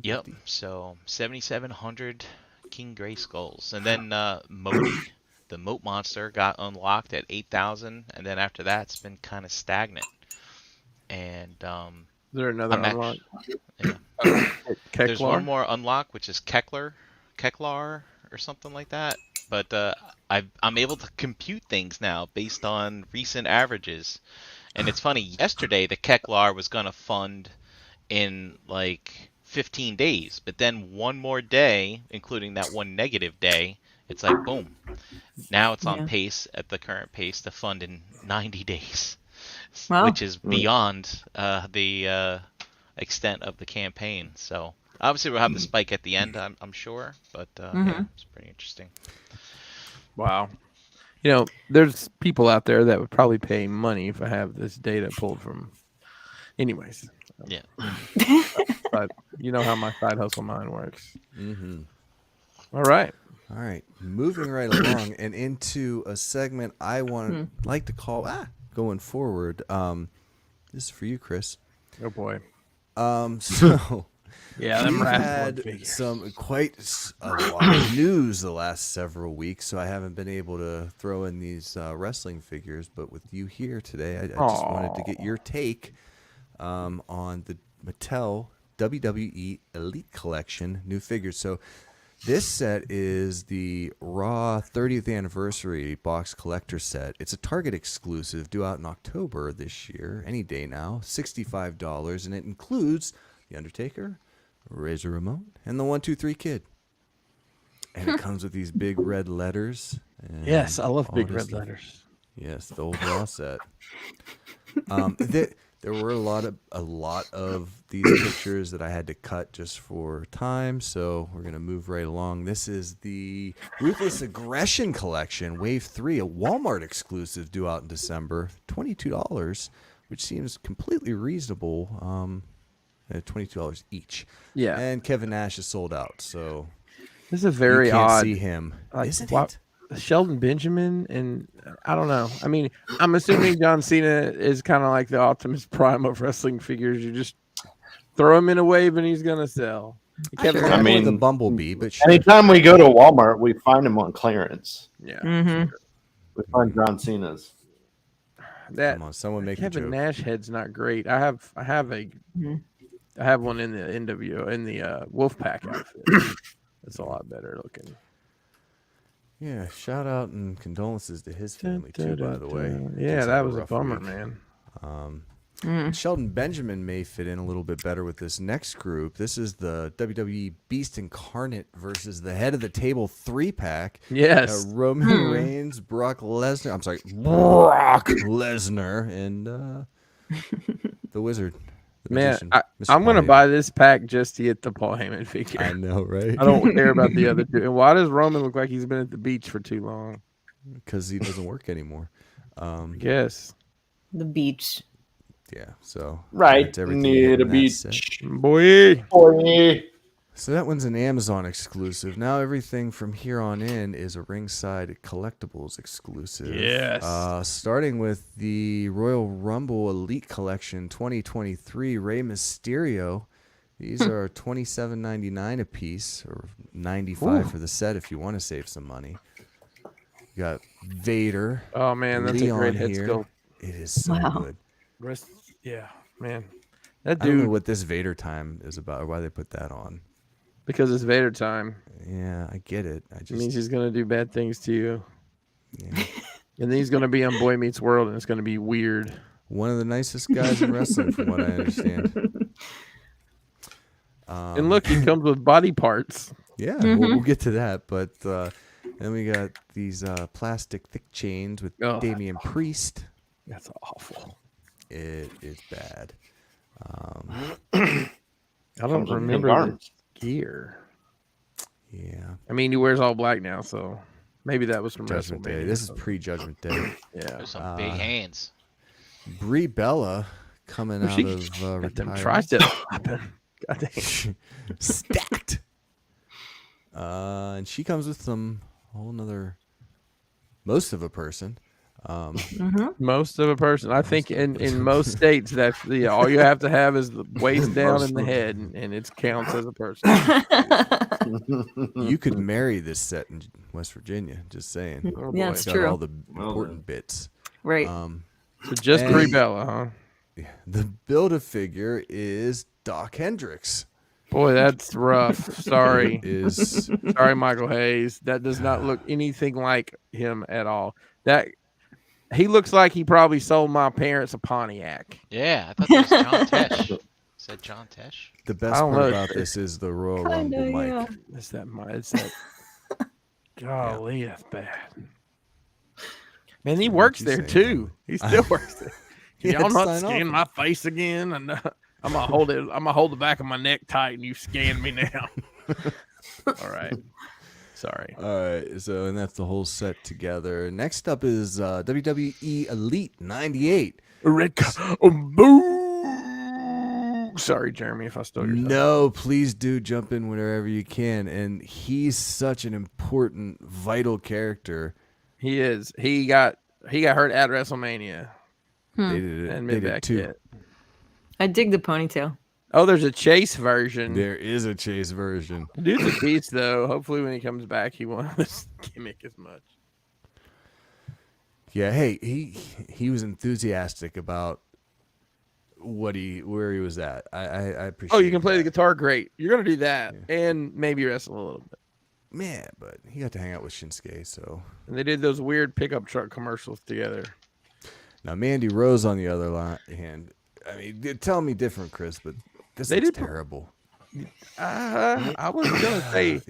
Speaker 5: yep,
Speaker 2: 7750.
Speaker 5: so 7,700 King Grayskulls, and then Modi, the Moat Monster, got unlocked at 8,000, and then after that, it's been kind of stagnant. And
Speaker 1: Is there another
Speaker 5: I'm
Speaker 1: unlock?
Speaker 5: actually, yeah. There's
Speaker 1: Keklar?
Speaker 5: one more unlock, which is Keklar, or something like that. But I'm able to compute things now based on recent averages. And it's funny, yesterday the Keklar was gonna fund in like 15 days, but then one more day, including that one negative day, it's like boom. Now it's on
Speaker 4: Yeah.
Speaker 5: pace at the current pace to fund in 90 days,
Speaker 4: Wow.
Speaker 5: which is beyond the extent of the campaign. So obviously we'll have the spike at the end, I'm sure, but yeah, it's pretty interesting.
Speaker 1: Wow. You know, there's people out there that would probably pay money if I have this data pulled from. Anyways,
Speaker 5: Yeah.
Speaker 1: but you know how my side hustle mind works.
Speaker 2: Mm-hmm.
Speaker 1: All right.
Speaker 2: All right, moving right along and into a segment I like to call going forward. This is for you, Chris.
Speaker 1: Oh boy.
Speaker 2: So
Speaker 1: Yeah, them
Speaker 2: we've
Speaker 1: rats
Speaker 2: had
Speaker 1: look figures.
Speaker 2: some a lot of news the last several weeks, so I haven't been able to throw in these wrestling figures. But with you here today, I just wanted to get your take on the Mattel WWE Elite Collection new figures. So this set is the Raw 30th Anniversary Box Collector Set. It's a Target exclusive due out in October this year, any day now, $65, and it includes The Undertaker, Razor Ramon, and the 1-2-3 Kid. And it comes with these big red letters. And
Speaker 1: Yes, I love
Speaker 2: all
Speaker 1: big
Speaker 2: this
Speaker 1: red
Speaker 2: stuff.
Speaker 1: letters.
Speaker 2: Yes, the old Raw set. There were a lot of these pictures that I had to cut just for time, so we're gonna move right along. This is the Ruthless Aggression Collection, Wave 3, a Walmart exclusive due out in December. $22, which seems completely reasonable. At $22 each.
Speaker 1: Yeah.
Speaker 2: And Kevin Nash is sold out, so
Speaker 1: This is very
Speaker 2: you can't
Speaker 1: odd.
Speaker 2: see him, isn't
Speaker 1: why-
Speaker 2: it?
Speaker 1: Sheldon Benjamin, and I don't know. I mean, I'm assuming John Cena is kind of like the Optimus Prime of wrestling figures. You just throw him in a wave and he's gonna sell. Kevin
Speaker 2: Sure,
Speaker 1: Nash,
Speaker 3: I mean,
Speaker 2: the Bumblebee, but sure.
Speaker 3: Anytime we go to Walmart, we find them on clearance.
Speaker 1: yeah,
Speaker 4: Mm-hmm.
Speaker 3: We find John Cena's.
Speaker 1: that
Speaker 2: Come on, someone make a
Speaker 1: Kevin
Speaker 2: joke.
Speaker 1: Nash head's not great. I have one in the NWO in the Wolfpack outfit. It's a lot better looking.
Speaker 2: Yeah, shout out and condolences to his family too, by the way.
Speaker 1: Yeah,
Speaker 2: Just
Speaker 1: that
Speaker 2: had
Speaker 1: was a
Speaker 2: rough
Speaker 1: bummer,
Speaker 2: week.
Speaker 1: man.
Speaker 2: Sheldon Benjamin may fit in a little bit better with this next group. This is the WWE Beast Incarnate versus the Head of the Table 3-pack.
Speaker 1: Yes.
Speaker 2: Roman Reigns, Brock Lesnar, and the Wizard. The
Speaker 1: Man,
Speaker 2: magician,
Speaker 1: I'm
Speaker 2: Mr.
Speaker 1: going to
Speaker 2: Paul
Speaker 1: buy this pack just to get the Paul Heyman figure.
Speaker 2: Heyman. I know, right?
Speaker 1: I don't care about the other two. And why does Roman look like he's been at the beach for too long?
Speaker 2: Because he doesn't work anymore.
Speaker 1: Yes.
Speaker 4: The beach.
Speaker 2: Yeah, so
Speaker 3: Right
Speaker 2: that's everything
Speaker 3: near
Speaker 2: in
Speaker 3: the
Speaker 2: that
Speaker 3: beach.
Speaker 2: set.
Speaker 1: Boy.
Speaker 3: Boy.
Speaker 2: So that one's an Amazon exclusive. Now everything from here on in is a Ringside Collectibles exclusive.
Speaker 1: Yes.
Speaker 2: Starting with the Royal Rumble Elite Collection 2023 Rey Mysterio. These are $27.99 a piece, or $95 for the set if you want to save some money. You got Vader.
Speaker 1: Oh, man, that's
Speaker 2: Leon
Speaker 1: a great head
Speaker 2: here.
Speaker 1: sculpt.
Speaker 2: It is so good.
Speaker 1: Yeah, man. That
Speaker 2: I don't know
Speaker 1: dude,
Speaker 2: what this Vader time is about, or why they put that on.
Speaker 1: because it's Vader time,
Speaker 2: Yeah, I get it.
Speaker 1: it means he's going to do bad things to you.
Speaker 2: yeah.
Speaker 1: And then he's going to be on Boy Meets World, and it's going to be weird.
Speaker 2: One of the nicest guys in wrestling, from what I understand.
Speaker 1: And look, he comes with body parts.
Speaker 2: Yeah, we'll get to that. But then we got these plastic thick chains with
Speaker 1: Oh.
Speaker 2: Damian Priest.
Speaker 1: That's awful.
Speaker 2: It is bad.
Speaker 1: I don't
Speaker 3: Comes with
Speaker 1: remember
Speaker 3: pink
Speaker 1: the
Speaker 3: arms.
Speaker 1: gear.
Speaker 2: Yeah.
Speaker 1: I mean, he wears all black now, so Maybe that was from
Speaker 2: Judgment Day.
Speaker 1: WrestleMania.
Speaker 2: This is pre-Judgment Day.
Speaker 1: Yeah.
Speaker 5: There's some big hands.
Speaker 2: Brie Bella coming out
Speaker 1: She
Speaker 2: of
Speaker 1: got them
Speaker 2: retirement.
Speaker 1: triceps popping. God dang.
Speaker 2: Stacked. And she comes with some whole nother, most of a person.
Speaker 1: Most of a person. I think in most states that's all you have to have is the waist down and the head, and it counts as a person.
Speaker 2: You could marry this set in West Virginia. Just saying.
Speaker 1: Oh,
Speaker 4: Yeah,
Speaker 1: boy.
Speaker 4: it's
Speaker 2: Got
Speaker 4: true.
Speaker 2: all the important bits.
Speaker 4: Right.
Speaker 1: So just
Speaker 2: And-
Speaker 1: Brie Bella, huh?
Speaker 2: Yeah. The Build-A-Figure is Doc Hendricks.
Speaker 1: Boy, that's rough. Sorry.
Speaker 2: Is
Speaker 1: Sorry, Michael Hayes. That does not look anything like him at all. That he looks like he probably sold my parents a Pontiac.
Speaker 5: Yeah, I thought that was John Tesh. Is that John Tesh?
Speaker 2: the
Speaker 1: I
Speaker 2: best
Speaker 1: don't
Speaker 2: part
Speaker 1: know.
Speaker 2: about this is the Royal Rumble
Speaker 4: Kinda,
Speaker 2: mic.
Speaker 4: yeah.
Speaker 1: It's that. Golly, that's bad. Man, he works
Speaker 2: you
Speaker 1: there
Speaker 2: say,
Speaker 1: too. He still works there.
Speaker 2: He had
Speaker 1: Y'all
Speaker 2: to
Speaker 1: not
Speaker 2: sign
Speaker 1: scan
Speaker 2: off.
Speaker 1: my face again, and I'm gonna hold it. I'm gonna hold the back of my neck tight, and you scan me now. All right. Sorry.
Speaker 2: All right, so and that's the whole set together. Next up is WWE Elite '98.
Speaker 1: Red. Boo. Sorry, Jeremy, if I stole your.
Speaker 2: No, please do jump in whenever you can. And he's such an important, vital character.
Speaker 1: He is. He got hurt at WrestleMania
Speaker 2: They did it.
Speaker 1: and
Speaker 2: They
Speaker 1: made
Speaker 2: did
Speaker 1: back
Speaker 2: too.
Speaker 1: yet.
Speaker 4: I dig the ponytail.
Speaker 1: Oh, there's a Chase version.
Speaker 2: There is a Chase version.
Speaker 1: Dude's a beast, though. Hopefully, when he comes back, he won't have this gimmick as much.
Speaker 2: Yeah, hey, he was enthusiastic about where he was at. I appreciate.
Speaker 1: Oh, you can play the
Speaker 2: that.
Speaker 1: guitar great. You're gonna do that, and maybe wrestle a little bit.
Speaker 2: Man, but he got to hang out with Shinsuke. So
Speaker 1: And they did those weird pickup truck commercials together.
Speaker 2: now Mandy Rose on the other hand. I mean, tell me different, Chris, but this
Speaker 1: They
Speaker 2: is
Speaker 1: did-
Speaker 2: terrible.
Speaker 1: I was gonna say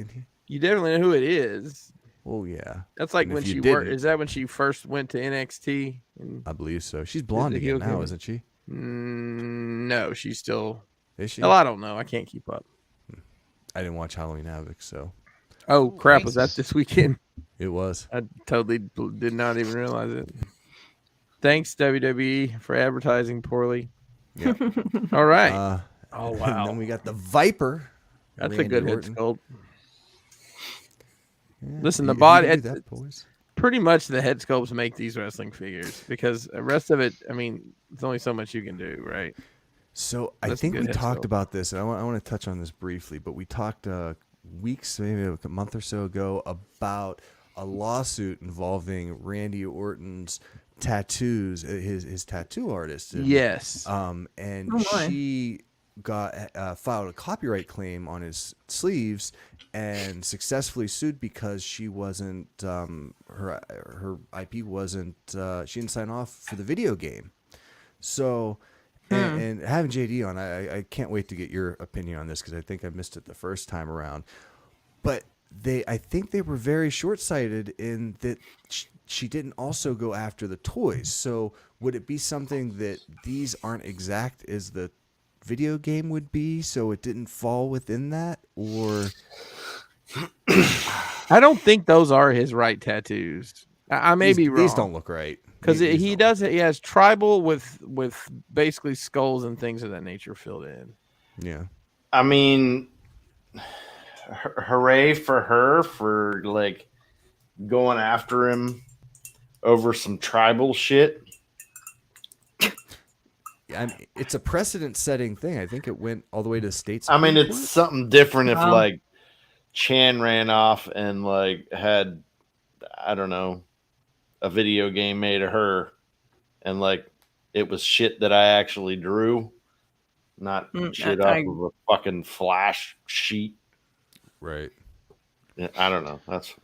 Speaker 1: you definitely know who it is.
Speaker 2: Oh yeah,
Speaker 1: That's like
Speaker 2: And
Speaker 1: when
Speaker 2: if you
Speaker 1: she
Speaker 2: didn't-
Speaker 1: worked. Is that when she first went to NXT? And,
Speaker 2: I believe so. She's blonde
Speaker 1: the heel
Speaker 2: again now,
Speaker 1: gimmick?
Speaker 2: isn't she?
Speaker 1: no, she's still.
Speaker 2: Is she?
Speaker 1: Well, I don't know. I can't keep up.
Speaker 2: I didn't watch Halloween Havoc, so
Speaker 1: Oh crap! Was that
Speaker 5: thanks.
Speaker 1: this weekend?
Speaker 2: it was.
Speaker 1: I totally did not even realize it. Thanks WWE for advertising poorly.
Speaker 2: Yeah.
Speaker 1: All right.
Speaker 2: Oh
Speaker 1: wow.
Speaker 2: And then we got the Viper.
Speaker 1: That's a
Speaker 2: Randy
Speaker 1: good head
Speaker 2: Orton.
Speaker 1: sculpt.
Speaker 2: Yeah,
Speaker 1: Listen, the
Speaker 2: you
Speaker 1: body-
Speaker 2: can do
Speaker 1: it's-
Speaker 2: that, boys.
Speaker 1: Pretty much the head sculpts make these wrestling figures because the rest of it, I mean, it's only so much you can do, right?
Speaker 2: So I
Speaker 1: That's a
Speaker 2: think
Speaker 1: good
Speaker 2: we
Speaker 1: head
Speaker 2: talked
Speaker 1: sculpt.
Speaker 2: about this, and I want to touch on this briefly. But we talked weeks, maybe a month or so ago, about a lawsuit involving Randy Orton's tattoos, his tattoo artist. And,
Speaker 1: Yes.
Speaker 2: and
Speaker 4: Oh, my.
Speaker 2: she got filed a copyright claim on his sleeves and successfully sued because she wasn't her IP wasn't she didn't sign off for the video game. So and having JD on, I can't wait to get your opinion on this because I think I missed it the first time around. But I think they were very short-sighted in that she didn't also go after the toys. So would it be something that these aren't exact as the video game would be, so it didn't fall within that? Or
Speaker 1: I don't think those are his right tattoos. I may be wrong.
Speaker 2: These don't look right.
Speaker 1: Because
Speaker 2: These
Speaker 1: he
Speaker 2: don't
Speaker 1: does it. He has tribal with basically skulls and things of that nature filled in.
Speaker 2: Yeah.
Speaker 3: I mean, hooray for her for like going after him over some tribal shit.
Speaker 2: It's a precedent-setting thing. I think it went all the way to states.
Speaker 3: I mean, it's something different if
Speaker 4: Wow.
Speaker 3: like Chan ran off and like had, I don't know, a video game made of her and like it was shit that I actually drew, not shit off of a fucking flash sheet.
Speaker 2: right.
Speaker 3: Yeah, I don't know. That's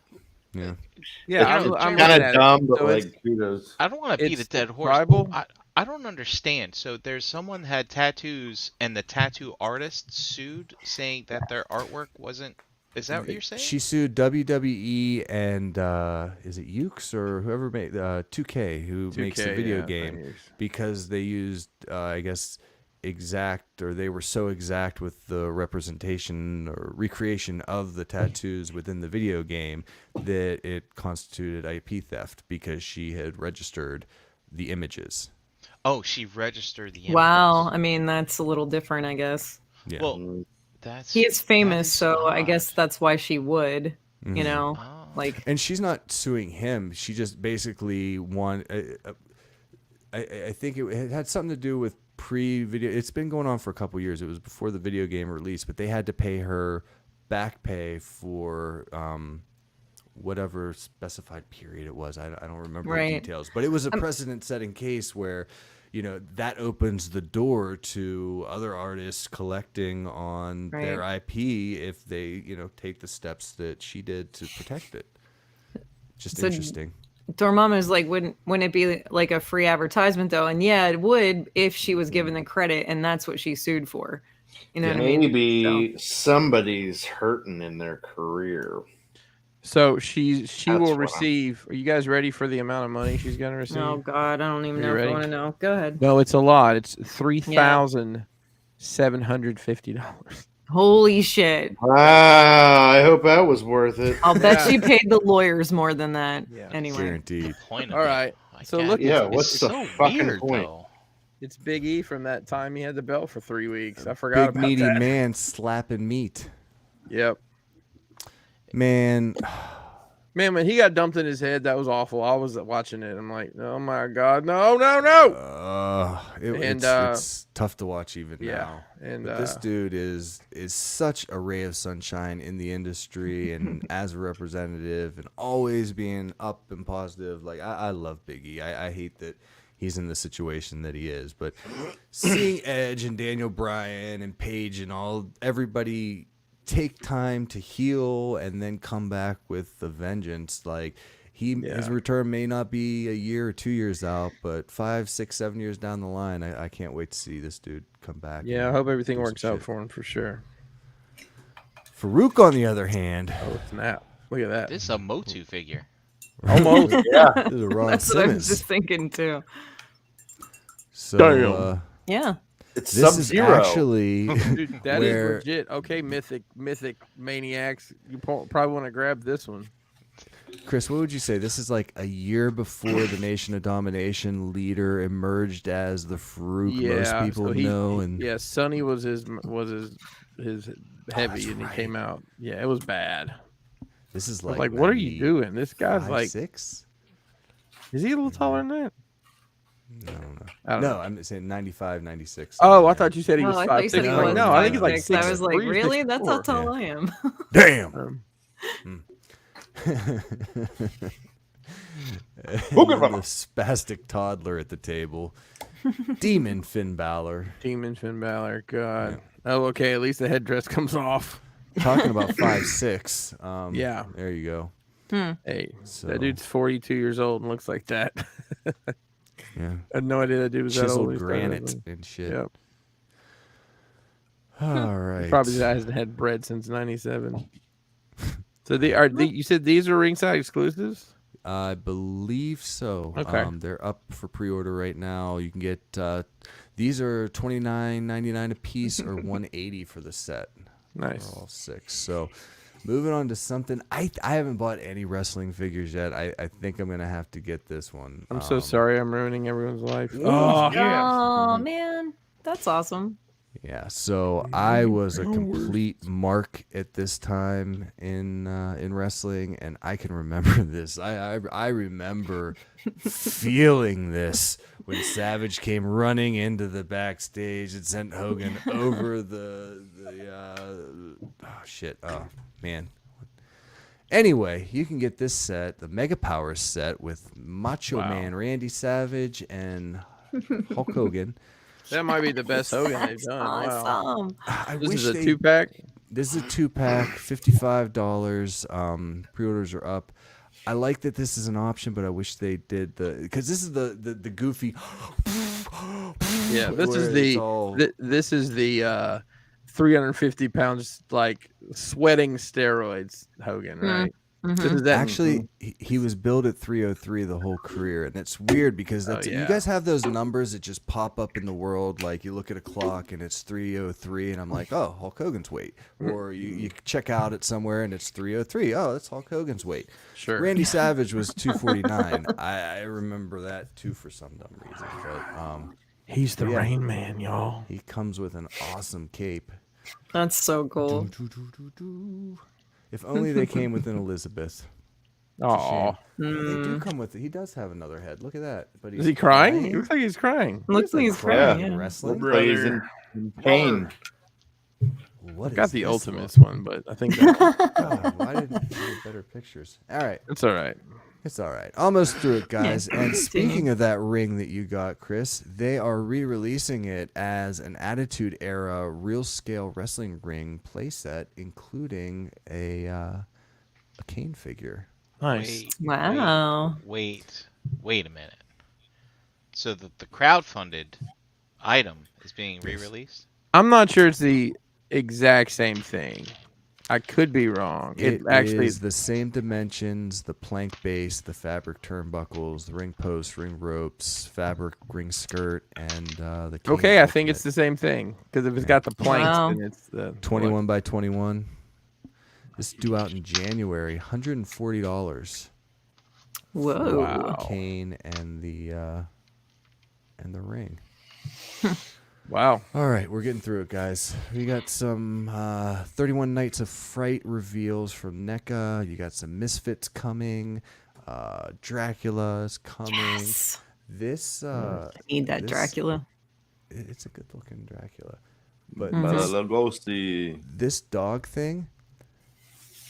Speaker 2: Yeah.
Speaker 1: Yeah,
Speaker 5: It's
Speaker 1: I'm
Speaker 3: kind
Speaker 1: looking
Speaker 3: of
Speaker 1: at it.
Speaker 3: dumb, but
Speaker 1: So it's-
Speaker 3: like kudos.
Speaker 5: I don't want to beat a
Speaker 1: It's
Speaker 5: dead horse.
Speaker 1: tribal?
Speaker 5: I don't understand. So there's someone had tattoos, and the tattoo artist sued, saying that their artwork wasn't. Is that what you're saying?
Speaker 2: She sued WWE and is it Ukes or whoever made 2K who makes the
Speaker 1: 2K,
Speaker 2: video
Speaker 1: yeah,
Speaker 2: game
Speaker 1: thanks.
Speaker 2: because they used I guess exact, or they were so exact with the representation or recreation of the tattoos within the video game that it constituted IP theft because she had registered the images.
Speaker 5: Oh, she registered the images.
Speaker 4: Wow. I mean, that's a little different, I guess.
Speaker 2: Yeah.
Speaker 5: Well, that's
Speaker 4: He is
Speaker 5: that
Speaker 4: famous,
Speaker 5: is
Speaker 4: so I guess
Speaker 5: odd.
Speaker 4: that's why she would,
Speaker 2: Mhm.
Speaker 4: you know,
Speaker 5: Oh.
Speaker 4: like,
Speaker 2: And she's not suing him. She just basically I think it had something to do with pre-video. It's been going on for a couple years. It was before the video game release, but they had to pay her back pay for whatever specified period it was. I don't remember the
Speaker 4: Right.
Speaker 2: details, but it was a precedent-setting case where, that opens the door to other artists collecting on their IP if they, take the steps that she did to protect it. Just
Speaker 4: So-
Speaker 2: interesting.
Speaker 4: Dormammu's like, wouldn't it be like a free advertisement though? And yeah, it would if she was given the credit, and that's what she sued for. You know what I mean?
Speaker 3: Maybe somebody's hurting in their career.
Speaker 1: So she
Speaker 3: That's
Speaker 1: will
Speaker 3: what I'm-
Speaker 1: receive. Are you guys ready for the amount of money she's going to receive?
Speaker 4: Oh God, I don't even
Speaker 1: Are
Speaker 4: know
Speaker 1: you
Speaker 4: if I
Speaker 1: ready?
Speaker 4: want to know. Go ahead.
Speaker 1: No, it's a lot. It's $3,750.
Speaker 4: Holy shit!
Speaker 3: Ah, I hope that was worth it.
Speaker 4: I'll bet
Speaker 1: Yeah.
Speaker 4: she paid the lawyers more than that.
Speaker 1: Yeah.
Speaker 4: Anyway,
Speaker 2: Guaranteed.
Speaker 5: Point of
Speaker 1: All
Speaker 5: it.
Speaker 1: right.
Speaker 5: I
Speaker 1: So
Speaker 5: get
Speaker 1: look,
Speaker 5: it.
Speaker 3: Yeah,
Speaker 5: It's
Speaker 3: what's the
Speaker 5: so
Speaker 3: fucking
Speaker 5: weird,
Speaker 3: point?
Speaker 5: though.
Speaker 1: It's Big E from that time he had the belt for 3 weeks. I forgot
Speaker 2: Big
Speaker 1: about
Speaker 2: meaty
Speaker 1: that.
Speaker 2: man slapping meat.
Speaker 1: Yep.
Speaker 2: Man,
Speaker 1: Man, when he got dumped in his head, that was awful. I was watching it. I'm like, oh my God, no.
Speaker 2: it's tough to watch even
Speaker 1: Yeah.
Speaker 2: now.
Speaker 1: And
Speaker 2: But this dude is such a ray of sunshine in the industry and as a representative and always being up and positive. Like I love Big E. I hate that he's in the situation that he is. But seeing Edge and Daniel Bryan and Paige and everybody take time to heal and then come back with a vengeance, like his return may not be a year or 2 years out, but 5, 6, 7 years down the line, I can't wait to see this dude come back.
Speaker 1: Yeah, I
Speaker 2: and
Speaker 1: hope everything
Speaker 2: do some
Speaker 1: works out
Speaker 2: shit.
Speaker 1: for him for sure.
Speaker 2: Farouk, on the other hand,
Speaker 1: Oh, snap. Look at that.
Speaker 5: This is a Motu figure.
Speaker 1: Almost.
Speaker 3: Yeah.
Speaker 2: this is a Ron
Speaker 4: that's what I was
Speaker 2: Simmons.
Speaker 4: just thinking too.
Speaker 2: So
Speaker 1: Damn.
Speaker 4: Yeah.
Speaker 3: It's
Speaker 2: this is
Speaker 3: Sub-Zero.
Speaker 2: actually
Speaker 1: Dude, that is
Speaker 2: where
Speaker 1: legit. Okay, mythic maniacs. You probably want to grab this one.
Speaker 2: Chris, what would you say? This is like a year before the Nation of Domination leader emerged as the Farouk most people
Speaker 1: so
Speaker 2: know, and
Speaker 1: yeah, Sonny was his heavy, and he
Speaker 2: right.
Speaker 1: came out. Yeah, it was bad.
Speaker 2: this is
Speaker 1: I was
Speaker 2: like
Speaker 1: like, what are you doing? This guy's like,
Speaker 2: 6?
Speaker 1: is he a little taller than that?
Speaker 2: No,
Speaker 1: I don't
Speaker 2: no,
Speaker 1: know.
Speaker 2: I'm saying 95, 96.
Speaker 1: Oh, I thought you said he was
Speaker 4: Oh, I thought you
Speaker 1: 5'6".
Speaker 4: said he
Speaker 2: No,
Speaker 1: Like,
Speaker 4: was
Speaker 1: no, I think he's like
Speaker 4: 5'6". I was like,
Speaker 1: 6'3",
Speaker 4: really? That's how
Speaker 1: 6'4".
Speaker 4: tall I am.
Speaker 2: Damn. The spastic toddler at the table, Demon Finn Balor.
Speaker 1: Demon Finn Balor. God. Oh, okay. At least the headdress comes off.
Speaker 2: Talking about 5'6".
Speaker 1: Yeah.
Speaker 2: There you go.
Speaker 1: Hey,
Speaker 2: So,
Speaker 1: that dude's 42 years old and looks like that.
Speaker 2: yeah,
Speaker 1: I had no idea that dude was that old.
Speaker 2: chiseled
Speaker 1: when he started
Speaker 2: granite
Speaker 1: wrestling.
Speaker 2: and shit.
Speaker 1: Yep.
Speaker 2: All right.
Speaker 1: Probably hasn't had bread since '97. So you said these are ringside exclusives?
Speaker 2: I believe so.
Speaker 1: Okay.
Speaker 2: They're up for pre-order right now. You can get these are $29.99 a piece or $180 for the set.
Speaker 1: Nice.
Speaker 2: For all 6. So moving on to something I haven't bought any wrestling figures yet. I think I'm gonna have to get this one.
Speaker 1: I'm so sorry I'm ruining everyone's life. Oh,
Speaker 4: Oh man, that's awesome.
Speaker 2: Yeah, so I was a complete mark at this time in wrestling, and I can remember this. I remember feeling this when Savage came running into the backstage and sent Hogan over oh man. Anyway, you can get this set, the Mega Powers set with Macho Man Randy Savage and Hulk Hogan.
Speaker 1: that might be the best Hogan they've
Speaker 4: That's
Speaker 1: done. Wow.
Speaker 4: awesome.
Speaker 2: I
Speaker 1: This
Speaker 2: wish
Speaker 1: is a
Speaker 2: they
Speaker 1: 2-pack.
Speaker 2: This is a 2-pack, $55. Pre-orders are up. I like that this is an option, but I wish they did because this is the goofy.
Speaker 1: Yeah, this
Speaker 2: where
Speaker 1: is
Speaker 2: it's all-
Speaker 1: this is the 350 pounds like sweating steroids Hogan, right? This is that.
Speaker 2: Actually, he was billed at 303 the whole career, and it's weird because that's you
Speaker 1: yeah.
Speaker 2: guys have those numbers that just pop up in the world. Like you look at a clock and it's 303, and I'm like, oh, Hulk Hogan's weight. Or you check out at somewhere and it's 303. Oh, that's Hulk Hogan's weight.
Speaker 1: Sure.
Speaker 2: Randy Savage was 249. I remember that too for some dumb reason. But
Speaker 1: He's the
Speaker 2: yeah.
Speaker 1: Rain Man, y'all.
Speaker 2: he comes with an awesome cape.
Speaker 4: That's so cool.
Speaker 2: If only they came with an Elizabeth.
Speaker 1: Oh,
Speaker 2: They do come with it. He does have another head. Look at that. But he's
Speaker 1: is he crying? He looks like he's crying.
Speaker 4: Looks like he's
Speaker 2: crying
Speaker 4: crying.
Speaker 2: in
Speaker 4: Yeah.
Speaker 2: wrestling.
Speaker 3: But he's in pain.
Speaker 2: What
Speaker 1: Got
Speaker 2: is
Speaker 1: the
Speaker 2: this
Speaker 1: Ultimates
Speaker 2: look?
Speaker 1: one, but I think that's,
Speaker 2: God, why didn't you get better pictures? All right.
Speaker 1: it's all right.
Speaker 2: It's all right. Almost through it, guys.
Speaker 4: Yeah.
Speaker 2: And speaking of that ring that you got, Chris, they are re-releasing it as an Attitude Era real scale wrestling ring playset, including a Kane figure.
Speaker 1: Nice.
Speaker 4: Wow.
Speaker 5: Wait a minute. So the crowdfunded item is being re-released?
Speaker 1: I'm not sure it's the exact same thing. I could be wrong.
Speaker 2: It
Speaker 1: actually
Speaker 2: is the same dimensions, the plank base, the fabric turnbuckles, the ring posts, ring ropes, fabric ring skirt, and the Kane
Speaker 1: okay. I think
Speaker 2: ultimate.
Speaker 1: it's the same thing because if it's got the planks,
Speaker 4: Wow.
Speaker 1: then it's the
Speaker 2: 21 by 21. This is due out in January. $140.
Speaker 4: Whoa.
Speaker 1: Wow.
Speaker 2: Kane and the ring.
Speaker 1: Wow.
Speaker 2: All right, we're getting through it, guys. We got some 31 Nights of Fright reveals from NECA. You got some Misfits coming. Dracula's coming.
Speaker 4: Yes.
Speaker 2: This
Speaker 4: I need that
Speaker 2: this-
Speaker 4: Dracula.
Speaker 2: it's a good looking Dracula. But
Speaker 4: Mhm.
Speaker 3: But a
Speaker 2: this,
Speaker 3: little ghosty.
Speaker 2: this dog thing,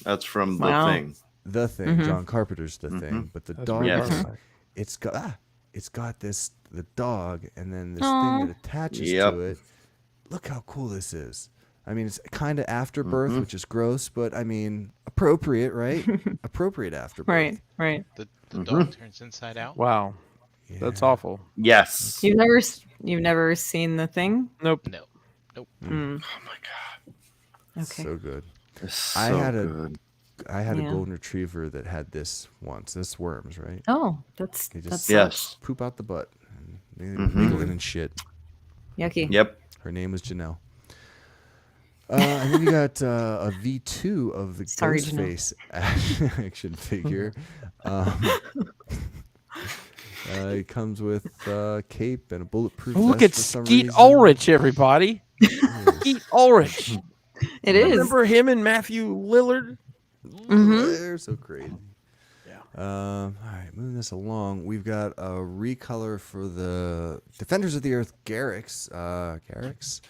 Speaker 3: That's from
Speaker 4: Wow.
Speaker 3: the thing.
Speaker 2: the thing,
Speaker 4: Mhm.
Speaker 2: John Carpenter's the thing, but the
Speaker 1: That's
Speaker 2: dog
Speaker 3: Yes.
Speaker 2: thing, it's got the dog and then this
Speaker 4: Aw.
Speaker 2: thing that attaches
Speaker 3: Yep.
Speaker 2: to it. Look how cool this is. I mean, it's kind of afterbirth, which is gross, but I mean, appropriate, right? Appropriate afterbirth.
Speaker 4: Right. Right.
Speaker 5: The dog turns inside out?
Speaker 1: Wow.
Speaker 2: Yeah.
Speaker 1: That's awful.
Speaker 3: Yes.
Speaker 4: You've never seen the thing?
Speaker 1: Nope.
Speaker 5: No.
Speaker 4: Mm.
Speaker 3: Oh my god.
Speaker 4: Okay.
Speaker 2: So good.
Speaker 3: It's
Speaker 2: I
Speaker 3: so
Speaker 2: had a-
Speaker 3: good.
Speaker 2: I had a
Speaker 4: Yeah.
Speaker 2: golden retriever that had this once. This worms, right?
Speaker 4: Oh, that's
Speaker 2: They just-
Speaker 4: that's
Speaker 3: Yes.
Speaker 2: Poop out the butt. And they
Speaker 3: Mhm.
Speaker 2: wiggling and shit.
Speaker 4: yucky.
Speaker 3: Yep.
Speaker 2: Her name was Janelle. And then you got a V2 of the
Speaker 4: Sorry, Janelle.
Speaker 2: Ghostface action figure. It comes with cape and a bulletproof
Speaker 1: Oh, look
Speaker 2: vest
Speaker 1: at
Speaker 2: for some
Speaker 1: Skeet
Speaker 2: reason.
Speaker 1: Ulrich, everybody. Skeet Ulrich.
Speaker 4: It is.
Speaker 1: Remember him and Matthew Lillard?
Speaker 4: Mhm.
Speaker 2: They're so crazy.
Speaker 1: Yeah.
Speaker 2: All right, moving this along, we've got a recolor for the Defenders of the Earth Garrix. Garrix.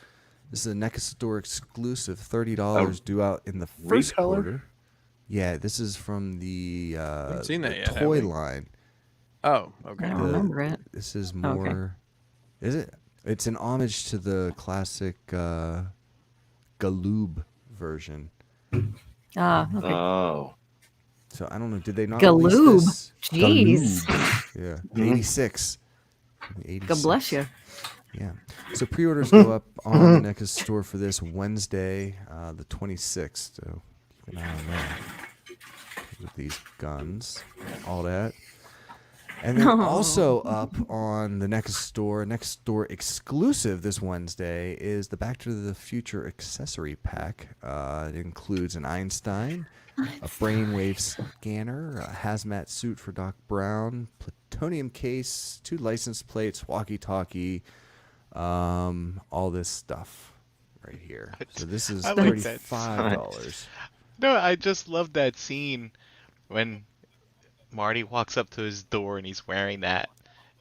Speaker 2: This is a NECA store exclusive, $30 due out in the first
Speaker 3: recolor?
Speaker 2: quarter. Yeah, this is from the
Speaker 1: Haven't seen that
Speaker 2: the
Speaker 1: yet, have
Speaker 2: toy
Speaker 1: we?
Speaker 2: line.
Speaker 1: Oh,
Speaker 4: I
Speaker 1: okay.
Speaker 4: don't
Speaker 2: The-
Speaker 4: remember it.
Speaker 2: This is
Speaker 4: Okay.
Speaker 2: more. Is it? It's an homage to the classic Galoob version.
Speaker 4: Ah, okay.
Speaker 3: Oh.
Speaker 2: So I don't know. Did they not
Speaker 4: Galoob.
Speaker 2: release this?
Speaker 4: Jeez.
Speaker 2: Yeah,
Speaker 3: Mhm.
Speaker 2: 86.
Speaker 4: God
Speaker 2: 86.
Speaker 4: bless you.
Speaker 2: Yeah. So pre-orders go up on the NECA store for this Wednesday, the 26th. So keep an eye on that. With these guns, all that. And then also up on the next store exclusive this Wednesday is the Back to the Future accessory pack. It includes an Einstein, a brainwave scanner, a hazmat suit for Doc Brown, plutonium case, 2 license plates, walkie-talkie, all this stuff right here. So this is
Speaker 5: I like that.
Speaker 2: $35.
Speaker 5: No, I just love that scene when Marty walks up to his door and he's wearing that.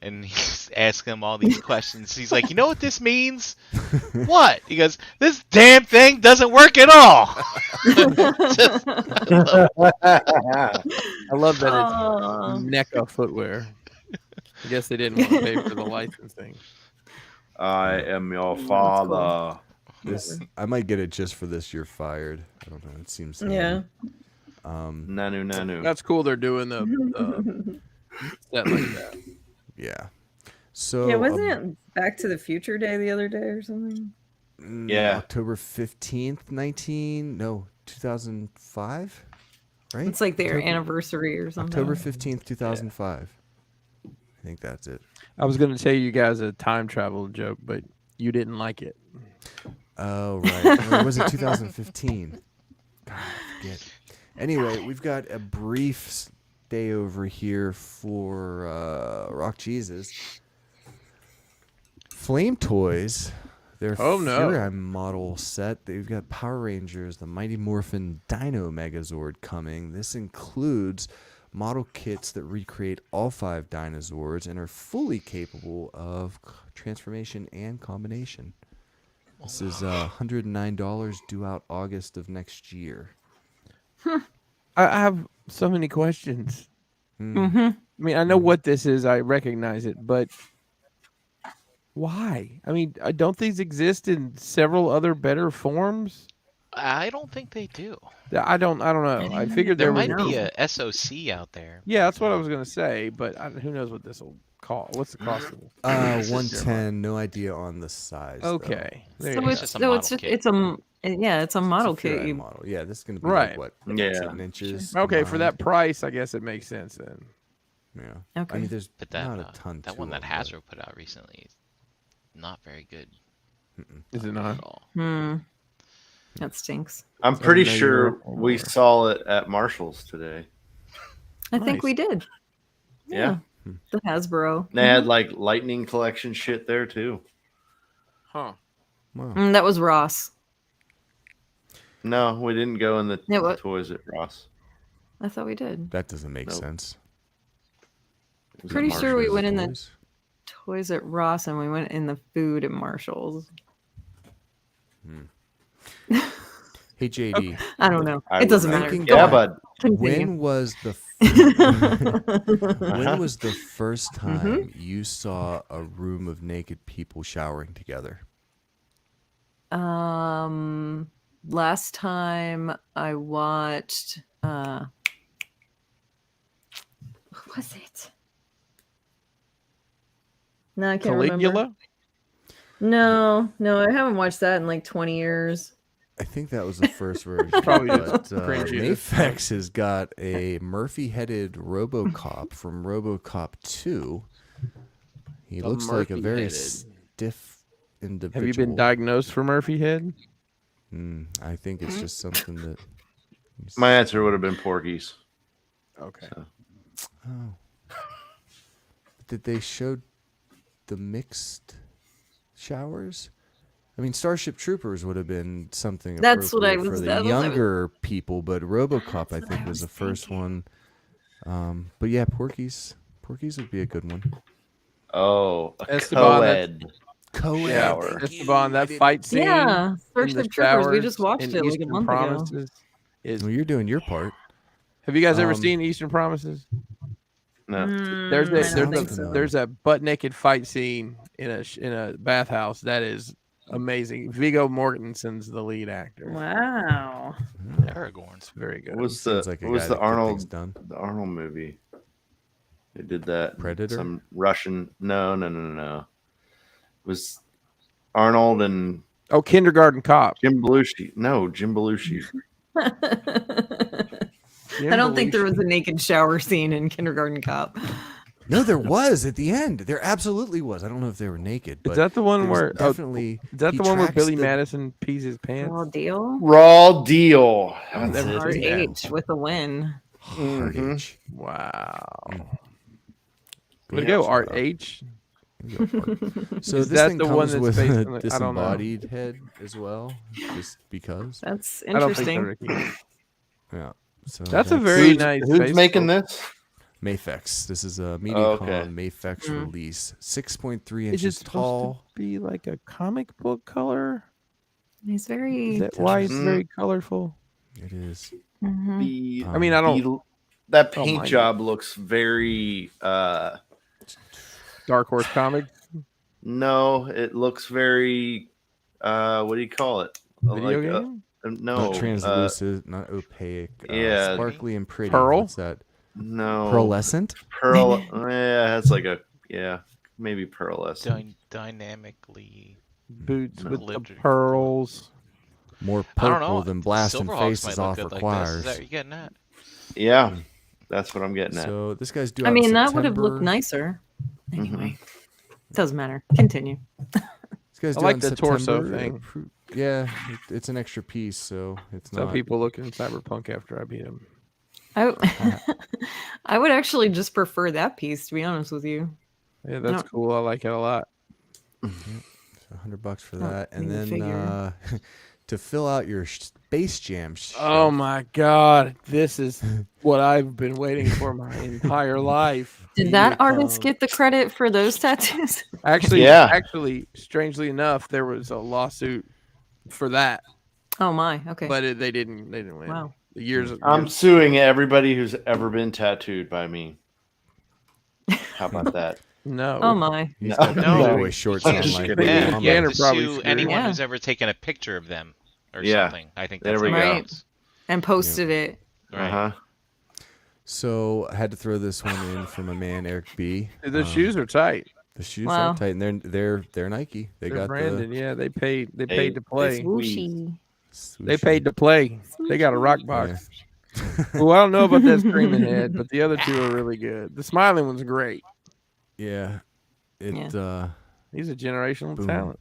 Speaker 5: And he's asking him all these questions. He's like, you know what this means? What? He goes, this damn thing doesn't work at all. Just-
Speaker 1: I love that
Speaker 4: Oh.
Speaker 1: it's NECA footwear. I guess they didn't want to pay for the licensing.
Speaker 3: I am your father.
Speaker 2: This I might get it just for this. You're fired. I don't know. It seems
Speaker 4: Yeah.
Speaker 3: Nanu nanu.
Speaker 1: That's cool. They're doing the set like that.
Speaker 2: yeah. So
Speaker 4: Yeah, wasn't it Back to the Future Day the other day or something?
Speaker 3: Yeah.
Speaker 2: October 15th, 2005. right?
Speaker 4: It's like their
Speaker 2: October-
Speaker 4: anniversary or something.
Speaker 2: October 15th, 2005. I think that's it.
Speaker 1: I was going to tell you guys a time travel joke, but you didn't like it.
Speaker 2: Oh, right. Or was it 2015? God, I forget. Anyway, we've got a brief stay over here for Rock Jesus. Flame Toys, their
Speaker 1: Oh, no.
Speaker 2: Fury model set. They've got Power Rangers, the Mighty Morphin Dino Megazord coming. This includes model kits that recreate all 5 dinosaurs and are fully capable of transformation and combination. This is $109 due out August of next year.
Speaker 1: I have so many questions.
Speaker 4: Mm-hmm.
Speaker 1: I mean, I know what this is. I recognize it, but why? I mean, don't these exist in several other better forms?
Speaker 5: I don't think they do.
Speaker 1: I don't know. I figured
Speaker 5: There
Speaker 1: there was
Speaker 5: might
Speaker 4: know.
Speaker 5: be a SOC out there.
Speaker 1: Yeah, that's what I was gonna say, but who knows what this will cost? What's the cost of this?
Speaker 2: 110. No idea on the size. though.
Speaker 1: Okay, there
Speaker 4: So
Speaker 1: you
Speaker 5: It's
Speaker 1: go.
Speaker 5: just a
Speaker 4: it's
Speaker 5: model kit.
Speaker 4: it's a model
Speaker 2: It's a Fury
Speaker 4: kit. You
Speaker 2: model. Yeah, this is gonna be
Speaker 1: Right.
Speaker 2: like what?
Speaker 3: Yeah.
Speaker 2: 7 inches.
Speaker 1: Okay, for
Speaker 2: combined?
Speaker 1: that price, I guess it makes sense then.
Speaker 2: Yeah.
Speaker 4: Okay.
Speaker 2: I mean, there's
Speaker 5: But that
Speaker 2: not a ton.
Speaker 5: that
Speaker 2: to
Speaker 5: one that
Speaker 2: them, but-
Speaker 5: Hasbro put out recently is not very good
Speaker 1: Is it
Speaker 5: at
Speaker 1: not?
Speaker 5: all.
Speaker 4: That stinks.
Speaker 3: I'm
Speaker 1: So
Speaker 3: pretty
Speaker 1: now you're
Speaker 3: sure
Speaker 1: looking
Speaker 3: we
Speaker 1: for-
Speaker 3: saw it at Marshall's today.
Speaker 4: I think
Speaker 1: Nice.
Speaker 4: we did.
Speaker 3: Yeah.
Speaker 4: The Hasbro.
Speaker 3: They had like lightning collection shit there too.
Speaker 1: Huh.
Speaker 2: Wow.
Speaker 4: That was Ross.
Speaker 3: No, we didn't go in the
Speaker 4: Yeah, what?
Speaker 3: toys at Ross.
Speaker 4: I thought we did.
Speaker 2: That doesn't make
Speaker 3: Nope.
Speaker 2: sense.
Speaker 3: It was at
Speaker 4: Pretty sure we
Speaker 3: Marshall's.
Speaker 4: went in the
Speaker 2: Toys?
Speaker 4: toys at Ross and we went in the food at Marshall's.
Speaker 2: Hey JD,
Speaker 4: I don't know.
Speaker 3: I
Speaker 4: It doesn't
Speaker 3: would-
Speaker 4: matter.
Speaker 2: thinking
Speaker 4: Go
Speaker 3: Yeah,
Speaker 4: on.
Speaker 3: bud.
Speaker 4: Continue.
Speaker 2: when was the when was the first time you saw a room of naked people showering together?
Speaker 4: Last time I watched what was it? No, I can't remember.
Speaker 1: Caligula?
Speaker 4: No, I haven't watched that in like 20 years.
Speaker 2: I think that was the first version.
Speaker 1: Probably
Speaker 2: but
Speaker 1: just cringy at this
Speaker 2: Mayfex has got a Murphy-headed RoboCop from RoboCop 2. He
Speaker 1: A
Speaker 2: looks like a very
Speaker 1: Murphy-headed.
Speaker 2: stiff individual.
Speaker 1: Have you been diagnosed for Murphy head?
Speaker 2: I think it's just something that.
Speaker 3: My answer would have been Porky's.
Speaker 1: Okay.
Speaker 3: So.
Speaker 2: Oh. Did they show the mixed showers? I mean, Starship Troopers would have been something
Speaker 4: That's what I
Speaker 2: appropriate
Speaker 4: was-
Speaker 2: for
Speaker 4: that
Speaker 2: the
Speaker 4: was- I was-
Speaker 2: younger people, but RoboCop I think was the first one. But yeah, Porky's would be a good one.
Speaker 3: Oh, a
Speaker 1: Esteban,
Speaker 3: co-ed.
Speaker 2: Co-ed.
Speaker 3: Shower.
Speaker 2: thank you.
Speaker 1: Esteban, that fight scene.
Speaker 4: Yeah,
Speaker 1: in the
Speaker 4: Starship Troopers. We just
Speaker 1: showers
Speaker 4: watched
Speaker 1: in
Speaker 4: it like a
Speaker 1: Eastern
Speaker 4: month ago.
Speaker 1: Promises is.
Speaker 2: Well, you're doing your part.
Speaker 1: Have you guys ever
Speaker 2: Um,
Speaker 1: seen Eastern Promises?
Speaker 3: No.
Speaker 1: There's
Speaker 4: I don't
Speaker 2: think
Speaker 1: a
Speaker 2: so.
Speaker 1: there's a butt naked fight scene in a bathhouse that is amazing. Viggo Mortensen's the lead actor.
Speaker 4: Wow.
Speaker 5: Aragorn.
Speaker 1: It's very good.
Speaker 3: What was
Speaker 2: Seems like a
Speaker 3: what was
Speaker 2: guy
Speaker 3: the
Speaker 2: that get things
Speaker 3: Arnold
Speaker 2: done.
Speaker 3: the Arnold movie? They did that.
Speaker 2: Predator?
Speaker 3: Some Russian. No. It was Arnold and
Speaker 1: Oh, Kindergarten Cop.
Speaker 3: Jim Belushi. No, Jim Belushi.
Speaker 4: I don't think there was a naked shower scene in Kindergarten Cop.
Speaker 2: No, there was at the end. There absolutely was. I don't know if they were naked, but
Speaker 1: Is that the one
Speaker 2: there was
Speaker 1: where?
Speaker 2: definitely
Speaker 1: Is that
Speaker 2: he
Speaker 1: the one where
Speaker 2: tracks
Speaker 1: Billy
Speaker 2: the-
Speaker 1: Madison pees his pants?
Speaker 4: Raw deal.
Speaker 3: Raw Deal.
Speaker 1: I've
Speaker 3: That's
Speaker 1: never
Speaker 3: it.
Speaker 1: seen that.
Speaker 4: RH with a win.
Speaker 2: Hard
Speaker 3: Mhm.
Speaker 2: H.
Speaker 1: Wow.
Speaker 2: Mm.
Speaker 1: Way to
Speaker 2: Yeah,
Speaker 1: go,
Speaker 2: shut
Speaker 1: Art
Speaker 2: up.
Speaker 1: H.
Speaker 2: So
Speaker 1: Is
Speaker 2: this
Speaker 1: that
Speaker 2: thing
Speaker 1: the one
Speaker 2: comes
Speaker 1: that's
Speaker 2: with
Speaker 1: based
Speaker 2: a
Speaker 1: on the- I don't know.
Speaker 2: disembodied head as well, just because.
Speaker 4: That's
Speaker 1: I don't think
Speaker 4: interesting.
Speaker 1: they're Ricky.
Speaker 2: Yeah. So
Speaker 1: That's a very
Speaker 3: Who's,
Speaker 1: nice.
Speaker 3: who's
Speaker 1: face
Speaker 3: making
Speaker 1: sculpt.
Speaker 3: this?
Speaker 2: Mayfex. This is a MediaCon
Speaker 3: okay.
Speaker 2: Mayfex
Speaker 4: Mm.
Speaker 2: release. 6.3
Speaker 1: Is it
Speaker 2: inches
Speaker 1: supposed
Speaker 2: tall.
Speaker 1: to be like a comic book color?
Speaker 4: He's very.
Speaker 1: Is that why it's
Speaker 3: Mm.
Speaker 1: very colorful?
Speaker 2: It is.
Speaker 4: Mhm.
Speaker 3: The,
Speaker 1: I mean, I don't.
Speaker 3: that
Speaker 1: don't
Speaker 3: paint
Speaker 1: mind
Speaker 3: job looks very.
Speaker 1: Dark Horse Comics
Speaker 3: No, it looks very. What do you call it?
Speaker 1: video
Speaker 3: Like,
Speaker 1: game.
Speaker 3: no,
Speaker 2: Not translucent, not opaque.
Speaker 3: yeah.
Speaker 2: Sparkly and pretty.
Speaker 1: Pearl?
Speaker 2: What's that?
Speaker 3: no,
Speaker 2: Pearlescent?
Speaker 3: Pearl. Yeah, it's like maybe pearlescent.
Speaker 5: Dynamically.
Speaker 1: Boots
Speaker 3: No.
Speaker 1: with the
Speaker 5: Literally.
Speaker 1: pearls.
Speaker 2: More
Speaker 5: I don't
Speaker 2: purple
Speaker 5: know.
Speaker 2: than blasting
Speaker 5: Silverhawks
Speaker 2: faces
Speaker 5: might look
Speaker 2: off
Speaker 5: good like this.
Speaker 2: requires.
Speaker 5: Is that what you're getting at?
Speaker 3: Yeah, that's what I'm getting at.
Speaker 2: So this guy's due
Speaker 4: I
Speaker 2: out
Speaker 4: mean,
Speaker 2: in
Speaker 4: that would have looked
Speaker 2: September.
Speaker 4: nicer. Anyway, doesn't matter. Continue.
Speaker 2: This guy's
Speaker 1: I
Speaker 2: due
Speaker 1: like
Speaker 2: out
Speaker 1: the
Speaker 2: in
Speaker 1: torso
Speaker 2: September.
Speaker 1: thing.
Speaker 2: Yeah, it's an extra piece, so it's
Speaker 1: So
Speaker 2: not.
Speaker 1: people look in Cyberpunk after I beat him.
Speaker 4: I would actually just prefer that piece, to be honest with you.
Speaker 1: Yeah, that's
Speaker 4: don't-
Speaker 1: cool. I like it a lot.
Speaker 2: $100 for
Speaker 4: Oh,
Speaker 2: that, and
Speaker 4: need a
Speaker 2: then
Speaker 4: figure.
Speaker 2: to fill out your Space Jam.
Speaker 1: Oh my god, this is what I've been waiting for my entire life.
Speaker 4: Did
Speaker 1: Here
Speaker 4: that
Speaker 1: it
Speaker 4: artist
Speaker 1: comes.
Speaker 4: get the credit for those tattoos?
Speaker 1: Actually, strangely enough, there was a lawsuit for that,
Speaker 4: Oh my. Okay.
Speaker 1: but they didn't win.
Speaker 4: Wow.
Speaker 1: The years.
Speaker 3: I'm suing everybody who's ever been tattooed by me. How about that?
Speaker 1: No.
Speaker 4: Oh my.
Speaker 2: He's
Speaker 3: No.
Speaker 2: got
Speaker 5: No.
Speaker 2: boy shorts
Speaker 3: I'm
Speaker 2: on
Speaker 3: just
Speaker 2: like
Speaker 3: kidding.
Speaker 5: Yeah,
Speaker 2: Obama.
Speaker 5: you have
Speaker 1: Banner
Speaker 5: to
Speaker 1: probably
Speaker 5: sue
Speaker 1: screwed.
Speaker 5: anyone
Speaker 4: Yeah.
Speaker 5: who's ever taken a picture of them or
Speaker 3: Yeah.
Speaker 5: something. I think
Speaker 3: There
Speaker 5: that's
Speaker 3: we
Speaker 5: how
Speaker 3: go.
Speaker 5: it
Speaker 4: Right.
Speaker 5: goes.
Speaker 4: And posted it.
Speaker 5: Right.
Speaker 3: Uh-huh.
Speaker 2: So I had to throw this one in for my man Eric B.
Speaker 1: The shoes are tight.
Speaker 2: The shoes
Speaker 4: Wow.
Speaker 2: are tight, and they're Nike. They
Speaker 1: They're
Speaker 2: got
Speaker 1: branded. Yeah, they paid
Speaker 3: Hey,
Speaker 1: to play.
Speaker 4: Swooshy.
Speaker 2: the.
Speaker 1: They paid to play. They got a rock box.
Speaker 2: Yeah.
Speaker 1: Well, I don't know about that screaming head, but the other two are really good. The smiling one's great.
Speaker 2: Yeah. It
Speaker 1: He's a generational
Speaker 2: Boom.
Speaker 1: talent.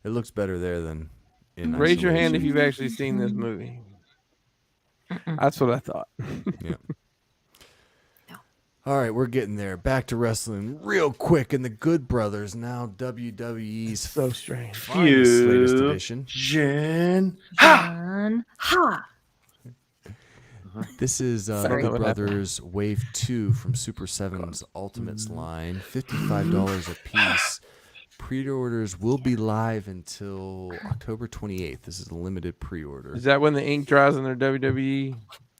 Speaker 2: it looks better there than in
Speaker 1: Raise your hand if
Speaker 2: isolation.
Speaker 1: you've actually seen this movie. That's what I thought.
Speaker 2: Yeah. All right, we're getting there. Back to wrestling real quick, and the Good Brothers now WWE's
Speaker 1: So strange.
Speaker 2: finest latest edition.
Speaker 3: Fusion.
Speaker 4: John. Ha.
Speaker 2: This is the
Speaker 4: Sorry.
Speaker 2: Good
Speaker 1: What happened?
Speaker 2: Brothers Wave 2 from Super 7's Ultimates line. $55 a piece. Pre-orders will be live until October 28th. This is a limited pre-order.
Speaker 1: Is that when the ink dries in their WWE?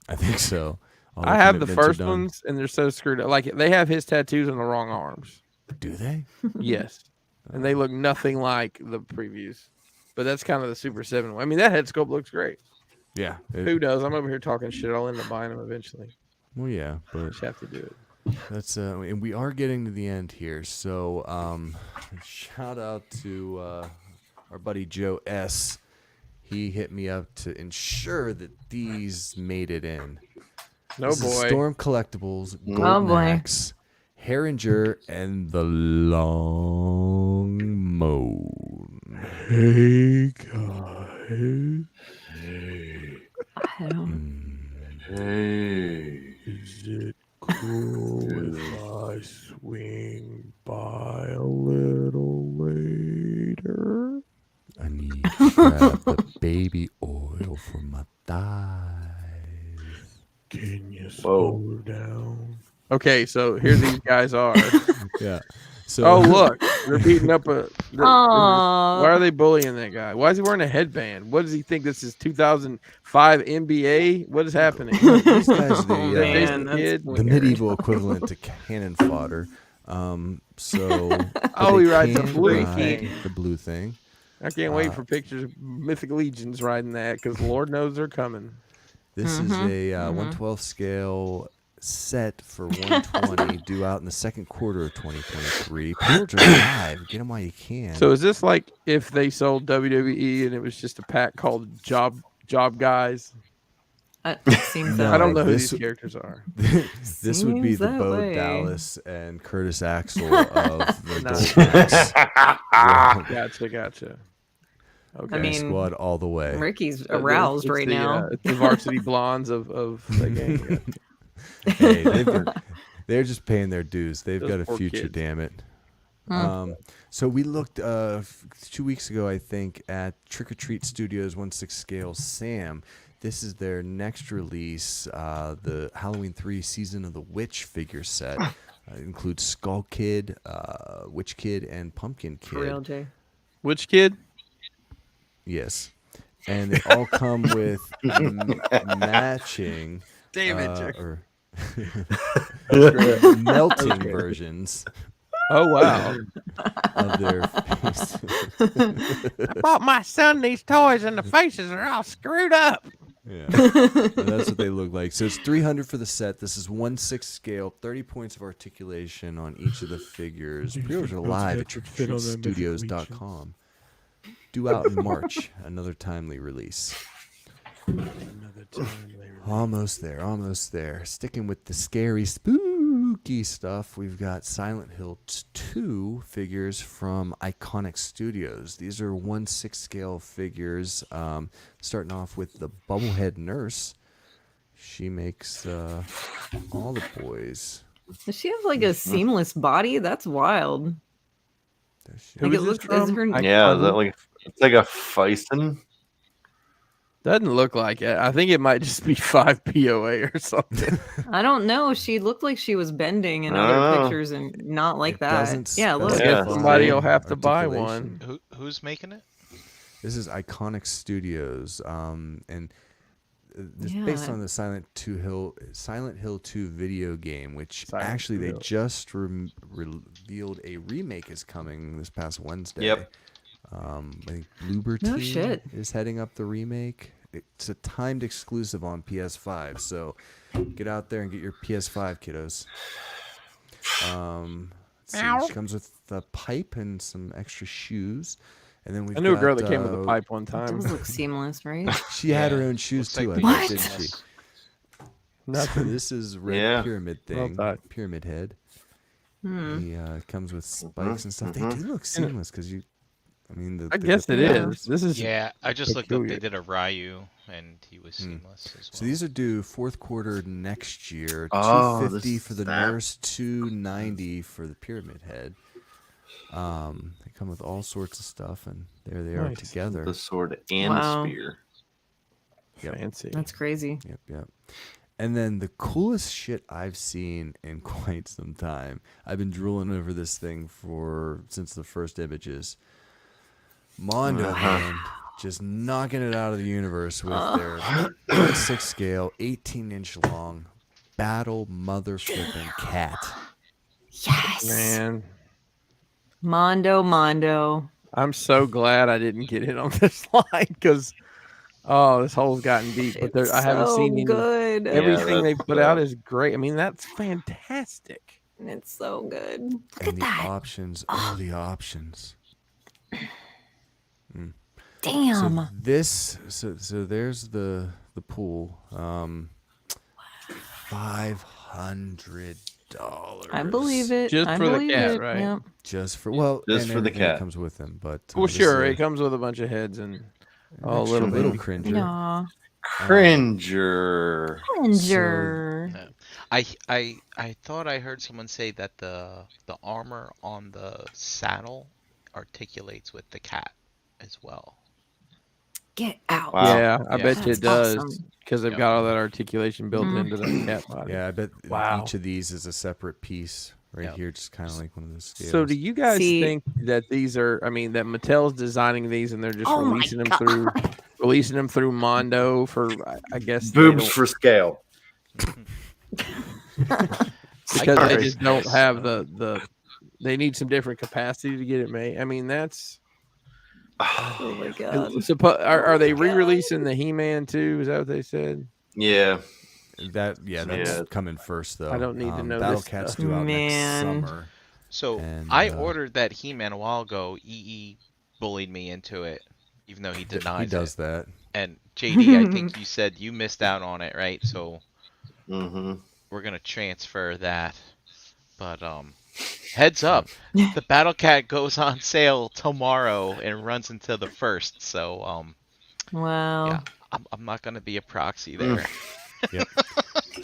Speaker 2: I think so. All
Speaker 1: I have the
Speaker 2: commitments are
Speaker 1: first
Speaker 2: done.
Speaker 1: ones, and they're so screwed up. Like they have his tattoos on the wrong arms.
Speaker 2: Do they?
Speaker 1: Yes, and they look nothing like the previews. But that's kind of the Super 7 one. I mean, that head sculpt looks great.
Speaker 2: Yeah.
Speaker 1: Who knows? I'm over here talking shit. I'll end up buying them eventually.
Speaker 2: Well, yeah, but
Speaker 1: Just have to do it.
Speaker 2: that's and we are getting to the end here. So shout out to our buddy Joe S. He hit me up to ensure that these made it in.
Speaker 1: No
Speaker 2: This is
Speaker 1: boy.
Speaker 2: Storm Collectibles,
Speaker 4: Oh,
Speaker 2: Golden
Speaker 4: boy.
Speaker 2: Axe, Herringer, and the Long Moan. Hey guys.
Speaker 4: I don't.
Speaker 3: Hey.
Speaker 1: Is it cool if I swing by a little later?
Speaker 2: I need to grab the baby oil for my thighs.
Speaker 1: Can you
Speaker 3: Whoa.
Speaker 1: slow down? Okay, so here these guys are.
Speaker 2: Yeah. So
Speaker 1: Oh, look. They're beating up a.
Speaker 4: Aw.
Speaker 1: Why are they bullying that guy? Why is he wearing a headband? What does he think this is 2005 NBA? What is happening?
Speaker 2: these guys,
Speaker 4: Oh,
Speaker 2: the,
Speaker 4: man, that's
Speaker 1: kid.
Speaker 2: the
Speaker 4: weird.
Speaker 2: medieval equivalent to cannon fodder. So
Speaker 1: Oh,
Speaker 2: they
Speaker 1: he rides a
Speaker 2: can
Speaker 1: blue
Speaker 2: ride
Speaker 1: thing.
Speaker 2: The blue thing.
Speaker 1: I can't wait for pictures of Mythic Legions riding that because Lord knows they're coming.
Speaker 2: This is a 1/12 scale set for 120 due out in the second quarter of 2023. Pre-orders are live. Get them while you can.
Speaker 1: So is this like if they sold WWE and it was just a pack called Job Guys?
Speaker 4: It seems
Speaker 2: No.
Speaker 4: that
Speaker 1: I don't
Speaker 4: way.
Speaker 1: know who
Speaker 2: this-
Speaker 1: these characters are.
Speaker 2: this would be
Speaker 4: Seems
Speaker 2: the
Speaker 4: that
Speaker 2: Bo
Speaker 4: way.
Speaker 2: Dallas and Curtis Axel of the
Speaker 1: Nice.
Speaker 2: Golden Axe.
Speaker 1: Gotcha. Okay.
Speaker 4: I mean,
Speaker 2: Squad all the way.
Speaker 4: Ricky's aroused right now.
Speaker 1: It's the Varsity Blondes of the game.
Speaker 2: Hey, they're just paying their dues. They've
Speaker 1: Those
Speaker 2: got a
Speaker 1: poor
Speaker 2: future,
Speaker 1: kids.
Speaker 2: damn it. So we looked 2 weeks ago, I think, at Trick or Treat Studios 1/6 scale Sam. This is their next release, the Halloween 3 Season of the Witch figure set. It includes Skull Kid, Witch Kid, and Pumpkin Kid.
Speaker 4: For real, Jay.
Speaker 1: Which kid?
Speaker 2: Yes. And they all come with matching or melting versions
Speaker 1: Oh wow!
Speaker 2: of their faces.
Speaker 1: I bought my son these toys and the faces are all screwed up.
Speaker 2: Yeah. So that's what they look like. So it's $300 for the set. This is 1/6 scale, 30 points of articulation on each of the figures. Pre-orders are live at trickstreetstudios.com. Due out in March, another timely release.
Speaker 1: Another time they were-
Speaker 2: Almost there. Sticking with the scary, spooky stuff, we've got Silent Hill 2 figures from Iconic Studios. These are 1/6 scale figures, starting off with the Bubblehead Nurse. She makes all the boys.
Speaker 4: Does she have like a seamless body? That's wild.
Speaker 2: There she
Speaker 1: Who
Speaker 4: Like
Speaker 1: is
Speaker 4: it
Speaker 1: this
Speaker 4: looks is
Speaker 1: from?
Speaker 4: her
Speaker 3: Yeah, is that like it's like a Feisten?
Speaker 1: Doesn't look like it. I think it might just be 5 POA or something.
Speaker 4: I don't know. She looked like she was bending in
Speaker 3: I
Speaker 4: other
Speaker 3: don't know.
Speaker 4: pictures and not like
Speaker 2: It
Speaker 4: that.
Speaker 2: doesn't
Speaker 4: Yeah, look.
Speaker 3: Yeah.
Speaker 2: specify
Speaker 1: Somebody will have to buy
Speaker 2: articulation.
Speaker 1: one.
Speaker 5: Who's making it?
Speaker 2: This is Iconic Studios, and this
Speaker 4: Yeah.
Speaker 2: based on the Silent Hill 2 video game, which
Speaker 1: Silent
Speaker 2: actually they
Speaker 1: Hill.
Speaker 2: just revealed a remake is coming this past Wednesday.
Speaker 3: Yep.
Speaker 2: I think Bloober
Speaker 4: No
Speaker 2: Team
Speaker 4: shit.
Speaker 2: is heading up the remake. It's a timed exclusive on PS5, so get out there and get your PS5, kiddos. Let's see. She comes with a pipe and some extra shoes, and then we've
Speaker 1: I knew a girl
Speaker 2: got,
Speaker 1: that came with a pipe one
Speaker 4: It
Speaker 1: time.
Speaker 4: does look seamless, right?
Speaker 2: She had her
Speaker 5: Yeah,
Speaker 2: own shoes
Speaker 5: looks like
Speaker 2: too, I
Speaker 5: the
Speaker 2: think,
Speaker 4: What?
Speaker 2: didn't she?
Speaker 5: Yes.
Speaker 2: So
Speaker 1: Nothing.
Speaker 2: this is Red
Speaker 3: Yeah.
Speaker 2: Pyramid
Speaker 1: Well
Speaker 2: thing,
Speaker 1: thought.
Speaker 2: Pyramid Head.
Speaker 4: Hmm.
Speaker 2: He comes with spikes and stuff. They do look seamless because
Speaker 1: I guess it
Speaker 4: Yeah.
Speaker 1: is. This is
Speaker 5: Yeah, I just looked up.
Speaker 1: peculiar.
Speaker 5: They did a Ryu, and he was seamless as well.
Speaker 2: So these are due fourth quarter next year.
Speaker 3: Oh,
Speaker 2: $250
Speaker 3: this
Speaker 2: for the
Speaker 3: is that.
Speaker 2: nurse, $290 for the Pyramid Head. They come with all sorts of stuff, and there they are
Speaker 1: Nice.
Speaker 2: together.
Speaker 3: The sword and
Speaker 4: Wow.
Speaker 3: spear.
Speaker 2: Yep.
Speaker 1: fancy.
Speaker 4: That's crazy.
Speaker 2: Yep. And then the coolest shit I've seen in quite some time. I've been drooling over this thing since the first images. Mondo, man, just knocking it out of the universe with their 6 scale, 18-inch long battle mother flipping cat.
Speaker 4: Yes.
Speaker 1: Man,
Speaker 4: Mondo.
Speaker 1: I'm so glad I didn't get in on this line because this hole's gotten deep. But
Speaker 4: It's
Speaker 1: I haven't
Speaker 4: so
Speaker 1: seen any.
Speaker 4: good.
Speaker 1: Everything they
Speaker 3: that's
Speaker 1: put out is great. I mean, that's fantastic.
Speaker 4: It's so good. Look
Speaker 2: And
Speaker 4: at
Speaker 2: the
Speaker 4: that.
Speaker 2: options, the options.
Speaker 4: Damn.
Speaker 2: So there's the pool. $500.
Speaker 4: I believe it.
Speaker 1: Just
Speaker 4: I
Speaker 1: for the
Speaker 4: believe
Speaker 1: cat,
Speaker 4: it.
Speaker 1: right?
Speaker 4: Yep.
Speaker 2: Just for
Speaker 3: Just
Speaker 2: and
Speaker 3: for the
Speaker 2: everything that
Speaker 3: cat.
Speaker 2: comes with them. But
Speaker 1: Well,
Speaker 2: this
Speaker 1: sure,
Speaker 2: is
Speaker 1: it comes with a bunch of heads and
Speaker 2: an
Speaker 1: a
Speaker 2: extra
Speaker 1: little baby.
Speaker 2: cringer.
Speaker 4: Aw.
Speaker 3: Cringer.
Speaker 4: Ginger.
Speaker 5: I thought I heard someone say that the armor on the saddle articulates with the cat as well.
Speaker 4: Get out.
Speaker 3: Wow.
Speaker 1: Yeah, I
Speaker 5: Yeah.
Speaker 1: bet you
Speaker 4: That's
Speaker 1: it does
Speaker 4: awesome.
Speaker 1: because they've
Speaker 5: Yep.
Speaker 1: got all that articulation built
Speaker 4: Mhm.
Speaker 1: into that cat body.
Speaker 2: Yeah, I bet
Speaker 1: Wow.
Speaker 2: each of these is a separate piece right
Speaker 5: Yep.
Speaker 2: here, just kind of like one of those scales.
Speaker 1: So, do you guys
Speaker 4: See-
Speaker 1: think that these are? I mean, that Mattel's designing these and they're just
Speaker 4: Oh my
Speaker 1: releasing them through Mondo for, I guess, they
Speaker 3: Boobs
Speaker 1: don't-
Speaker 3: for scale.
Speaker 1: because they
Speaker 5: Sorry.
Speaker 1: just don't have the. They need some different capacity to get it made. I mean, that's.
Speaker 4: Oh my god.
Speaker 1: Are they re-releasing the He-Man too? Is that what they said?
Speaker 3: Yeah.
Speaker 2: that's
Speaker 3: Yeah.
Speaker 2: coming first though.
Speaker 1: I don't need to know
Speaker 2: Battle
Speaker 1: this
Speaker 2: Cat's
Speaker 1: stuff.
Speaker 2: due out
Speaker 4: Man.
Speaker 2: next summer.
Speaker 5: So
Speaker 2: And,
Speaker 5: I
Speaker 2: uh,
Speaker 5: ordered that He-Man a while ago. EE bullied me into it, even though he denies
Speaker 2: He does
Speaker 5: it.
Speaker 2: that.
Speaker 5: And JD, I think you said you missed out on it, right? So
Speaker 3: Mm-hmm.
Speaker 5: we're gonna transfer that. But heads up, the Battle Cat goes on sale tomorrow and runs until the 1st. So
Speaker 4: Wow.
Speaker 5: yeah, I'm not gonna be a proxy there.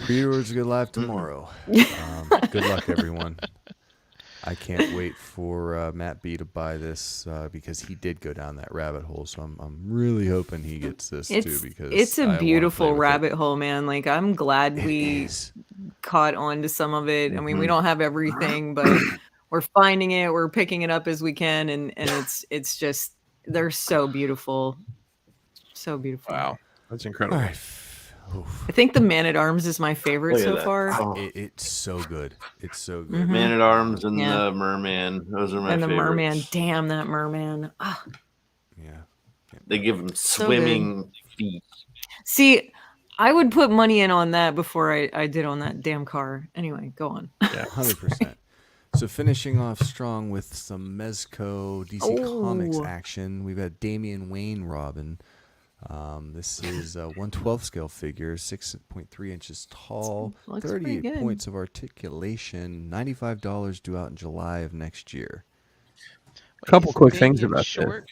Speaker 2: Pre-orders go live tomorrow. Good luck, everyone. I can't wait for Matt B to buy this because he did go down that rabbit hole. So I'm really hoping he gets this too because
Speaker 4: It's
Speaker 2: I
Speaker 4: a
Speaker 2: wanna play
Speaker 4: beautiful
Speaker 2: with it.
Speaker 4: rabbit hole, man. Like I'm glad
Speaker 2: It
Speaker 4: we
Speaker 2: is.
Speaker 4: caught on to some of it. I mean, we
Speaker 2: Mhm.
Speaker 4: don't have everything, but we're finding it. We're picking it up as we can, and it's just they're so beautiful, so beautiful.
Speaker 1: Wow, that's
Speaker 2: All
Speaker 1: incredible.
Speaker 2: right. Oof.
Speaker 4: I think the Man at Arms is my favorite
Speaker 3: Look at
Speaker 4: so
Speaker 3: that.
Speaker 4: far,
Speaker 3: Oh.
Speaker 2: It's so good. It's so good.
Speaker 4: Mhm.
Speaker 3: Man at Arms and
Speaker 4: Yeah.
Speaker 3: the Merman. Those are my
Speaker 4: and the
Speaker 3: favorites.
Speaker 4: merman. Damn that merman! Ah.
Speaker 2: Yeah.
Speaker 3: They give them
Speaker 4: good.
Speaker 3: swimming feet.
Speaker 4: See, I would put money in on that before I did on that damn car. Anyway, go on.
Speaker 2: 100%. So finishing off strong with some Mezco DC Comics
Speaker 4: Oh.
Speaker 2: action, we've got Damian Wayne Robin. This is a 1/12 scale figure, 6.3 inches tall,
Speaker 4: Looks pretty
Speaker 2: 38
Speaker 4: good.
Speaker 2: points of articulation, $95 due out in July of next year.
Speaker 5: Wait,
Speaker 1: Couple
Speaker 5: is it
Speaker 1: quick
Speaker 5: big
Speaker 1: things
Speaker 5: and
Speaker 1: about
Speaker 5: short?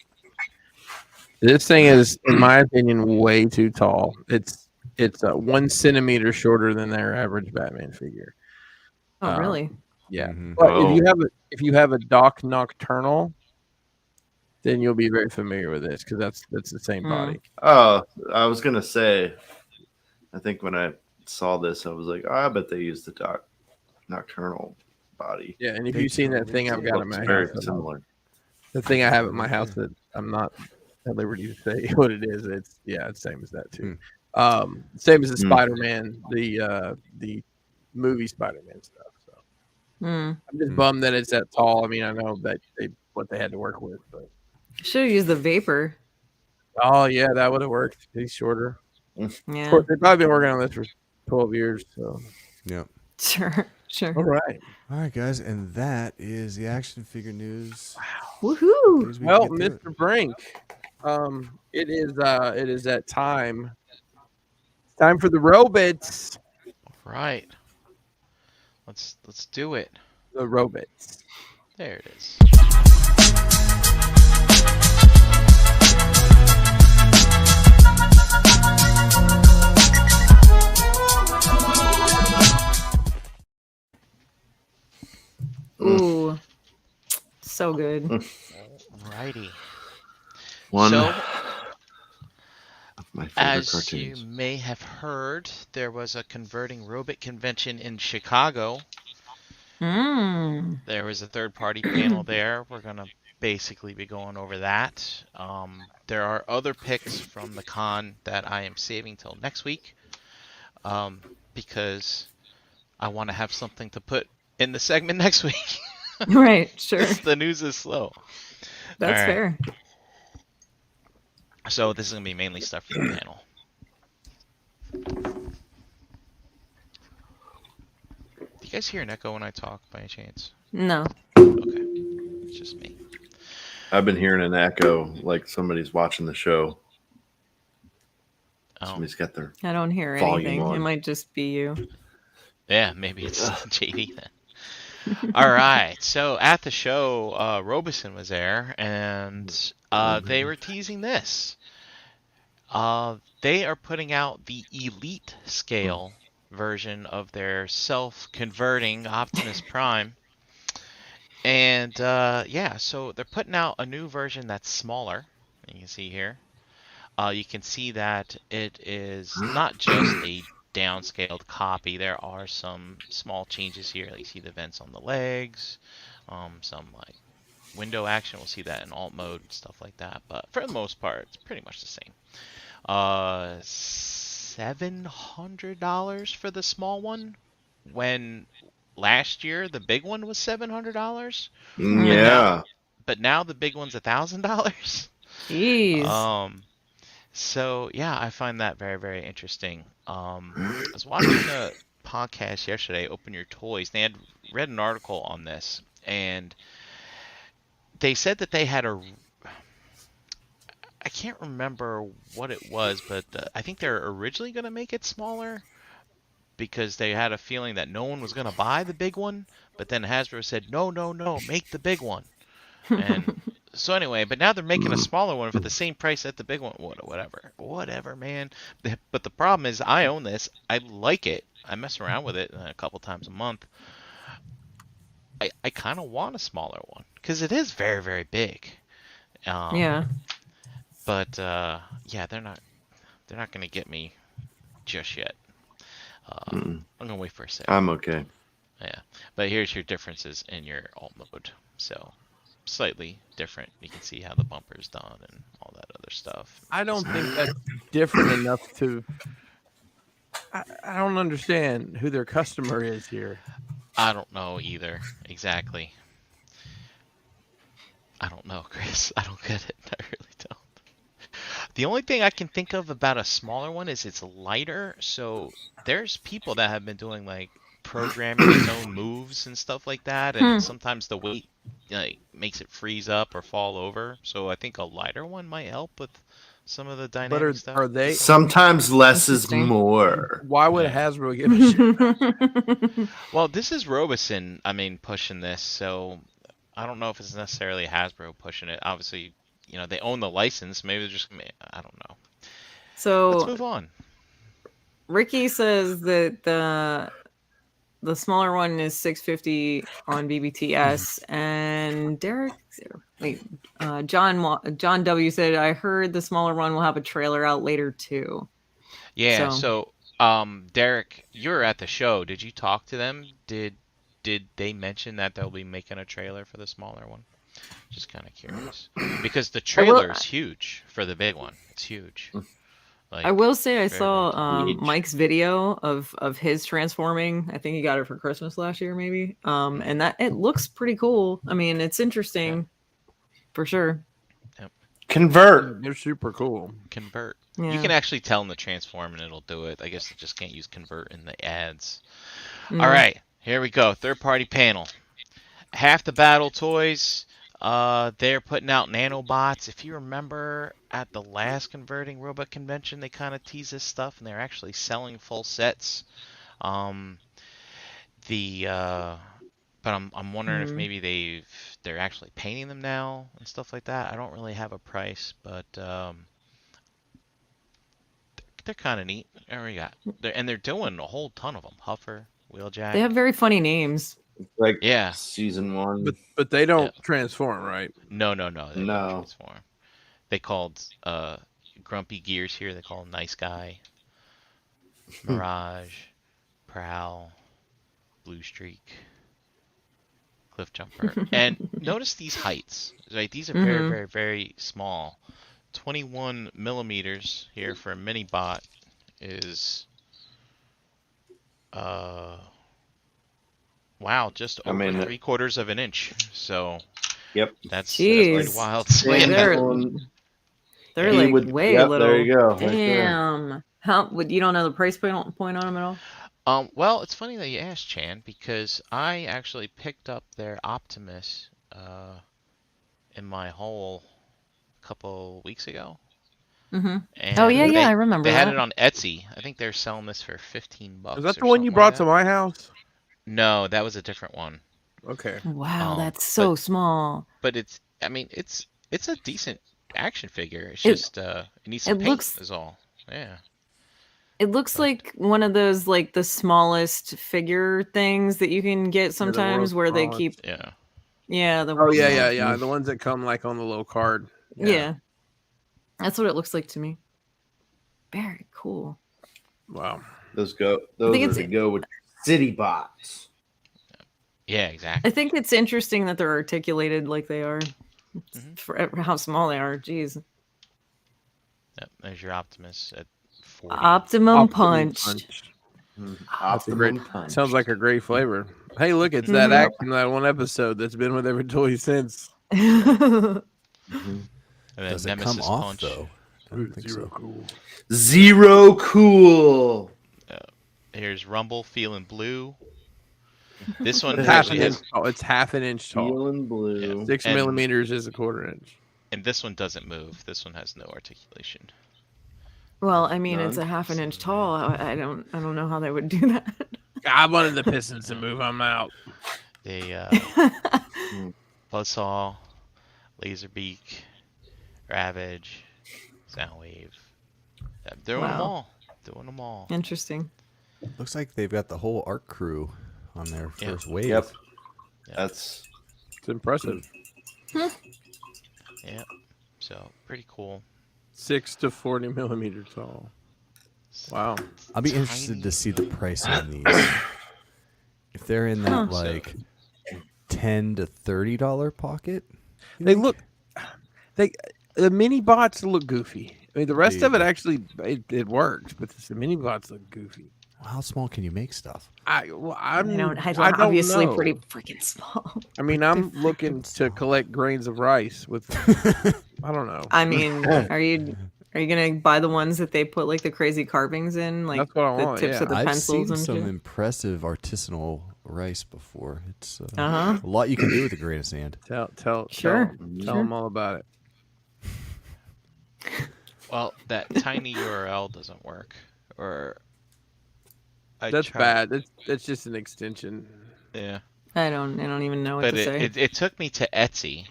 Speaker 1: this thing is, in my opinion, way too tall. It's 1 centimeter shorter than their average Batman figure.
Speaker 4: Oh, really?
Speaker 1: Yeah,
Speaker 2: Mhm.
Speaker 1: but
Speaker 3: Oh.
Speaker 1: if you have a Doc Nocturnal, then you'll be very familiar with this because that's the same
Speaker 4: Hmm.
Speaker 1: body.
Speaker 3: Oh, I was gonna say. I think when I saw this, I was like, oh, I bet they used the nocturnal body.
Speaker 1: Yeah, and if
Speaker 2: They
Speaker 1: you've seen that
Speaker 2: totally
Speaker 1: thing I've
Speaker 2: did.
Speaker 1: got at
Speaker 3: Looks
Speaker 1: my
Speaker 3: very
Speaker 1: house,
Speaker 3: similar.
Speaker 1: the thing I have at
Speaker 2: Totally
Speaker 1: my house
Speaker 2: did.
Speaker 1: that I'm not at liberty to say what it is, it's same as that too. Same as the
Speaker 3: Hmm.
Speaker 1: Spider-Man, the movie Spider-Man stuff. So
Speaker 4: Hmm.
Speaker 1: I'm just
Speaker 2: Hmm.
Speaker 1: bummed that it's that tall. I mean, I know that what they had to work with, but
Speaker 4: Should have used the vapor.
Speaker 1: oh yeah, that would have worked. He's shorter. Of
Speaker 4: Yeah.
Speaker 1: course, they've probably been working on this for 12 years. So
Speaker 2: Yep.
Speaker 4: Sure.
Speaker 1: all right.
Speaker 2: All right, guys, and that is the action figure news.
Speaker 4: Woohoo!
Speaker 2: News we
Speaker 1: Well,
Speaker 2: can get through
Speaker 1: Mr. Brink, it is that time. It's time for the robots.
Speaker 5: Right. Let's do it.
Speaker 1: The robots.
Speaker 5: There it is.
Speaker 4: Ooh, so good.
Speaker 5: Alrighty.
Speaker 3: One
Speaker 5: So,
Speaker 3: of my favorite
Speaker 5: as
Speaker 3: cartoons.
Speaker 5: you may have heard, there was a converting robot convention in Chicago.
Speaker 4: Mm.
Speaker 5: There was a third-party panel there. We're gonna basically be going over that. There are other picks from the con that I am saving till next week, because I want to have something to put in the segment next week.
Speaker 4: Right, sure.
Speaker 5: The news is slow.
Speaker 4: That's
Speaker 5: All right.
Speaker 4: fair.
Speaker 5: So this is gonna be mainly stuff for the panel. Do you guys hear an echo when I talk by any chance?
Speaker 4: No.
Speaker 5: Okay, it's just me.
Speaker 3: I've been hearing an echo like somebody's watching the show.
Speaker 5: Oh,
Speaker 3: Somebody's got their
Speaker 4: I don't hear
Speaker 3: Volume
Speaker 4: anything. It
Speaker 3: on.
Speaker 4: might just be you.
Speaker 5: yeah, maybe it's JD then. All right, so at the show, Robeson was there, and they were teasing this. They are putting out the Elite scale version of their self-converting Optimus Prime. And yeah, so they're putting out a new version that's smaller. You can see here. You can see that it is not just a downscaled copy. There are some small changes here. Like you see the vents on the legs, some like window action. We'll see that in alt mode and stuff like that. But for the most part, it's pretty much the same. $700 for the small one, when last year the big one was $700.
Speaker 3: Yeah.
Speaker 5: But now the big one's $1,000.
Speaker 4: Jeez.
Speaker 5: So yeah, I find that very, very interesting. I was watching a podcast yesterday, Open Your Toys. They had read an article on this, and they said that they had I can't remember what it was, but I think they're originally going to make it smaller because they had a feeling that no one was going to buy the big one. But then Hasbro said, no, make the big one. And so anyway, but now they're making a smaller one for the same price at the big one. Whatever, man. But the problem is, I own this. I like it. I mess around with it a couple times a month. I kind of want a smaller one because it is very, very big.
Speaker 4: Yeah.
Speaker 5: But yeah, they're not going to get me just yet. I'm going to wait for a sale.
Speaker 3: I'm okay.
Speaker 5: Yeah, but here's your differences in your alt mode. So slightly different. You can see how the bumper's done and all that other stuff.
Speaker 1: I don't think that's different enough to. I don't understand who their customer is here.
Speaker 5: I don't know either. Exactly. I don't know, Chris. I don't get it. I really don't. The only thing I can think of about a smaller one is it's lighter. So there's people that have been doing like programming its own moves and stuff like that, and sometimes the weight like makes it freeze up or fall over. So I think a lighter one might help with some of the
Speaker 1: But
Speaker 5: dynamic stuff.
Speaker 1: are they?
Speaker 3: Sometimes less is
Speaker 4: Interesting.
Speaker 3: more.
Speaker 1: Why would
Speaker 5: Yeah.
Speaker 1: Hasbro give a shit?
Speaker 5: Well, this is Robeson, I mean, pushing this, so I don't know if it's necessarily Hasbro pushing it. Obviously, they own the license. Maybe they're just, I don't know. Let's
Speaker 4: So
Speaker 5: move on.
Speaker 4: Ricky says that the smaller one is 650 on BBTS, and John W said, I heard the smaller one will have a trailer out later too.
Speaker 5: Yeah,
Speaker 4: So-
Speaker 5: so Derek, you were at the show. Did you talk to them? Did they mention that they'll be making a trailer for the smaller one? Just kind of curious. Because the trailer is huge for the big one. It's huge. Like,
Speaker 4: I will say I
Speaker 5: very,
Speaker 4: saw
Speaker 5: very
Speaker 3: huge.
Speaker 4: Mike's video of his transforming. I think he got it for Christmas last year, maybe. And that it looks pretty cool. I mean, it's interesting for sure.
Speaker 3: Convert.
Speaker 1: They're super cool.
Speaker 5: convert.
Speaker 4: Yeah.
Speaker 5: You can actually tell them to transform and it'll do it. I guess they just can't use convert in the ads.
Speaker 4: Mm.
Speaker 5: All right, here we go. Third party panel. Half the battle toys. They're putting out nanobots. If you remember at the last converting robot convention, they kind of teased this stuff, and they're actually selling full sets. But I'm wondering if maybe they're actually painting them now and stuff like that. I don't really have a price, but they're kind of neat. There we got. They're doing a whole ton of them. Huffer, Wheeljack.
Speaker 4: They have very funny names.
Speaker 3: Like
Speaker 5: Yeah.
Speaker 3: season 1.
Speaker 1: But they don't transform, right?
Speaker 5: No. They don't
Speaker 3: No.
Speaker 5: transform. They called Grumpy Gears here. They call him Nice Guy. Mirage, Prowl, Blue Streak, Cliff Jumper. And notice these heights. Right, these are very, very, very small. 21 millimeters here for a mini bot is wow, just over 3/4 of an inch. So
Speaker 3: Yep.
Speaker 5: that's pretty
Speaker 4: Jeez.
Speaker 5: wild.
Speaker 4: Like,
Speaker 5: Yeah.
Speaker 4: they're
Speaker 3: He
Speaker 4: like
Speaker 3: would-
Speaker 4: way
Speaker 3: yep,
Speaker 4: little.
Speaker 3: there you go, right there.
Speaker 4: Damn. You don't know the price point on them at all?
Speaker 5: Well, it's funny that you asked, Chan, because I actually picked up their Optimus in my haul a couple weeks ago.
Speaker 4: Mm-hmm.
Speaker 5: And
Speaker 4: Oh yeah, I remember
Speaker 5: They had
Speaker 4: that.
Speaker 5: it on Etsy. I think they're selling this for $15.
Speaker 1: Is that
Speaker 5: or
Speaker 1: the one you
Speaker 5: something
Speaker 1: brought
Speaker 5: like
Speaker 1: to
Speaker 5: that.
Speaker 1: my house?
Speaker 5: No, that was a different one.
Speaker 1: Okay.
Speaker 4: Wow,
Speaker 5: Oh,
Speaker 4: that's so small.
Speaker 5: But it's a decent action figure. It's
Speaker 4: It-
Speaker 5: just it needs some
Speaker 4: it
Speaker 5: paint
Speaker 4: looks-
Speaker 5: is all. Yeah.
Speaker 4: It looks like one of those like the smallest figure things that you can get sometimes where they
Speaker 1: smallest.
Speaker 4: keep
Speaker 5: Yeah.
Speaker 4: the
Speaker 1: Oh yeah,
Speaker 4: smallest.
Speaker 1: yeah. The ones that come like on the little card.
Speaker 4: Yeah. That's what it looks like to me. Very cool.
Speaker 1: Wow.
Speaker 3: Those are
Speaker 4: it's-
Speaker 3: to go with city bots.
Speaker 5: Yeah, exactly.
Speaker 4: I think it's interesting that they're articulated like they are
Speaker 5: Mhm.
Speaker 4: for how small they are. Jeez.
Speaker 5: Yep, there's your Optimus at 40.
Speaker 4: Optimum Punch.
Speaker 1: That's a great.
Speaker 3: Optimum punch.
Speaker 1: Sounds like a great flavor. Hey, look, it's that
Speaker 4: Mhm.
Speaker 1: action that one episode that's been with every toy since.
Speaker 3: Mhm.
Speaker 5: And then
Speaker 2: Does it
Speaker 5: Nemesis
Speaker 2: come off
Speaker 5: Punch.
Speaker 2: though? I don't think so.
Speaker 1: Cool.
Speaker 3: Zero cool.
Speaker 5: Here's Rumble feeling blue. This one
Speaker 1: It's half
Speaker 5: actually
Speaker 1: an inch
Speaker 5: has,
Speaker 1: tall. It's half an inch tall.
Speaker 3: Feeling blue.
Speaker 1: 6
Speaker 5: And-
Speaker 1: millimeters is a 1/4 inch.
Speaker 5: and this one doesn't move. This one has no articulation.
Speaker 4: Well, I mean, it's a
Speaker 3: None.
Speaker 4: half an inch tall. I don't know how they would do that.
Speaker 1: I wanted the Pistons to move. I'm out.
Speaker 5: They Buzzsaw, Laserbeak, Ravage, Soundwave. Yeah, doing them
Speaker 4: Wow.
Speaker 5: all. Doing them all.
Speaker 4: Interesting.
Speaker 2: Looks like they've got the whole art crew on their
Speaker 5: Yeah.
Speaker 2: first wave.
Speaker 3: Yep.
Speaker 5: Yeah.
Speaker 3: That's
Speaker 1: It's impressive.
Speaker 5: Yeah. So pretty cool.
Speaker 1: 6 to 40 millimeters tall. Wow.
Speaker 2: I'll be interested to see the price on these. If they're in that
Speaker 4: Huh.
Speaker 2: like $10 to $30 pocket.
Speaker 1: They look. The mini bots look goofy. I mean, the rest of it
Speaker 2: Dude.
Speaker 1: actually it works, but the mini bots look goofy.
Speaker 2: How small can you make stuff?
Speaker 1: I'm
Speaker 4: I don't obviously
Speaker 1: know.
Speaker 4: pretty freaking small.
Speaker 1: I mean, I'm looking to collect grains of rice with. I don't know.
Speaker 4: I mean, are you gonna buy the ones that they put like the crazy carvings in, like
Speaker 1: That's what I
Speaker 4: the
Speaker 1: want,
Speaker 4: tips
Speaker 1: yeah.
Speaker 4: of the
Speaker 2: I've
Speaker 4: pencils
Speaker 2: seen
Speaker 4: and
Speaker 2: some
Speaker 4: shit?
Speaker 2: impressive artisanal rice before. It's
Speaker 4: Uh-huh.
Speaker 2: a lot you can do with a grain of sand.
Speaker 1: Tell
Speaker 4: Sure.
Speaker 1: them all about it.
Speaker 5: Well, that tiny URL doesn't work. Or I
Speaker 1: That's
Speaker 5: tried.
Speaker 1: bad. That's just an extension.
Speaker 5: Yeah.
Speaker 4: I don't even know what
Speaker 5: But
Speaker 4: to say.
Speaker 5: it took me to Etsy,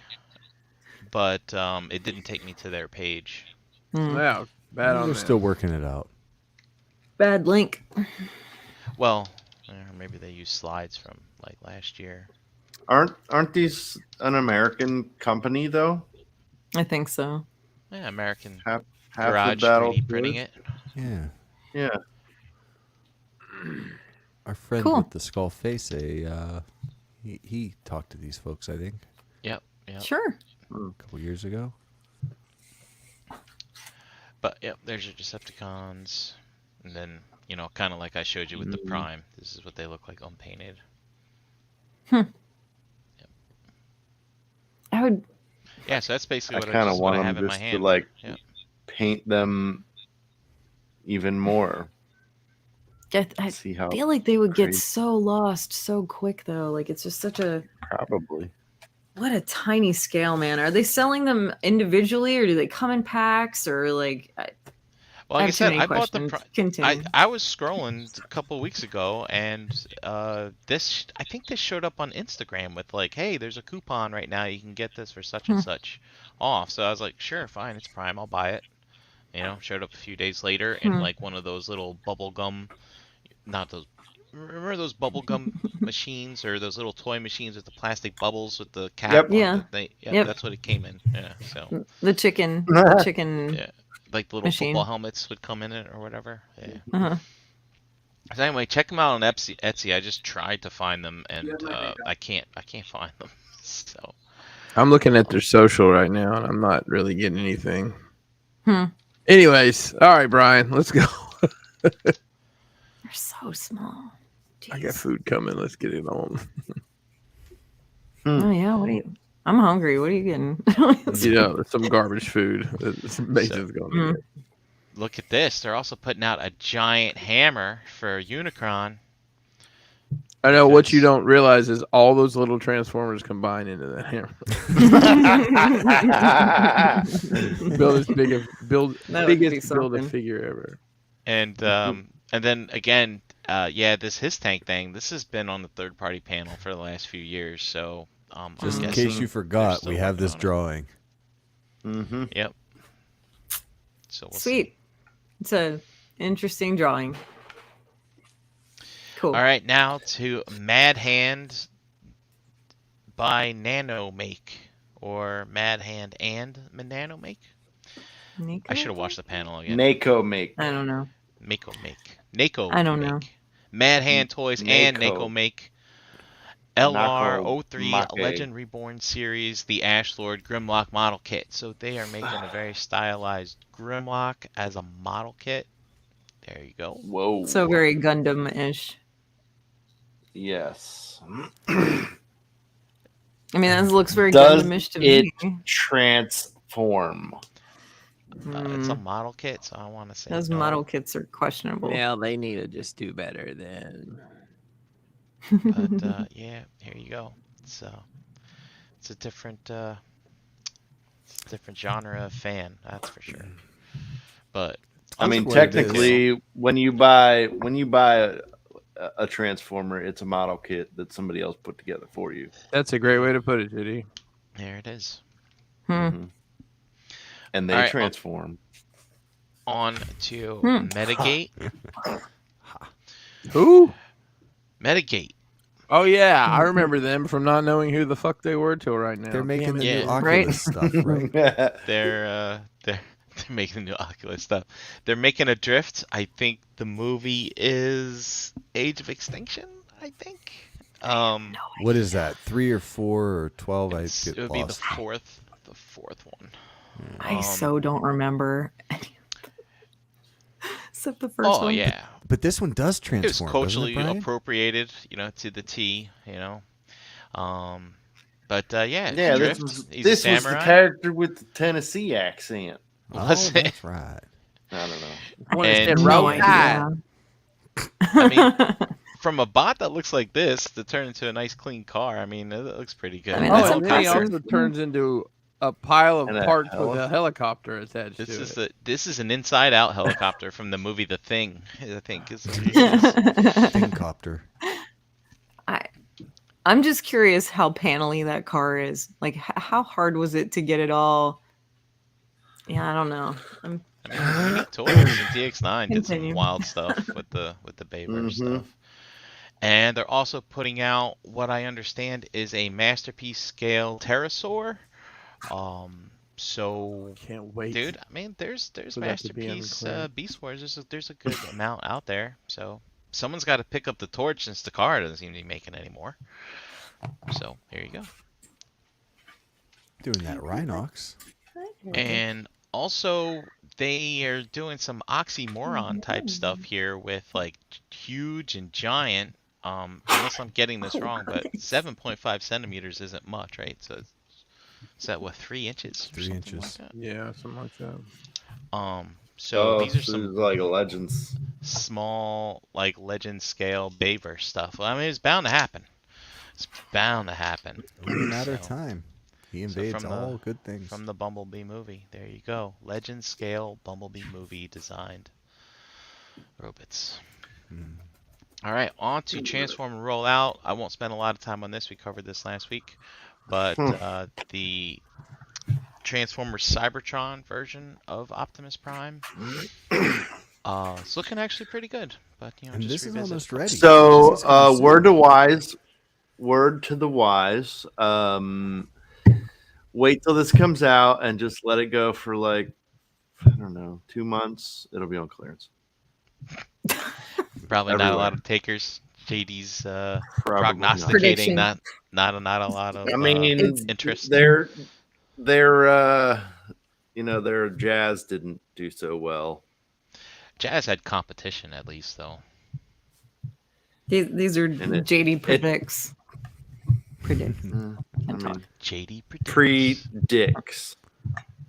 Speaker 5: but it didn't take me to their page.
Speaker 1: Wow, bad on
Speaker 2: They're
Speaker 1: them.
Speaker 2: still working it out.
Speaker 4: Bad link.
Speaker 5: Well, or maybe they use slides from like last year.
Speaker 3: Aren't these an American company though?
Speaker 4: I think so.
Speaker 5: Yeah, American
Speaker 3: Half the
Speaker 5: Garage
Speaker 3: battle
Speaker 5: 3D printing
Speaker 3: toys?
Speaker 5: it.
Speaker 2: Yeah.
Speaker 3: Yeah.
Speaker 2: Our friend
Speaker 4: Cool.
Speaker 2: with the skull face, he talked to these folks, I think,
Speaker 5: Yep. Yep.
Speaker 4: Sure.
Speaker 2: a couple years ago.
Speaker 5: But yep, there's your Decepticons, and then kind of like I showed you with the Prime. This is what they look like unpainted.
Speaker 4: I would.
Speaker 5: Yeah, so that's basically
Speaker 3: I
Speaker 5: what
Speaker 3: kind of
Speaker 5: what
Speaker 3: want
Speaker 5: I have
Speaker 3: them
Speaker 5: in my
Speaker 3: just
Speaker 5: hand.
Speaker 3: to like
Speaker 5: Yep.
Speaker 3: paint them even more.
Speaker 4: I
Speaker 3: See how
Speaker 4: feel like they would get
Speaker 3: crazy-
Speaker 4: so lost so quick though. Like it's just such a
Speaker 3: probably.
Speaker 4: what a tiny scale, man. Are they selling them individually or do they come in packs or like?
Speaker 5: Well,
Speaker 4: I
Speaker 5: like I
Speaker 4: have too
Speaker 5: said,
Speaker 4: many
Speaker 5: I bought the
Speaker 4: questions.
Speaker 5: Prime.
Speaker 4: Continue.
Speaker 5: I was scrolling a couple of weeks ago, and this I think this showed up on Instagram with like, hey, there's a coupon right now. You can get this for such and such off. So I was like, sure, fine, it's Prime, I'll buy it. Showed up a few days later in like one of those little bubble gum, not those. Remember those bubble gum machines or those little toy machines with the plastic bubbles with the cap?
Speaker 3: Yep.
Speaker 5: On
Speaker 4: Yeah. Yep.
Speaker 5: That's what it came in. Yeah. So
Speaker 4: The chicken. Chicken.
Speaker 5: yeah, like the little
Speaker 4: Machine.
Speaker 5: football helmets would come in it or whatever. Yeah.
Speaker 4: Uh-huh.
Speaker 5: So anyway, check them out on Etsy. I just tried to find them, and I can't find them. So
Speaker 1: I'm looking at their social right now, and I'm not really getting anything.
Speaker 4: Hmm.
Speaker 1: Anyways, all right, Brian, let's go.
Speaker 4: They're so small.
Speaker 1: I got
Speaker 4: Jeez.
Speaker 1: food coming. Let's get it on.
Speaker 4: Oh yeah. What are you? I'm hungry. What are you getting?
Speaker 1: Some garbage food. Mason's going to get.
Speaker 5: look at this. They're also putting out a giant hammer for Unicron.
Speaker 1: I know what you don't realize is all those little Transformers combine into that hammer. Build as big a
Speaker 4: That would be
Speaker 1: biggest build a
Speaker 4: something.
Speaker 1: figure ever.
Speaker 5: And then again, this his tank thing. This has been on the third-party panel for the last few years. So
Speaker 2: Just
Speaker 5: I'm
Speaker 2: in
Speaker 5: guessing
Speaker 2: case you
Speaker 5: they're
Speaker 2: forgot,
Speaker 5: still
Speaker 2: we have
Speaker 5: working
Speaker 2: this
Speaker 5: on it.
Speaker 2: drawing.
Speaker 3: Mm-hmm.
Speaker 5: Yep. So we'll see.
Speaker 4: Sweet. It's a interesting drawing. Cool.
Speaker 5: All right, now to Mad Hand by Nanomake, or Mad Hand and Nanomake. I should have watched the panel again.
Speaker 3: Nako make.
Speaker 4: I don't know.
Speaker 5: Mako Make. Nako
Speaker 4: I don't know.
Speaker 5: Make. Mad Hand Toys and
Speaker 3: Nako.
Speaker 5: Nako Make. LR03
Speaker 3: Make.
Speaker 5: Legend Reborn series, the Ash Lord Grimlock model kit. So they are making a very stylized Grimlock as a model kit. There you go.
Speaker 3: Whoa.
Speaker 4: So very Gundam-ish.
Speaker 3: Yes.
Speaker 4: I mean, that looks very
Speaker 3: Does
Speaker 4: Gundam-ish to
Speaker 3: it
Speaker 4: me.
Speaker 3: transform?
Speaker 5: It's a model kit, so I want to say
Speaker 4: Those
Speaker 5: no.
Speaker 4: model kits are questionable.
Speaker 1: Well, they need to just do better then.
Speaker 5: But yeah, here you go. It's a different genre of fan, that's for sure. But
Speaker 3: I mean,
Speaker 2: what it is.
Speaker 3: technically, when you buy a transformer, it's a model kit that somebody else put together for you.
Speaker 1: That's a great way to put it, Judy.
Speaker 5: there it is.
Speaker 3: And they
Speaker 5: All right,
Speaker 3: transform.
Speaker 5: On to
Speaker 4: Hmm.
Speaker 5: Metagate.
Speaker 1: Who?
Speaker 5: Metagate.
Speaker 1: Oh yeah, I remember them from not knowing who the fuck they were till right now.
Speaker 2: They're making
Speaker 1: Damn
Speaker 2: the
Speaker 1: it.
Speaker 2: new
Speaker 5: Yeah.
Speaker 2: Oculus stuff, right?
Speaker 5: They're making the new Oculus stuff. They're making a drift. I think the movie is Age of Extinction. I think.
Speaker 2: What is that? 3 or 4 or 12? I
Speaker 5: It
Speaker 2: get
Speaker 5: would be the
Speaker 2: lost.
Speaker 5: fourth one.
Speaker 4: I so don't remember any of them. Except the first
Speaker 5: Oh
Speaker 4: one.
Speaker 5: yeah,
Speaker 2: But this one does
Speaker 5: it was
Speaker 2: transform, doesn't
Speaker 5: culturally
Speaker 2: it, Brian?
Speaker 5: appropriated, to the T. But yeah,
Speaker 3: Yeah,
Speaker 5: Drift.
Speaker 3: this
Speaker 5: He's a
Speaker 3: was the
Speaker 5: samurai.
Speaker 3: character with the Tennessee accent.
Speaker 2: Oh,
Speaker 5: Was it?
Speaker 2: that's right.
Speaker 3: I don't know.
Speaker 1: When it
Speaker 5: And-
Speaker 1: said
Speaker 4: No
Speaker 1: roll
Speaker 4: idea.
Speaker 1: tide.
Speaker 5: I mean, from a bot that looks like this to turn into a nice clean car, I mean, it looks pretty good.
Speaker 4: I mean,
Speaker 1: Oh,
Speaker 4: that's
Speaker 1: and then he
Speaker 4: impressive.
Speaker 1: also turns into a pile of
Speaker 3: And a
Speaker 1: parts with a helicopter attached
Speaker 5: This
Speaker 1: to
Speaker 5: is
Speaker 1: it.
Speaker 5: this is an inside out helicopter from the movie The Thing. I think is what it is.
Speaker 2: Thingcopter.
Speaker 4: I'm just curious how panely that car is. Like, how hard was it to get it all? Yeah, I don't know.
Speaker 5: I mean, unique toys. And DX9 did some
Speaker 4: Continue.
Speaker 5: wild stuff with the Baber
Speaker 3: Mhm.
Speaker 5: stuff. And they're also putting out what I understand is a masterpiece scale pterosaur. So
Speaker 1: Can't wait.
Speaker 5: dude, I mean, there's
Speaker 1: for that to be
Speaker 5: masterpiece
Speaker 1: unclear.
Speaker 5: Beast Wars. There's a good amount out there. So someone's got to pick up the torch since the car doesn't seem to be making any more. So here you go.
Speaker 2: Doing that Rhinox.
Speaker 5: And also, they are doing some oxymoron type stuff here with like huge and giant. Unless I'm getting this wrong, but 7.5 centimeters isn't much, right? So is that what 3 inches? Or
Speaker 2: 3
Speaker 5: something
Speaker 2: inches.
Speaker 5: Like
Speaker 1: Yeah, something like that.
Speaker 5: that? So these are
Speaker 3: this is
Speaker 5: some
Speaker 3: like legends.
Speaker 5: small, like legend scale Baver stuff. Well, I mean, it's bound to happen. It's bound to happen.
Speaker 2: Only a matter of
Speaker 5: So-
Speaker 2: time. He
Speaker 5: so
Speaker 2: invades
Speaker 5: from the-
Speaker 2: all good things.
Speaker 5: From the Bumblebee movie. There you go. Legend scale Bumblebee movie designed robots.
Speaker 2: Hmm.
Speaker 5: All right, on to Transform and Rollout. I won't spend a lot of time on this. We covered this last week. But the Transformers Cybertron version of Optimus Prime it's looking actually pretty good. But, you know,
Speaker 2: And
Speaker 5: just
Speaker 2: this is
Speaker 5: revisit.
Speaker 2: almost ready.
Speaker 3: So,
Speaker 2: This is coming soon.
Speaker 3: word to the wise. Wait till this comes out and just let it go for like, I don't know, 2 months. It'll be on clearance.
Speaker 5: Probably not a
Speaker 3: everywhere.
Speaker 5: lot of takers. JD's
Speaker 3: Probably
Speaker 5: prognosticating
Speaker 4: Prediction.
Speaker 5: not a lot of
Speaker 3: not. I mean,
Speaker 5: interest.
Speaker 3: their their Jazz didn't do so well.
Speaker 5: Jazz had competition at least though.
Speaker 4: These are
Speaker 3: And it-
Speaker 4: JD predicts.
Speaker 3: I
Speaker 4: Can't talk.
Speaker 3: mean,
Speaker 5: JD predicts.
Speaker 3: predicts.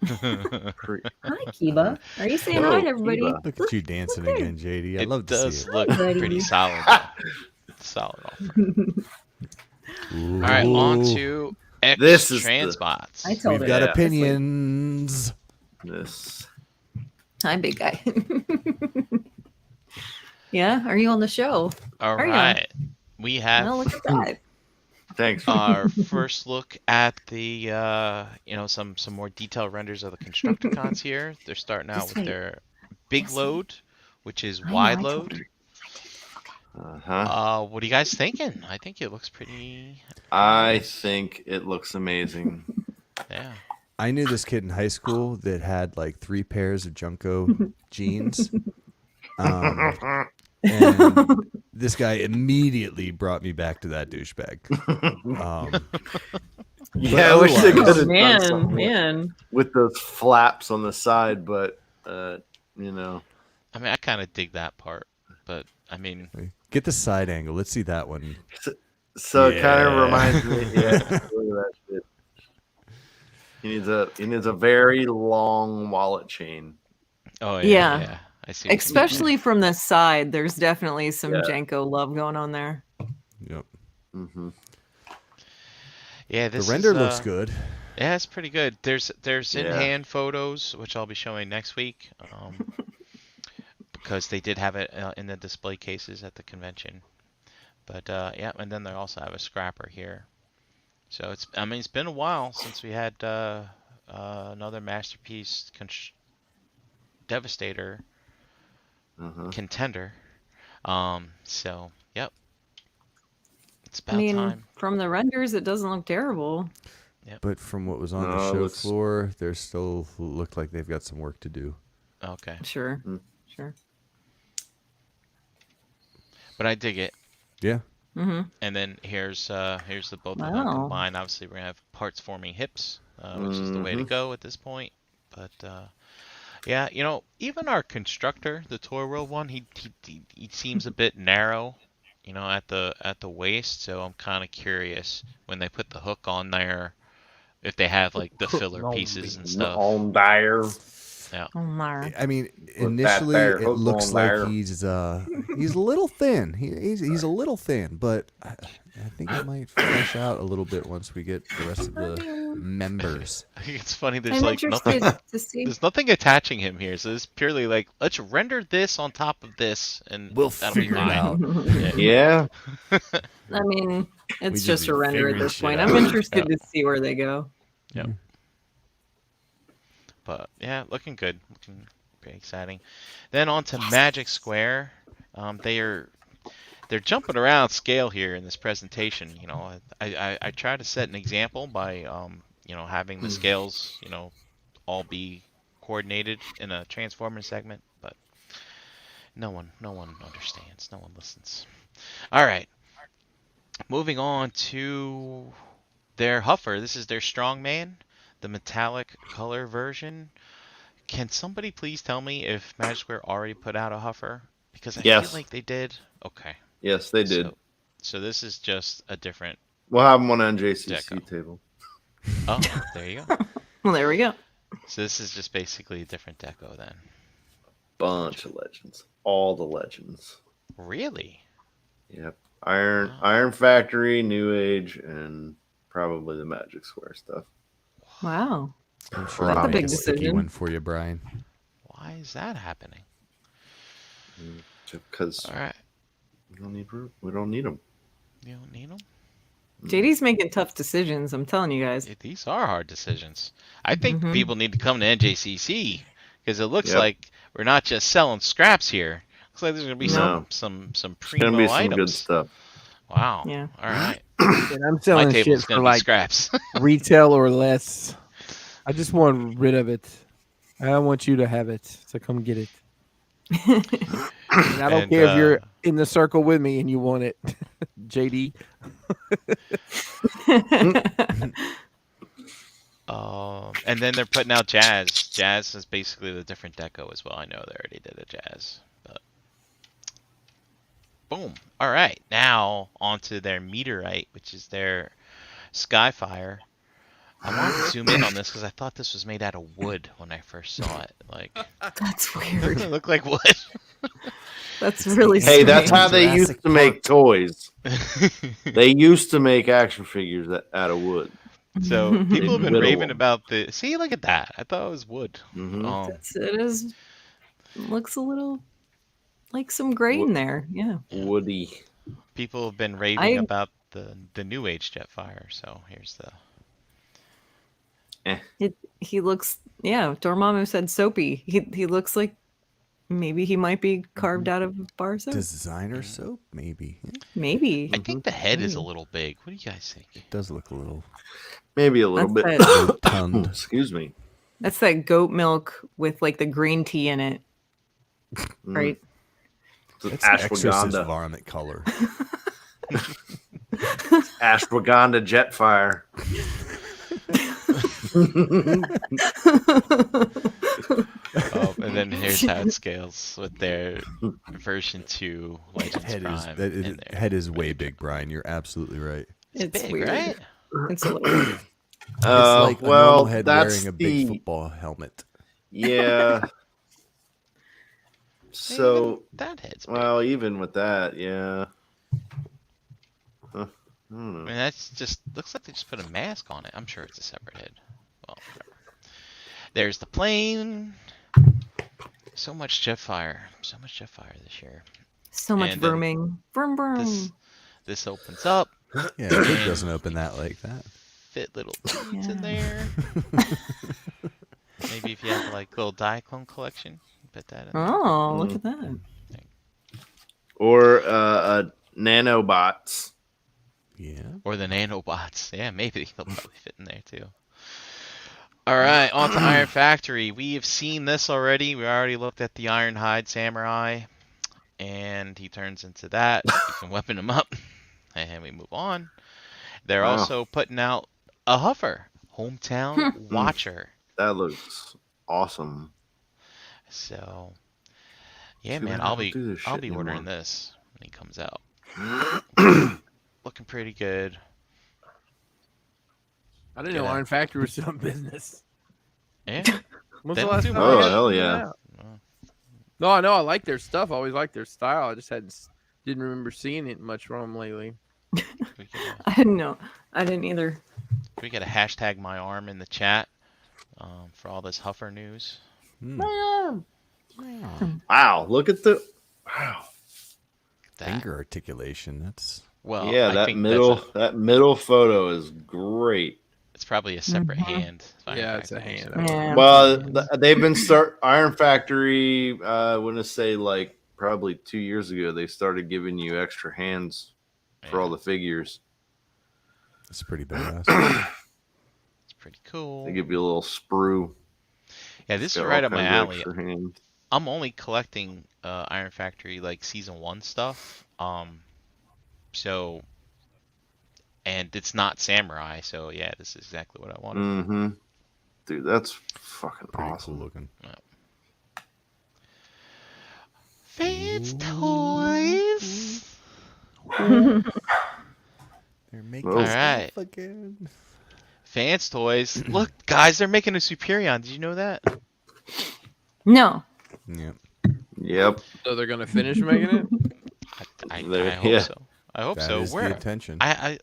Speaker 3: Pre-
Speaker 4: Hi, Kiba. Are you saying
Speaker 3: Whoa,
Speaker 4: hi to everybody?
Speaker 3: Kiba.
Speaker 2: Look at you dancing
Speaker 4: there.
Speaker 2: again, JD. I'd
Speaker 5: It
Speaker 2: love to
Speaker 5: does
Speaker 2: see it.
Speaker 5: look
Speaker 4: buddy.
Speaker 5: pretty solid. Though. Solid offer. All right, on to X
Speaker 3: This is the-
Speaker 5: Transbots.
Speaker 4: I told
Speaker 2: We've
Speaker 4: her.
Speaker 2: got
Speaker 3: Yeah.
Speaker 2: opinions.
Speaker 3: this.
Speaker 4: Hi, big guy. Yeah, are you on the show?
Speaker 5: All
Speaker 4: Are ya?
Speaker 5: right, we have
Speaker 4: Well, look at that.
Speaker 3: Thanks.
Speaker 5: our first look at the some more detailed renders of the Constructicons here. They're starting out
Speaker 4: This
Speaker 5: with
Speaker 4: way.
Speaker 5: their big
Speaker 4: This
Speaker 5: load, which is
Speaker 4: I know,
Speaker 5: wide
Speaker 4: I told
Speaker 5: load.
Speaker 4: her.
Speaker 3: Uh-huh.
Speaker 5: What are you guys thinking? I think it looks pretty.
Speaker 3: I think it looks amazing.
Speaker 5: Yeah.
Speaker 2: I knew this kid in high school that had like 3 pairs of Junko jeans. And this guy immediately brought me back to that douchebag.
Speaker 3: Yeah, I wish they
Speaker 2: otherwise-
Speaker 3: could
Speaker 4: Oh,
Speaker 3: have done something
Speaker 4: man.
Speaker 3: with those flaps on the side, but you know,
Speaker 5: I mean, I kind of dig that part, but I mean,
Speaker 2: Get the side angle. Let's see that one.
Speaker 3: so it kind
Speaker 2: Yeah.
Speaker 3: of reminds me. Yeah, look at that shit. He needs a very long wallet chain.
Speaker 5: oh
Speaker 4: Yeah.
Speaker 5: yeah. I see. what you mean.
Speaker 4: Especially from the side, there's definitely some
Speaker 3: Yeah.
Speaker 4: Janko love going on there.
Speaker 2: Yep.
Speaker 3: Mm-hmm.
Speaker 5: Yeah,
Speaker 2: The
Speaker 5: this
Speaker 2: render
Speaker 5: is,
Speaker 2: looks good.
Speaker 5: Yeah, it's pretty good. There's
Speaker 3: Yeah.
Speaker 5: in-hand photos, which I'll be showing next week, because they did have it in the display cases at the convention. But yeah, and then they also have a scrapper here. So it's been a while since we had another masterpiece Devastator
Speaker 3: Uh-huh.
Speaker 5: contender. So yep, it's about
Speaker 4: I mean,
Speaker 5: time.
Speaker 4: from the renders, it doesn't look terrible.
Speaker 2: But from what was on
Speaker 3: No,
Speaker 2: the
Speaker 3: it
Speaker 2: show
Speaker 3: looks-
Speaker 2: floor, they still look like they've got some work to do.
Speaker 5: Okay,
Speaker 4: Sure.
Speaker 3: Mm.
Speaker 4: Sure.
Speaker 5: but I dig it.
Speaker 2: Yeah.
Speaker 4: Mm-hmm.
Speaker 5: And then here's the both of them
Speaker 4: Wow.
Speaker 5: combined. Obviously, we're gonna have parts forming hips, which is the way to
Speaker 3: Mhm.
Speaker 5: go at this point. But yeah, even our constructor, the Toy World one, he seems a bit narrow, at the waist. So I'm kind of curious when they put the hook on there, if they have like the filler pieces and stuff.
Speaker 3: On dire.
Speaker 4: Oh my.
Speaker 2: I mean,
Speaker 3: that
Speaker 2: initially
Speaker 3: there,
Speaker 2: it
Speaker 3: hook
Speaker 2: looks
Speaker 3: on
Speaker 2: like
Speaker 3: there.
Speaker 2: he's a little thin. He's a little thin, but I think it might flesh out a little bit once we get the rest of the members.
Speaker 5: I think it's funny. There's
Speaker 4: I'm
Speaker 5: like
Speaker 4: interested
Speaker 5: nothing.
Speaker 4: to see.
Speaker 5: There's nothing attaching him here, so it's purely like let's render this on top of this, and
Speaker 2: We'll
Speaker 5: that'll be
Speaker 2: figure it
Speaker 5: fine.
Speaker 2: out.
Speaker 3: Yeah.
Speaker 4: I mean, it's
Speaker 2: just
Speaker 4: just
Speaker 2: be
Speaker 4: a render at
Speaker 2: figuring
Speaker 4: this
Speaker 2: shit
Speaker 4: point.
Speaker 2: out.
Speaker 4: I'm interested to see where they go.
Speaker 5: Yep. But yeah, looking good, looking pretty exciting. Then on to Magic Square. They're jumping around scale here in this presentation. You know, I try to set an example by you know, having the scales, you know, all be coordinated in a transformer segment, but no one understands, no one listens. All right, moving on to their Huffer. This is their Strongman, the metallic color version. Can somebody please tell me if Magic Square already put out a Huffer? Because I
Speaker 3: Yes.
Speaker 5: feel like they did. Okay.
Speaker 3: Yes, they did.
Speaker 5: So this is just a different.
Speaker 3: We'll have them on JCC
Speaker 5: Deco.
Speaker 3: table.
Speaker 5: Oh, there you go.
Speaker 4: Well, there we go.
Speaker 5: So this is just basically a different deco then.
Speaker 3: Bunch of legends. All the legends.
Speaker 5: Really?
Speaker 3: Yep. Iron Factory, New Age, and probably the Magic Square stuff.
Speaker 4: Wow.
Speaker 2: I'm sure
Speaker 3: That's
Speaker 2: I'll
Speaker 3: a
Speaker 2: make
Speaker 4: big
Speaker 2: a sticky
Speaker 4: decision.
Speaker 2: one for you, Brian.
Speaker 5: Why is that happening?
Speaker 3: Because
Speaker 5: All right.
Speaker 3: we don't need room. We don't need them.
Speaker 5: You don't need them?
Speaker 4: JD's making tough decisions. I'm telling you guys.
Speaker 5: These are hard decisions. I think
Speaker 4: Mhm.
Speaker 5: people need to come to NJCC because it looks
Speaker 3: Yep.
Speaker 5: like we're not just selling scraps here. Looks like there's gonna be
Speaker 3: No.
Speaker 5: some
Speaker 3: It's
Speaker 5: primo
Speaker 3: gonna be some
Speaker 5: items.
Speaker 3: good stuff.
Speaker 5: Wow.
Speaker 4: Yeah.
Speaker 5: All right.
Speaker 1: And I'm
Speaker 5: My
Speaker 1: selling
Speaker 5: table's
Speaker 1: shit for
Speaker 5: gonna be
Speaker 1: like
Speaker 5: scraps.
Speaker 1: retail or less. I just want rid of it. I don't want you to have it, so come get it. And I don't
Speaker 5: And,
Speaker 1: care if you're in the circle with me and you want it, JD.
Speaker 5: And then they're putting out Jazz. Jazz is basically the different deco as well. I know they already did a Jazz, but boom. All right, now onto their Meteorite, which is their Skyfire. I wanted to zoom in on this because I thought this was made out of wood when I first saw it. Like,
Speaker 4: That's
Speaker 5: it
Speaker 4: weird.
Speaker 5: looked like wood.
Speaker 4: That's really
Speaker 3: Hey, that's
Speaker 4: strange.
Speaker 3: how they
Speaker 2: Jurassic
Speaker 3: used to make toys. They used to make action figures out of wood.
Speaker 5: So people have been
Speaker 3: Whittle
Speaker 5: raving
Speaker 3: them.
Speaker 5: about the. See, look at that. I thought it was wood.
Speaker 3: Mhm.
Speaker 4: It is. Looks a little like some grain there. Yeah.
Speaker 3: Woody.
Speaker 5: People have been raving
Speaker 4: I-
Speaker 5: about the new age Jetfire. So here's the.
Speaker 4: He looks. Yeah. Dormammu said soapy. He looks like maybe he might be carved out of bar soap.
Speaker 2: Designer soap, maybe.
Speaker 4: Maybe.
Speaker 5: I think the head is a little big. What do you guys think?
Speaker 2: It does look a little
Speaker 3: Maybe a little
Speaker 4: That's
Speaker 3: bit.
Speaker 4: that,
Speaker 2: tongued.
Speaker 3: Excuse me.
Speaker 4: that's that goat milk with like the green tea in it, right?
Speaker 3: It's
Speaker 2: That's exorcist
Speaker 3: ashwagandha.
Speaker 2: varmint color.
Speaker 3: Ashwagandha Jetfire.
Speaker 5: And then here's how it scales with their version 2 Legends Prime.
Speaker 2: Head is way big, Brian. You're absolutely right.
Speaker 4: It's
Speaker 5: big,
Speaker 4: weird.
Speaker 5: right?
Speaker 4: It's a little weird.
Speaker 2: It's like a normal
Speaker 3: well,
Speaker 2: head
Speaker 3: that's
Speaker 2: wearing a big
Speaker 3: the
Speaker 2: football helmet.
Speaker 3: yeah. So,
Speaker 5: That head's big.
Speaker 3: well, even with that, yeah. I don't
Speaker 5: I
Speaker 3: know.
Speaker 5: mean, that's just looks like they just put a mask on it. I'm sure it's a separate head. Well, whatever. There's the plane. So much Jetfire. So much Jetfire this year.
Speaker 4: So much
Speaker 5: And then
Speaker 4: verming. Vroom vroom.
Speaker 5: This opens up.
Speaker 2: Yeah, it doesn't open that like that.
Speaker 5: Fit little dudes in
Speaker 4: Yeah.
Speaker 5: there. Maybe if you have like little Diaclone collection, put that in. there.
Speaker 4: Oh, look at that.
Speaker 3: Or nanobots.
Speaker 2: Yeah.
Speaker 5: Or the nanobots. Yeah, maybe they'll probably fit in there too. All right, on to Iron Factory. We have seen this already. We already looked at the Ironhide Samurai, and he turns into that. You can weapon him up, and we move on. They're
Speaker 3: Wow.
Speaker 5: also putting out a Huffer, Hometown Watcher.
Speaker 3: That looks awesome.
Speaker 5: So, yeah,
Speaker 3: Too
Speaker 5: man,
Speaker 3: bad I
Speaker 5: I'll
Speaker 3: don't
Speaker 5: be
Speaker 3: do this
Speaker 5: I'll
Speaker 3: shit
Speaker 5: be ordering
Speaker 3: anymore.
Speaker 5: this when he comes out. Looking pretty good.
Speaker 1: I didn't know
Speaker 5: Yeah.
Speaker 1: Iron Factory was still in business.
Speaker 5: Yeah.
Speaker 1: When's
Speaker 5: They
Speaker 1: the
Speaker 5: don't
Speaker 1: last
Speaker 5: do
Speaker 1: time?
Speaker 5: much.
Speaker 1: I
Speaker 3: Oh,
Speaker 1: had
Speaker 3: hell
Speaker 1: it
Speaker 3: yeah.
Speaker 1: out? No, I know I like their stuff. I always liked their style. I just didn't remember seeing it much from them lately.
Speaker 5: We can,
Speaker 4: I didn't know. I didn't either.
Speaker 5: We got a hashtag my arm in the chat for all this Huffer news.
Speaker 2: Hmm.
Speaker 3: Wow, look at the wow.
Speaker 5: That.
Speaker 2: Finger articulation. That's
Speaker 5: Well,
Speaker 3: Yeah,
Speaker 5: I
Speaker 3: that
Speaker 5: think
Speaker 3: middle photo is great.
Speaker 5: it's probably a separate
Speaker 4: Mhm.
Speaker 5: hand. if Iron
Speaker 1: Yeah, it's a
Speaker 5: Factory
Speaker 1: hand.
Speaker 5: uses it.
Speaker 4: Yeah.
Speaker 3: Well, they've been Iron Factory. I want to say like probably 2 years ago they started giving you extra hands for all
Speaker 5: Yeah,
Speaker 3: the figures.
Speaker 2: that's pretty badass.
Speaker 5: it's pretty cool.
Speaker 3: They give you a little sprue.
Speaker 5: Yeah,
Speaker 3: It's
Speaker 5: this is
Speaker 3: got all
Speaker 5: right up my
Speaker 3: kinds of
Speaker 5: alley.
Speaker 3: extra hands.
Speaker 5: I'm only collecting Iron Factory like season 1 stuff. So and it's not samurai, so yeah, this is exactly what I wanted.
Speaker 3: Mm-hmm. Dude, that's fucking
Speaker 2: Pretty
Speaker 3: awesome.
Speaker 2: cool looking.
Speaker 5: Fans toys.
Speaker 2: They're making
Speaker 3: All
Speaker 5: right.
Speaker 2: stuff again.
Speaker 5: Fans toys. Look, guys, they're making a Superion. Did you know that?
Speaker 4: No.
Speaker 2: Yeah.
Speaker 3: Yep.
Speaker 1: So they're gonna finish making it.
Speaker 5: I
Speaker 3: There-
Speaker 5: hope
Speaker 3: yeah.
Speaker 5: so. I hope
Speaker 2: That
Speaker 5: so.
Speaker 2: is the
Speaker 5: Where?
Speaker 2: intention.
Speaker 5: I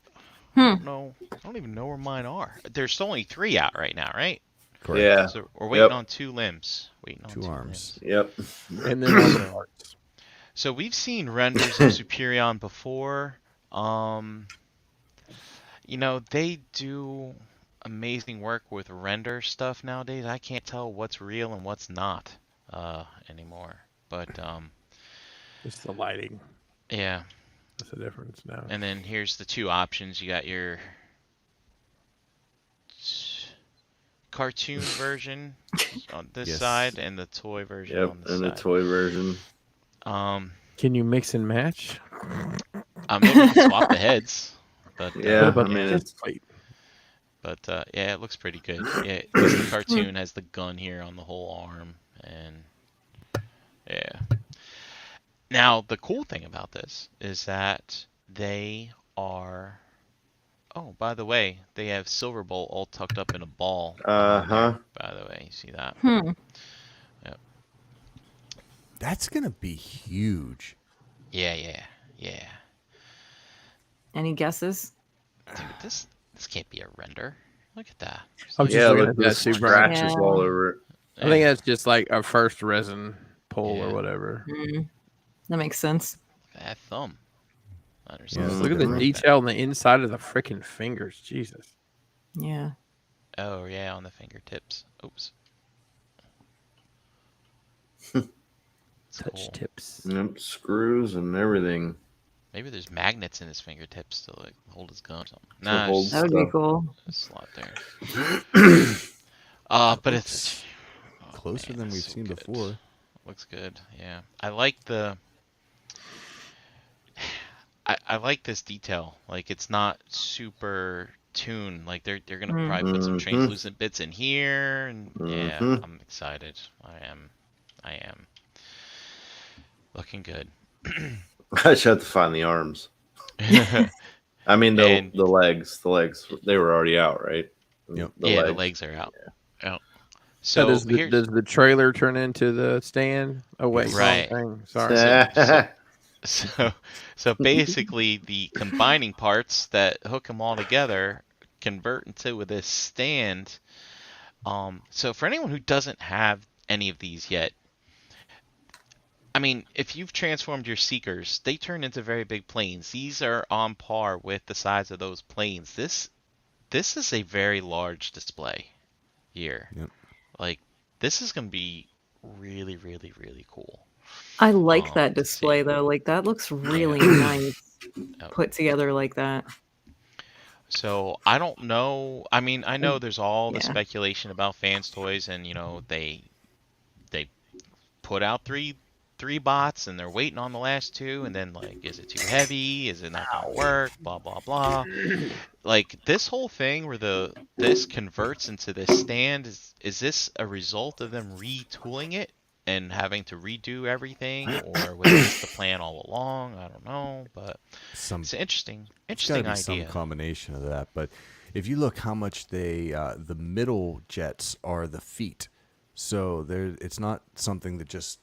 Speaker 4: Hmm.
Speaker 5: don't know. I don't even know where mine are. There's only 3 out right now, right?
Speaker 2: Correct.
Speaker 3: Yeah.
Speaker 5: So we're waiting
Speaker 3: Yep.
Speaker 5: on 2 limbs. Waiting on
Speaker 2: 2 arms.
Speaker 3: Yep.
Speaker 1: And then other arts.
Speaker 5: So we've seen renders of Superion before. You know, they do amazing work with render stuff nowadays. I can't tell what's real and what's not anymore. But
Speaker 1: It's the lighting.
Speaker 5: yeah.
Speaker 1: That's the difference now.
Speaker 5: And then here's the 2 options. You got your cartoon version on this
Speaker 2: Yes.
Speaker 5: side and the toy version
Speaker 3: Yep.
Speaker 5: on this
Speaker 3: And the
Speaker 5: side.
Speaker 3: toy version.
Speaker 1: Can you mix and match?
Speaker 5: Maybe we can swap the heads. But
Speaker 3: Yeah,
Speaker 1: What about
Speaker 3: I mean,
Speaker 1: the
Speaker 3: it's-
Speaker 1: plate?
Speaker 5: But yeah, it looks pretty good. Yeah, 'cause the cartoon has the gun here on the whole arm, and yeah. Now the cool thing about this is that they are. Oh, by the way, they have Silverbolt all tucked up in a ball. on there,
Speaker 3: Uh-huh.
Speaker 5: By the way, you see that?
Speaker 4: Hmm.
Speaker 2: That's gonna be huge.
Speaker 5: Yeah.
Speaker 4: Any guesses?
Speaker 5: Dude, this can't be a render. Look at that.
Speaker 1: I'm just
Speaker 3: Yeah,
Speaker 1: looking
Speaker 3: look,
Speaker 1: at that
Speaker 3: there's
Speaker 1: too, Brian.
Speaker 3: scratches
Speaker 4: Yeah.
Speaker 3: all over it.
Speaker 1: I think that's just like a first resin pull
Speaker 5: Yeah.
Speaker 1: or whatever.
Speaker 4: That makes sense.
Speaker 5: That thumb.
Speaker 2: Yeah,
Speaker 1: Look at the
Speaker 2: different.
Speaker 1: detail on the inside of the freaking fingers. Jesus.
Speaker 4: Yeah.
Speaker 5: Oh yeah, on the fingertips. Oops.
Speaker 1: Touch
Speaker 5: Cool.
Speaker 1: tips.
Speaker 3: Yep, screws and everything.
Speaker 5: Maybe there's magnets in his fingertips to like hold his gun or something.
Speaker 3: To
Speaker 5: Nah,
Speaker 3: hold
Speaker 5: it's
Speaker 4: That would be
Speaker 3: stuff.
Speaker 4: cool.
Speaker 5: a slot there. But it's
Speaker 2: Closer
Speaker 5: man,
Speaker 2: than
Speaker 5: it's
Speaker 2: we've
Speaker 5: so
Speaker 2: seen
Speaker 5: good.
Speaker 2: before.
Speaker 5: Looks good. Yeah, I like the. I like this detail. Like it's not super tuned. Like they're gonna probably put some
Speaker 3: Mhm.
Speaker 5: translucent bits in here, and yeah,
Speaker 3: Mhm.
Speaker 5: I'm excited. I am. Looking good.
Speaker 3: I just have to find the arms. I mean,
Speaker 5: And-
Speaker 3: the legs. The legs, they were already out, right?
Speaker 2: Yep.
Speaker 5: The legs are out. Yeah. So
Speaker 1: So does
Speaker 5: here's
Speaker 1: the trailer turn into the stand? Oh wait, wrong
Speaker 5: Right.
Speaker 1: thing. Sorry.
Speaker 5: so basically the combining parts that hook them all together convert into this stand. So for anyone who doesn't have any of these yet, I mean, if you've transformed your Seekers, they turn into very big planes. These are on par with the size of those planes. This is a very large display here.
Speaker 2: Yep.
Speaker 5: Like, this is going to be really, really, really cool.
Speaker 4: I like that
Speaker 5: to see.
Speaker 4: display though. Like that looks really nice
Speaker 5: Yep.
Speaker 4: put together like that.
Speaker 5: So I don't know. I mean, I know there's all the
Speaker 4: Yeah.
Speaker 5: speculation about Fans Toys, and they put out three bots, and they're waiting on the last 2, and then like, is it too heavy? Is it not gonna work? Blah blah blah. Like this whole thing where this converts into this stand is this a result of them retooling it and having to redo everything, or was this the plan all along? I don't know, but it's an interesting
Speaker 2: It's gotta be
Speaker 5: idea.
Speaker 2: some combination of that. But if you look how much the middle jets are the feet, so it's not something that just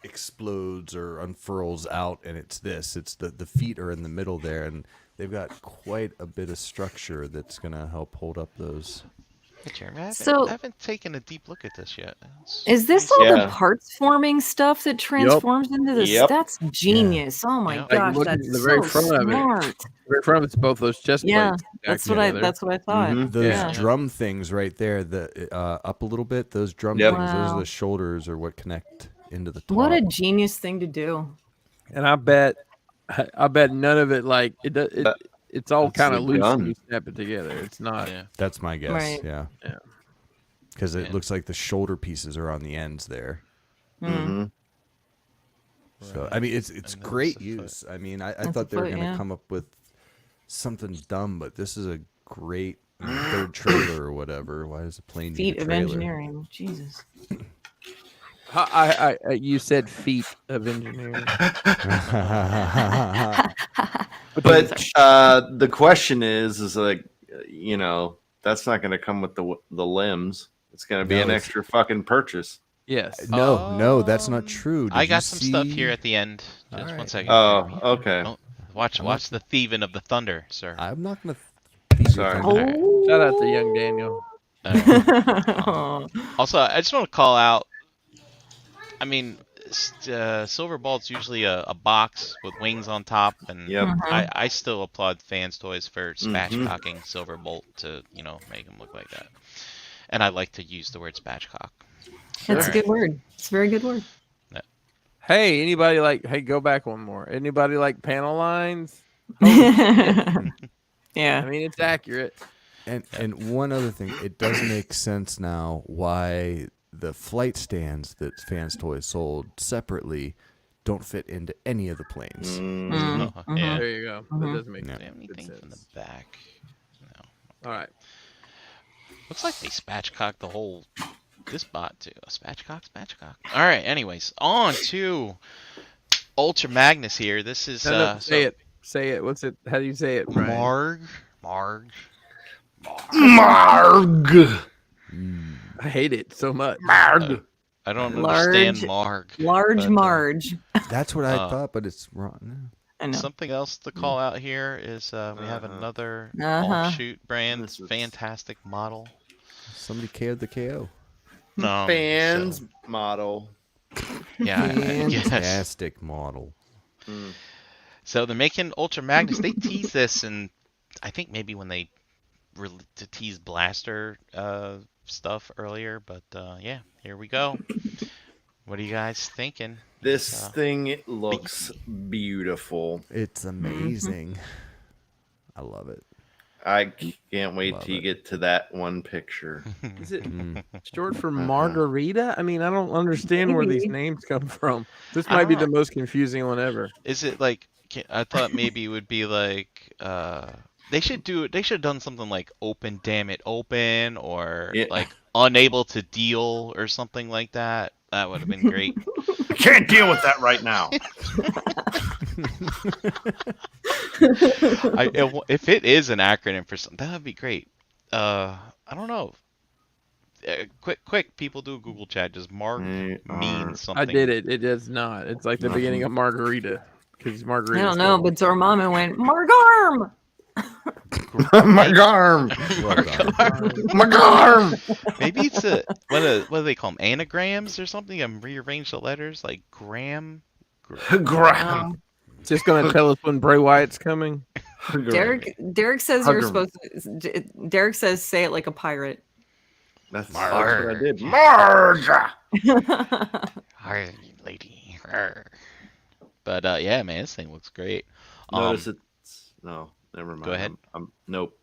Speaker 2: explodes or unfurls out and it's this. It's the feet are in the middle there, and they've got quite a bit of structure that's gonna help hold up those.
Speaker 5: Hey, Jeremy, I
Speaker 4: So-
Speaker 5: haven't taken a deep look at this yet.
Speaker 4: Is this
Speaker 5: Let me
Speaker 4: all
Speaker 5: see.
Speaker 4: the parts forming stuff that transforms into this?
Speaker 3: Yep.
Speaker 4: That's genius. Oh my
Speaker 5: Yep.
Speaker 1: Like,
Speaker 4: gosh,
Speaker 1: look at
Speaker 4: that's
Speaker 1: the very
Speaker 4: so
Speaker 1: front of it.
Speaker 4: smart.
Speaker 1: The very front of it's both those chest
Speaker 4: Yeah,
Speaker 1: plates.
Speaker 4: that's
Speaker 1: stacked
Speaker 4: what
Speaker 1: together.
Speaker 4: that's what I thought.
Speaker 3: Mhm.
Speaker 2: Those
Speaker 4: Yeah.
Speaker 2: drum things right there, the up a little bit. Those drum
Speaker 3: Yep.
Speaker 2: things, those are
Speaker 4: Wow.
Speaker 2: the shoulders or what connect into the top.
Speaker 4: What a genius thing to do.
Speaker 1: And I bet none of it like it's all
Speaker 3: That's
Speaker 1: kind
Speaker 3: the
Speaker 1: of loose
Speaker 3: gun.
Speaker 1: when you snap it together. It's not.
Speaker 5: Yeah.
Speaker 2: That's my guess.
Speaker 4: Right.
Speaker 2: Yeah.
Speaker 1: Yeah.
Speaker 2: Because it
Speaker 5: And-
Speaker 2: looks like the shoulder pieces are on the ends there.
Speaker 3: Mm-hmm.
Speaker 2: So I mean, it's
Speaker 5: And then
Speaker 2: great
Speaker 5: there's the foot.
Speaker 2: use. I mean, I
Speaker 4: That's
Speaker 2: thought
Speaker 4: the
Speaker 2: they were
Speaker 4: foot,
Speaker 2: going to
Speaker 4: yeah.
Speaker 2: come up with something dumb, but this is a great third trailer or whatever. Why does a plane
Speaker 4: Feat
Speaker 2: need a
Speaker 4: of
Speaker 2: trailer?
Speaker 4: engineering. Jesus.
Speaker 1: You said feet of engineering.
Speaker 3: But the question is like, that's not going to come with the limbs. It's going to be
Speaker 2: No,
Speaker 3: an
Speaker 2: it's-
Speaker 3: extra fucking purchase.
Speaker 1: Yes.
Speaker 2: No, that's not true.
Speaker 5: I
Speaker 2: Did
Speaker 5: got
Speaker 2: you
Speaker 5: some stuff
Speaker 2: see-
Speaker 5: here at the end. Just one
Speaker 2: Alright.
Speaker 5: second.
Speaker 3: Oh,
Speaker 5: Jeremy.
Speaker 3: okay.
Speaker 5: Don't- Watch the thieving of the thunder, sir.
Speaker 2: I'm not going to.
Speaker 3: Sorry.
Speaker 4: Oh.
Speaker 1: Shout out to young Daniel.
Speaker 5: Also, I just want to call out. I mean, Silver Bolt's usually a box with wings on top, and
Speaker 3: Yep.
Speaker 5: I still applaud Fans Toys for spatchcocking Silver Bolt to make him look like that. And I like to use the word spatchcock.
Speaker 4: That's a good word. It's a very good word.
Speaker 1: Hey, anybody go back one more. Anybody like panel lines?
Speaker 4: Yeah.
Speaker 1: I mean, it's accurate.
Speaker 2: And one other thing, it does make sense now why the flight stands that Fans Toys sold separately don't fit into any of the planes.
Speaker 3: Mm.
Speaker 5: Yeah.
Speaker 1: There you go. That does make
Speaker 5: Do
Speaker 2: Yeah.
Speaker 5: they have
Speaker 1: good
Speaker 5: anything from the
Speaker 1: sense.
Speaker 5: back? No.
Speaker 1: All right.
Speaker 5: Looks like they spatchcocked the whole this bot too. A spatchcock. All right. Anyways, on to Ultra Magnus here. This is
Speaker 1: No, say it. Say it. What's it? How do you say it, Brian?
Speaker 5: Marg.
Speaker 3: Marg.
Speaker 1: I hate it so much.
Speaker 3: Marg.
Speaker 5: I don't
Speaker 4: Large-
Speaker 5: understand Marg.
Speaker 4: Large
Speaker 5: but,
Speaker 4: Marge.
Speaker 2: That's what I
Speaker 5: Uh,
Speaker 2: thought, but it's wrong. No.
Speaker 4: I know.
Speaker 5: Something else to call out here is we have another
Speaker 4: Uh-huh.
Speaker 5: offshoot brand.
Speaker 3: This is-
Speaker 5: Fantastic model.
Speaker 2: Somebody KO'd the KO.
Speaker 3: Fans
Speaker 5: So,
Speaker 3: model.
Speaker 5: yeah. Yes.
Speaker 2: Fantastic model.
Speaker 5: So they're making Ultra Magnus. They teased this, and I think maybe when they to tease Blaster stuff earlier, but yeah, here we go. What are you guys thinking?
Speaker 3: This thing looks beautiful.
Speaker 2: It's amazing. I love it.
Speaker 3: I can't wait
Speaker 2: Love
Speaker 3: till you
Speaker 2: it.
Speaker 3: get to that one picture.
Speaker 1: Is it short for margarita? I mean, I don't understand where these
Speaker 4: Maybe.
Speaker 1: names come from. This
Speaker 5: I
Speaker 1: might be
Speaker 5: don't
Speaker 1: the most confusing one ever.
Speaker 5: Is it like? I thought maybe it would be like they should have done something like open, damn it, open, or
Speaker 3: Yeah.
Speaker 5: like unable to deal or something like that. That would have been great.
Speaker 3: I can't deal with that right now.
Speaker 5: If it is an acronym for something, that would be great. I don't know. Quick, people do a Google chat. Does Marg mean something?
Speaker 1: I did it. It does not. It's like the beginning of margarita because
Speaker 4: I
Speaker 1: margarita.
Speaker 4: don't know, but Zormama went, Margarm!
Speaker 3: Margarm. Margarm.
Speaker 5: Maybe it's what do they call them? Anagrams or something? I'm rearrange the letters like gram.
Speaker 3: Graham.
Speaker 1: It's just gonna tell us when Bray Wyatt's coming.
Speaker 4: Derek says you're
Speaker 1: Hugger.
Speaker 4: supposed to. Derek says say it like a pirate.
Speaker 3: That's what I did. Marge.
Speaker 5: Hi, lady. Arr. But yeah, man, this thing looks great.
Speaker 3: Notice it's no. Never mind.
Speaker 5: Go ahead.
Speaker 3: Nope.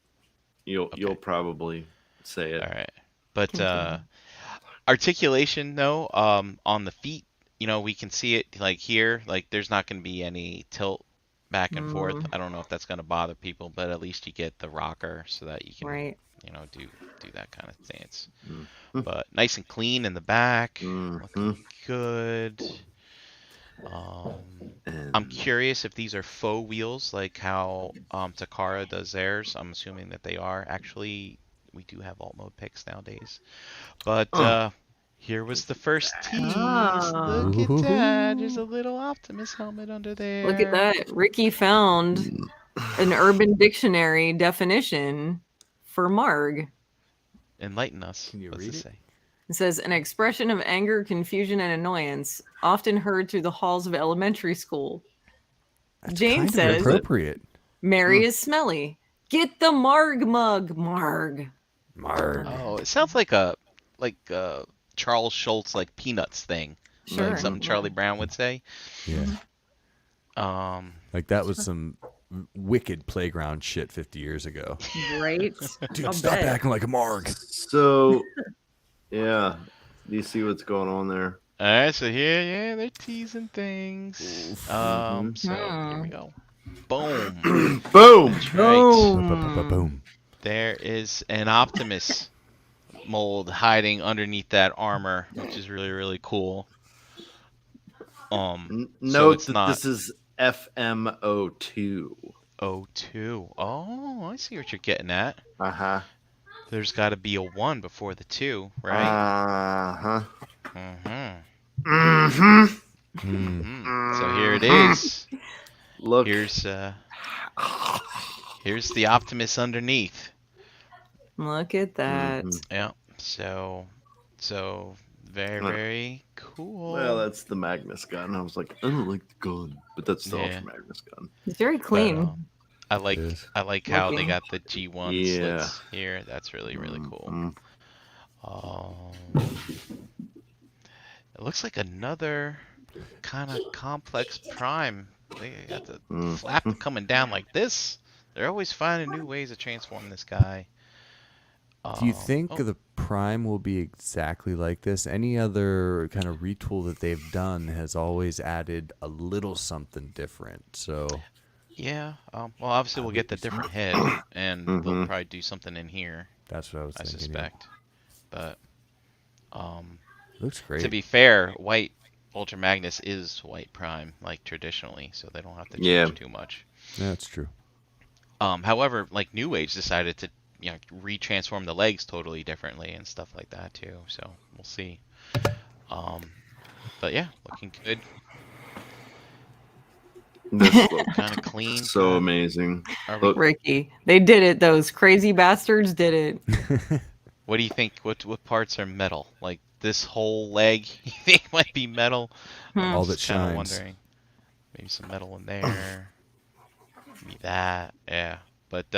Speaker 3: You'll probably say it.
Speaker 5: All right, but articulation though, on the feet, we can see it like here. Like there's not going to be any tilt back and forth. I don't know if that's going to bother people, but at least you get the rocker so that you can,
Speaker 4: Right.
Speaker 5: do that kind of stance. But nice and clean in the back, looking good. I'm curious if these are faux wheels, like how Takara does theirs. I'm assuming that they are. Actually, we do have alt mode picks nowadays. But here was the first tease.
Speaker 4: Ah.
Speaker 5: Look at that. There's a little Optimus helmet under there.
Speaker 4: Look at that. Ricky found an Urban Dictionary definition for marg.
Speaker 5: Enlighten us.
Speaker 2: Can you
Speaker 5: What's
Speaker 2: read
Speaker 5: this
Speaker 2: it?
Speaker 5: say?
Speaker 4: It says an expression of anger, confusion, and annoyance, often heard through the halls of elementary school.
Speaker 2: That's
Speaker 4: Jane
Speaker 2: kind
Speaker 4: says-
Speaker 2: of appropriate.
Speaker 4: Mary is smelly. Get the marg mug, marg.
Speaker 2: Marg.
Speaker 5: Oh, it sounds like a Charles Schultz like Peanuts thing.
Speaker 4: Sure.
Speaker 5: Like something Charlie Brown would say.
Speaker 2: Yeah. Like that was some wicked playground shit 50 years ago.
Speaker 4: Right?
Speaker 2: Dude,
Speaker 4: I'll
Speaker 2: stop
Speaker 4: bet.
Speaker 2: acting like a marg.
Speaker 3: So, yeah. Do you see what's going on there?
Speaker 5: All right, so here, they're teasing things. So here we go. Boom.
Speaker 3: Boom!
Speaker 5: That's right.
Speaker 2: Boom.
Speaker 5: There is an Optimus mold hiding underneath that armor, which is really, really cool. So
Speaker 3: Note
Speaker 5: it's
Speaker 3: that
Speaker 5: not
Speaker 3: this is FMO2.
Speaker 5: O2. Oh, I see what you're getting at.
Speaker 3: Uh-huh.
Speaker 5: There's got to be a 1 before the 2, right?
Speaker 3: Uh-huh.
Speaker 5: Mm-hmm.
Speaker 3: Mm-hmm.
Speaker 5: So here it is.
Speaker 3: Look.
Speaker 5: Here's the Optimus underneath.
Speaker 4: Look at that.
Speaker 5: Yeah. So very, very cool.
Speaker 3: Well, that's the Magnus gun. I was like, I don't like the gun, but that's the
Speaker 5: Yeah.
Speaker 3: Ultra Magnus gun.
Speaker 4: It's very clean.
Speaker 5: But, I like how they
Speaker 4: Looking.
Speaker 5: got the G1
Speaker 3: Yeah.
Speaker 5: slits here. That's really, really cool. It looks like another kind of complex prime. They got the flap coming down like this. They're always finding new ways to transform this guy.
Speaker 2: Do you think the Prime will be exactly like this? Any other kind of retool that they've done has always added a little something different. So
Speaker 5: yeah, well, obviously we'll get the different head, and they'll probably do something in here.
Speaker 2: that's what I was
Speaker 5: I
Speaker 2: thinking.
Speaker 5: suspect. But
Speaker 2: Looks great.
Speaker 5: to be fair, white Ultra Magnus is white Prime, like traditionally, so they don't have to change too much.
Speaker 2: Yeah, that's true.
Speaker 5: However, like New Age decided to retransform the legs totally differently and stuff like that too. So we'll see. But yeah, looking good.
Speaker 3: This looks
Speaker 5: Kind of clean.
Speaker 3: so amazing.
Speaker 5: We,
Speaker 4: Ricky, they did it. Those crazy bastards did it.
Speaker 5: what do you think? What parts are metal? Like this whole leg, you think might be metal?
Speaker 2: All that
Speaker 5: Just kinda
Speaker 2: shines.
Speaker 5: wondering. Maybe some metal in there. Maybe that. Yeah. But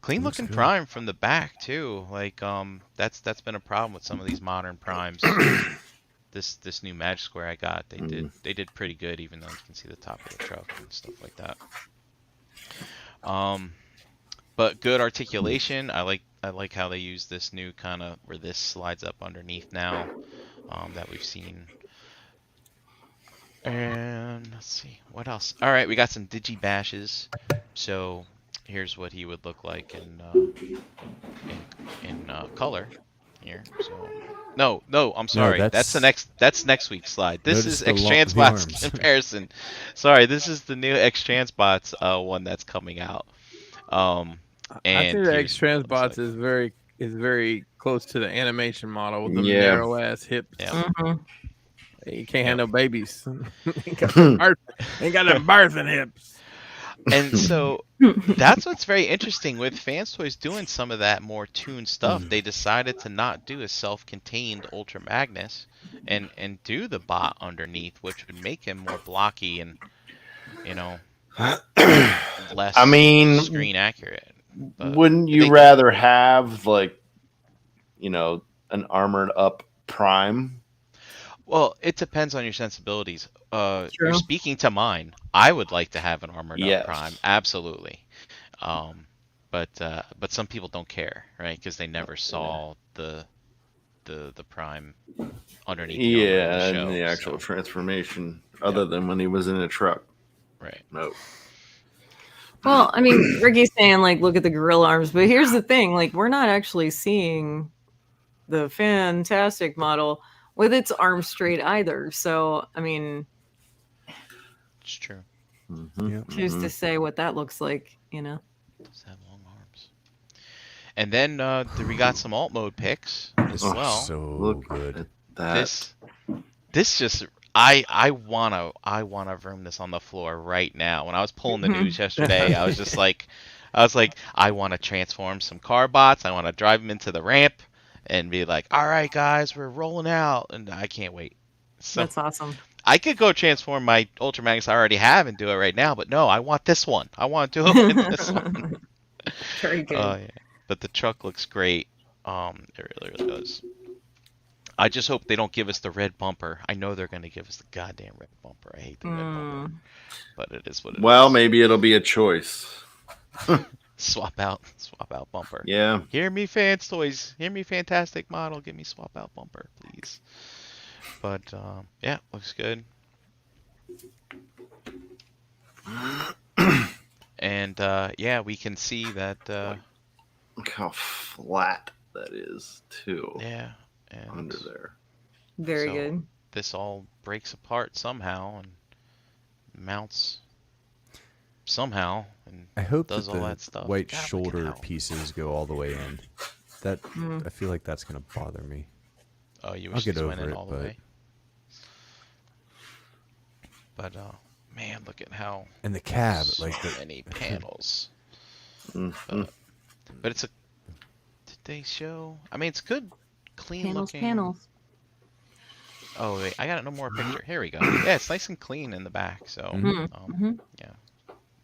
Speaker 5: clean
Speaker 2: Looks
Speaker 5: looking
Speaker 2: good.
Speaker 5: prime from the back too. Like that's been a problem with some of these modern primes. This new Magic Square I got, they did pretty good, even though you can see the top of the truck and stuff like that. But good articulation. I like how they use this new kind of where this slides up underneath now, that we've seen. And let's see what else. All right, we got some digi bashes. So here's what he would look like in color here. So no, I'm sorry. That's next week's slide. This
Speaker 2: Notice
Speaker 5: is
Speaker 2: the
Speaker 5: X-Transbots
Speaker 2: arms.
Speaker 5: comparison. Sorry, this is the new X-Transbots one that's coming out.
Speaker 1: I think the
Speaker 5: here's what it looks
Speaker 1: X-Transbots
Speaker 5: like.
Speaker 1: is very close to the animation model with the
Speaker 3: Yeah.
Speaker 1: narrow ass hips.
Speaker 5: Yeah.
Speaker 1: You can't handle babies. Ain't got them birthing hips.
Speaker 5: And so that's what's very interesting with Fans Toys doing some of that more tuned stuff. They decided to not do a self-contained Ultra Magnus and do the bot underneath, which would make him more blocky and less screen accurate. But
Speaker 3: Wouldn't you rather have an armored up Prime?
Speaker 5: Well, it depends on your sensibilities.
Speaker 4: True.
Speaker 5: You're speaking to mine. I would like to have an armored
Speaker 3: Yes.
Speaker 5: up Prime, absolutely. But some people don't care, right? Because they never saw the Prime underneath. The armor in
Speaker 3: Yeah,
Speaker 5: the
Speaker 3: and
Speaker 5: show,
Speaker 3: the actual
Speaker 5: so-
Speaker 3: transformation, other than when he was in a truck.
Speaker 5: right.
Speaker 3: No.
Speaker 4: Well, I mean, Ricky's saying look at the gorilla arms, but here's the thing: we're not actually seeing the fantastic model with its arms straight either. So, I mean,
Speaker 5: It's true.
Speaker 4: who's to say what that looks like?
Speaker 5: Does have long arms. And then we got some alt mode picks as well.
Speaker 2: So
Speaker 3: Look
Speaker 2: good.
Speaker 3: at that.
Speaker 5: This just I wanna room this on the floor right now. When I was pulling the news yesterday, I was just like, I want to transform some car bots. I want to drive them into the ramp and be like, all right, guys, we're rolling out, and I can't wait. So
Speaker 4: That's awesome.
Speaker 5: I could go transform my Ultra Magnus I already have and do it right now, but no, I want this one. I want to do it with this one.
Speaker 4: Very good.
Speaker 5: Yeah. But the truck looks great. It really does. I just hope they don't give us the red bumper. I know they're going to give us the goddamn red bumper. I hate the red bumper, but it is what it is.
Speaker 3: Well, maybe it'll be a choice.
Speaker 5: Swap out bumper.
Speaker 3: Yeah.
Speaker 5: Hear me, fans toys. Hear me, fantastic model. Give me swap out bumper, please. But yeah, looks good. And yeah, we can see that.
Speaker 3: Look how flat that is too.
Speaker 5: Yeah, and
Speaker 3: Under there.
Speaker 4: Very
Speaker 5: so
Speaker 4: good.
Speaker 5: This all breaks apart somehow and mounts somehow and
Speaker 2: I hope
Speaker 5: does
Speaker 2: that
Speaker 5: all
Speaker 2: the
Speaker 5: that stuff.
Speaker 2: white
Speaker 5: God,
Speaker 2: shoulder
Speaker 5: look at how-
Speaker 2: pieces go all the way in. That I feel like that's gonna bother me.
Speaker 5: Oh, you
Speaker 2: I'll
Speaker 5: wish
Speaker 2: get
Speaker 5: this went
Speaker 2: over
Speaker 5: in
Speaker 2: it,
Speaker 5: all the
Speaker 2: but-
Speaker 5: way. But man, look at how
Speaker 2: And the cab,
Speaker 5: so
Speaker 2: like the
Speaker 5: many panels.
Speaker 3: Mhm.
Speaker 5: But it's a. Did they show? I mean, it's good, clean looking.
Speaker 4: Panels.
Speaker 5: Oh wait, I got no more picture. Here we go. Yeah, it's nice and clean in the back. So yeah,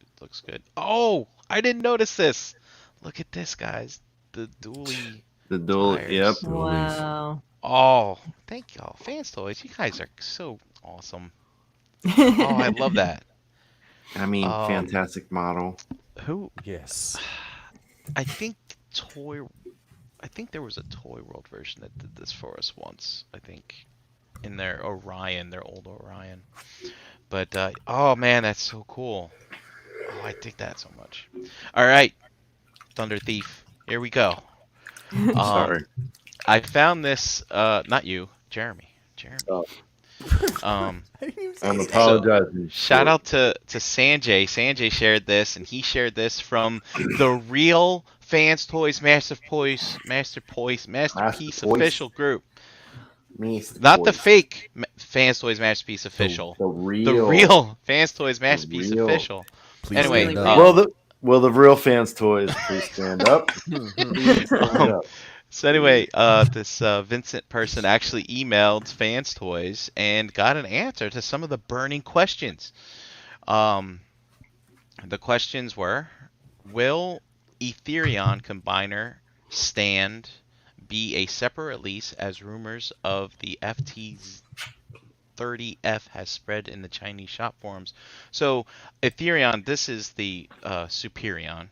Speaker 5: it looks good. Oh, I didn't notice this. Look at this, guys. The dually.
Speaker 3: The dual.
Speaker 5: Tires.
Speaker 3: Yep.
Speaker 4: Wow.
Speaker 5: Oh, thank y'all, Fans Toys. You guys are so awesome. Oh, I love that.
Speaker 3: I mean,
Speaker 5: Um,
Speaker 3: fantastic model.
Speaker 5: Who?
Speaker 2: yes.
Speaker 5: I think there was a Toy World version that did this for us once. I think in their Orion, their old Orion. But oh man, that's so cool. Oh, I dig that so much. All right, Thunder Thief. Here we go.
Speaker 3: Sorry.
Speaker 5: I found this. Not you, Jeremy.
Speaker 3: Oh.
Speaker 5: Um.
Speaker 3: I'm apologizing.
Speaker 5: Shout out to Sanjay. Sanjay shared this, and he shared this from the real Fans Toys Masterpiece official group. Not the fake Fans Toys Masterpiece official.
Speaker 3: The
Speaker 5: The
Speaker 3: real.
Speaker 5: real Fans Toys Masterpiece
Speaker 3: real.
Speaker 5: official.
Speaker 2: Please
Speaker 5: Anyway,
Speaker 2: stand
Speaker 4: Really
Speaker 2: up.
Speaker 3: Will the real Fans Toys please stand up? Please stand up.
Speaker 5: So anyway, this Vincent person actually emailed Fans Toys and got an answer to some of the burning questions. The questions were, will Ethereon Combiner stand be a separate release as rumors of the FT30F has spread in the Chinese shop forums? So Ethereon, this is the Superion,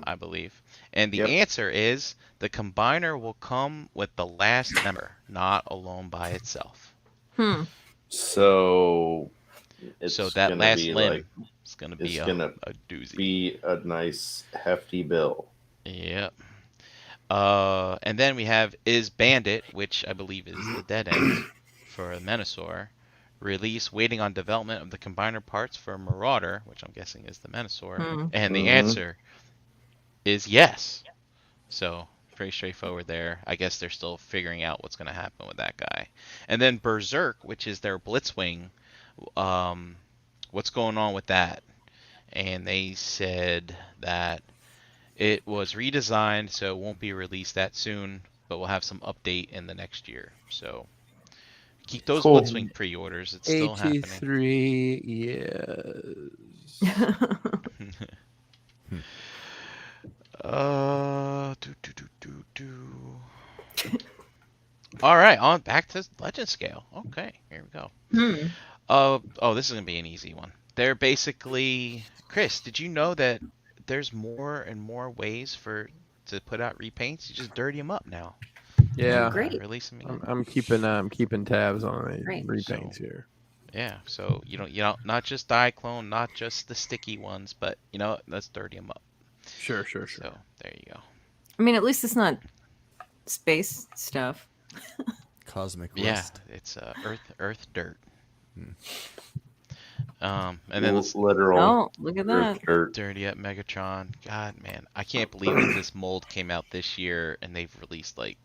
Speaker 5: I believe. And the
Speaker 3: Yep.
Speaker 5: answer is the Combiner will come with the last member, not alone by itself.
Speaker 3: So it's
Speaker 5: So that
Speaker 3: gonna
Speaker 5: last
Speaker 3: be
Speaker 5: limb
Speaker 3: like,
Speaker 5: is going to
Speaker 3: it's
Speaker 5: be
Speaker 3: gonna
Speaker 5: a doozy.
Speaker 3: be a nice hefty bill.
Speaker 5: Yep. And then we have Is Bandit, which I believe is the dead end for Menasor. Release waiting on development of the combiner parts for Marauder, which I'm guessing is the Menasor. And the answer is yes. So pretty straightforward there. I guess they're still figuring out what's going to happen with that guy. And then Berserk, which is their Blitzwing. What's going on with that? And they said that it was redesigned, so it won't be released that soon, but we'll have some update in the next year. So keep those
Speaker 3: Cool.
Speaker 5: Blitzwing pre-orders. It's still happening.
Speaker 1: 83, yes.
Speaker 5: All right, on back to Legend Scale. Okay, here we go. Oh, this is gonna be an easy one. They're basically, Chris, did you know that there's more and more ways to put out repaints? You just dirty them up now.
Speaker 1: Yeah.
Speaker 4: Great.
Speaker 5: Release them again.
Speaker 1: I'm keeping tabs on the
Speaker 4: Great.
Speaker 1: repaints here.
Speaker 5: Yeah, so you don't not just dye clone, not just the sticky ones, but let's dirty them up.
Speaker 1: Sure.
Speaker 5: So there you go.
Speaker 4: I mean, at least it's not space stuff.
Speaker 2: Cosmic
Speaker 5: Yeah,
Speaker 2: rust.
Speaker 5: it's Earth dirt. And then let's
Speaker 3: Literal.
Speaker 4: Oh, look at that.
Speaker 3: Dirt.
Speaker 5: dirty up Megatron. God, man, I can't believe that this mold came out this year and they've released like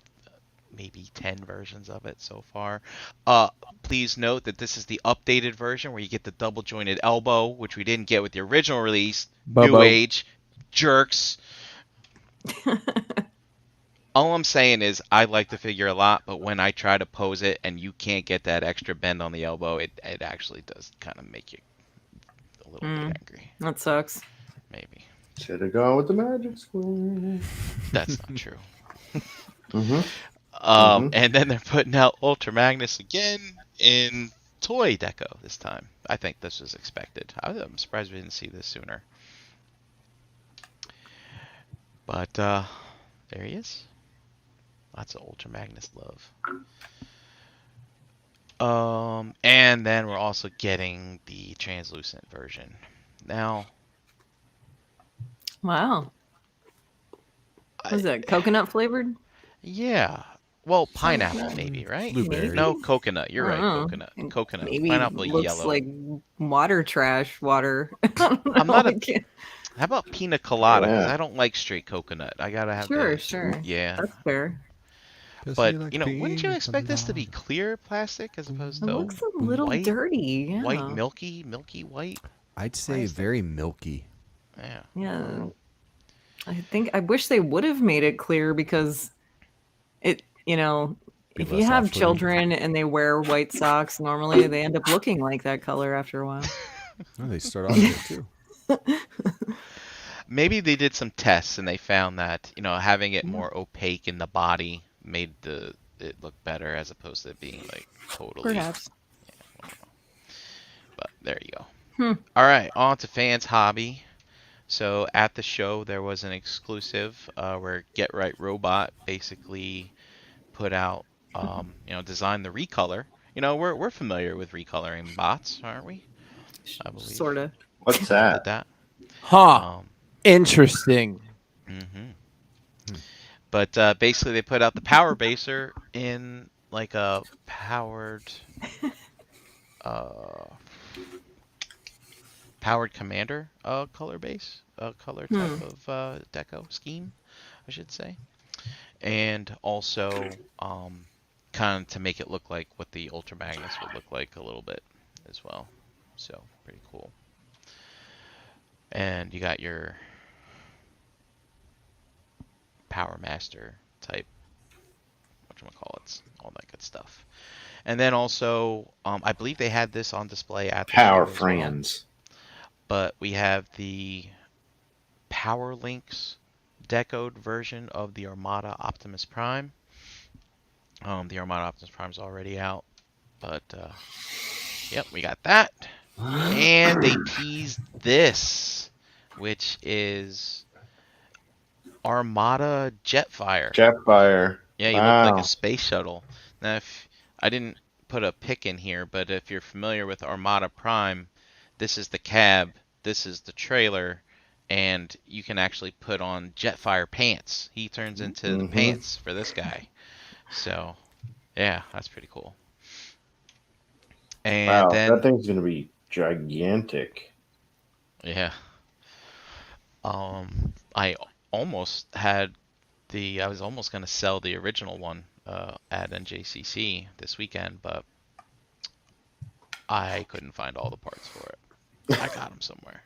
Speaker 5: maybe 10 versions of it so far. Please note that this is the updated version where you get the double jointed elbow, which we didn't get with the original release. New
Speaker 1: Bobo.
Speaker 5: age jerks. All I'm saying is I like the figure a lot, but when I try to pose it and you can't get that extra bend on the elbow, it actually does kind of make you a little bit angry.
Speaker 4: That sucks.
Speaker 5: Maybe.
Speaker 3: Should have gone with the magic square.
Speaker 5: That's not true.
Speaker 3: Mm-hmm.
Speaker 5: And then they're putting out Ultra Magnus again in toy deco this time. I think this was expected. I'm surprised we didn't see this sooner. But there he is. Lots of Ultra Magnus love. And then we're also getting the translucent version. Now,
Speaker 4: Wow. Was that coconut flavored?
Speaker 5: yeah. Well, pineapple maybe, right?
Speaker 2: Blueberry.
Speaker 5: No, coconut. You're right,
Speaker 4: Oh.
Speaker 5: coconut. Coconut.
Speaker 4: Maybe
Speaker 5: Pineapple
Speaker 4: looks
Speaker 5: yellow.
Speaker 4: like water trash water.
Speaker 5: I'm not a-
Speaker 4: I can't-
Speaker 5: How about pina colada? Because
Speaker 3: Yeah.
Speaker 5: I don't like straight coconut. I gotta have
Speaker 4: Sure,
Speaker 5: the,
Speaker 4: sure.
Speaker 5: Yeah.
Speaker 4: That's fair.
Speaker 5: But, wouldn't you expect this to be clear plastic as opposed
Speaker 4: It
Speaker 5: to
Speaker 4: looks a little
Speaker 5: white,
Speaker 4: dirty. Yeah.
Speaker 5: white, milky white?
Speaker 2: I'd say
Speaker 5: Plastic.
Speaker 2: very milky.
Speaker 5: Yeah.
Speaker 4: Yeah. I wish they would have made it clear because it,
Speaker 2: Be
Speaker 4: if you
Speaker 2: less
Speaker 4: have
Speaker 2: off-putting.
Speaker 4: children and they wear white socks, normally they end up looking like that color after a while.
Speaker 2: Oh, they start off with it too.
Speaker 5: Maybe they did some tests and they found that, having it more opaque in the body made it look better as opposed to it being like totally.
Speaker 4: Perhaps.
Speaker 5: But there you go. All right, on to Fans Hobby. So at the show there was an exclusive where Get Right Robot basically put out, designed the recolor. We're familiar with recoloring bots, aren't we? I believe.
Speaker 4: Sort of.
Speaker 3: What's
Speaker 5: Did
Speaker 3: that?
Speaker 5: that.
Speaker 1: Huh. Interesting.
Speaker 5: But basically they put out the Power Baser in like a powered commander color base, color type of deco scheme, I should say. And also kind of to make it look like what the Ultra Magnus would look like a little bit as well. So pretty cool. And you got your Power Master type, whatchamacallits, all that good stuff. And then also, I believe they had this on display at the
Speaker 3: Power
Speaker 5: show as well.
Speaker 3: friends.
Speaker 5: But we have the Power Links decoed version of the Armada Optimus Prime. The Armada Optimus Prime's already out, but yep, we got that. And they teased this, which is Armada Jetfire.
Speaker 3: Jetfire.
Speaker 5: Yeah, you look like a space shuttle. Now, if I didn't put a pic in here, but if you're familiar with Armada Prime, this is the cab, this is the trailer, and you can actually put on Jetfire pants. He turns into the pants for this guy. So, yeah, that's pretty cool. And
Speaker 3: Wow,
Speaker 5: then,
Speaker 3: that thing's gonna be gigantic.
Speaker 5: yeah. I almost had I was almost going to sell the original one at NJCC this weekend, but I couldn't find all the parts for it. I got them somewhere.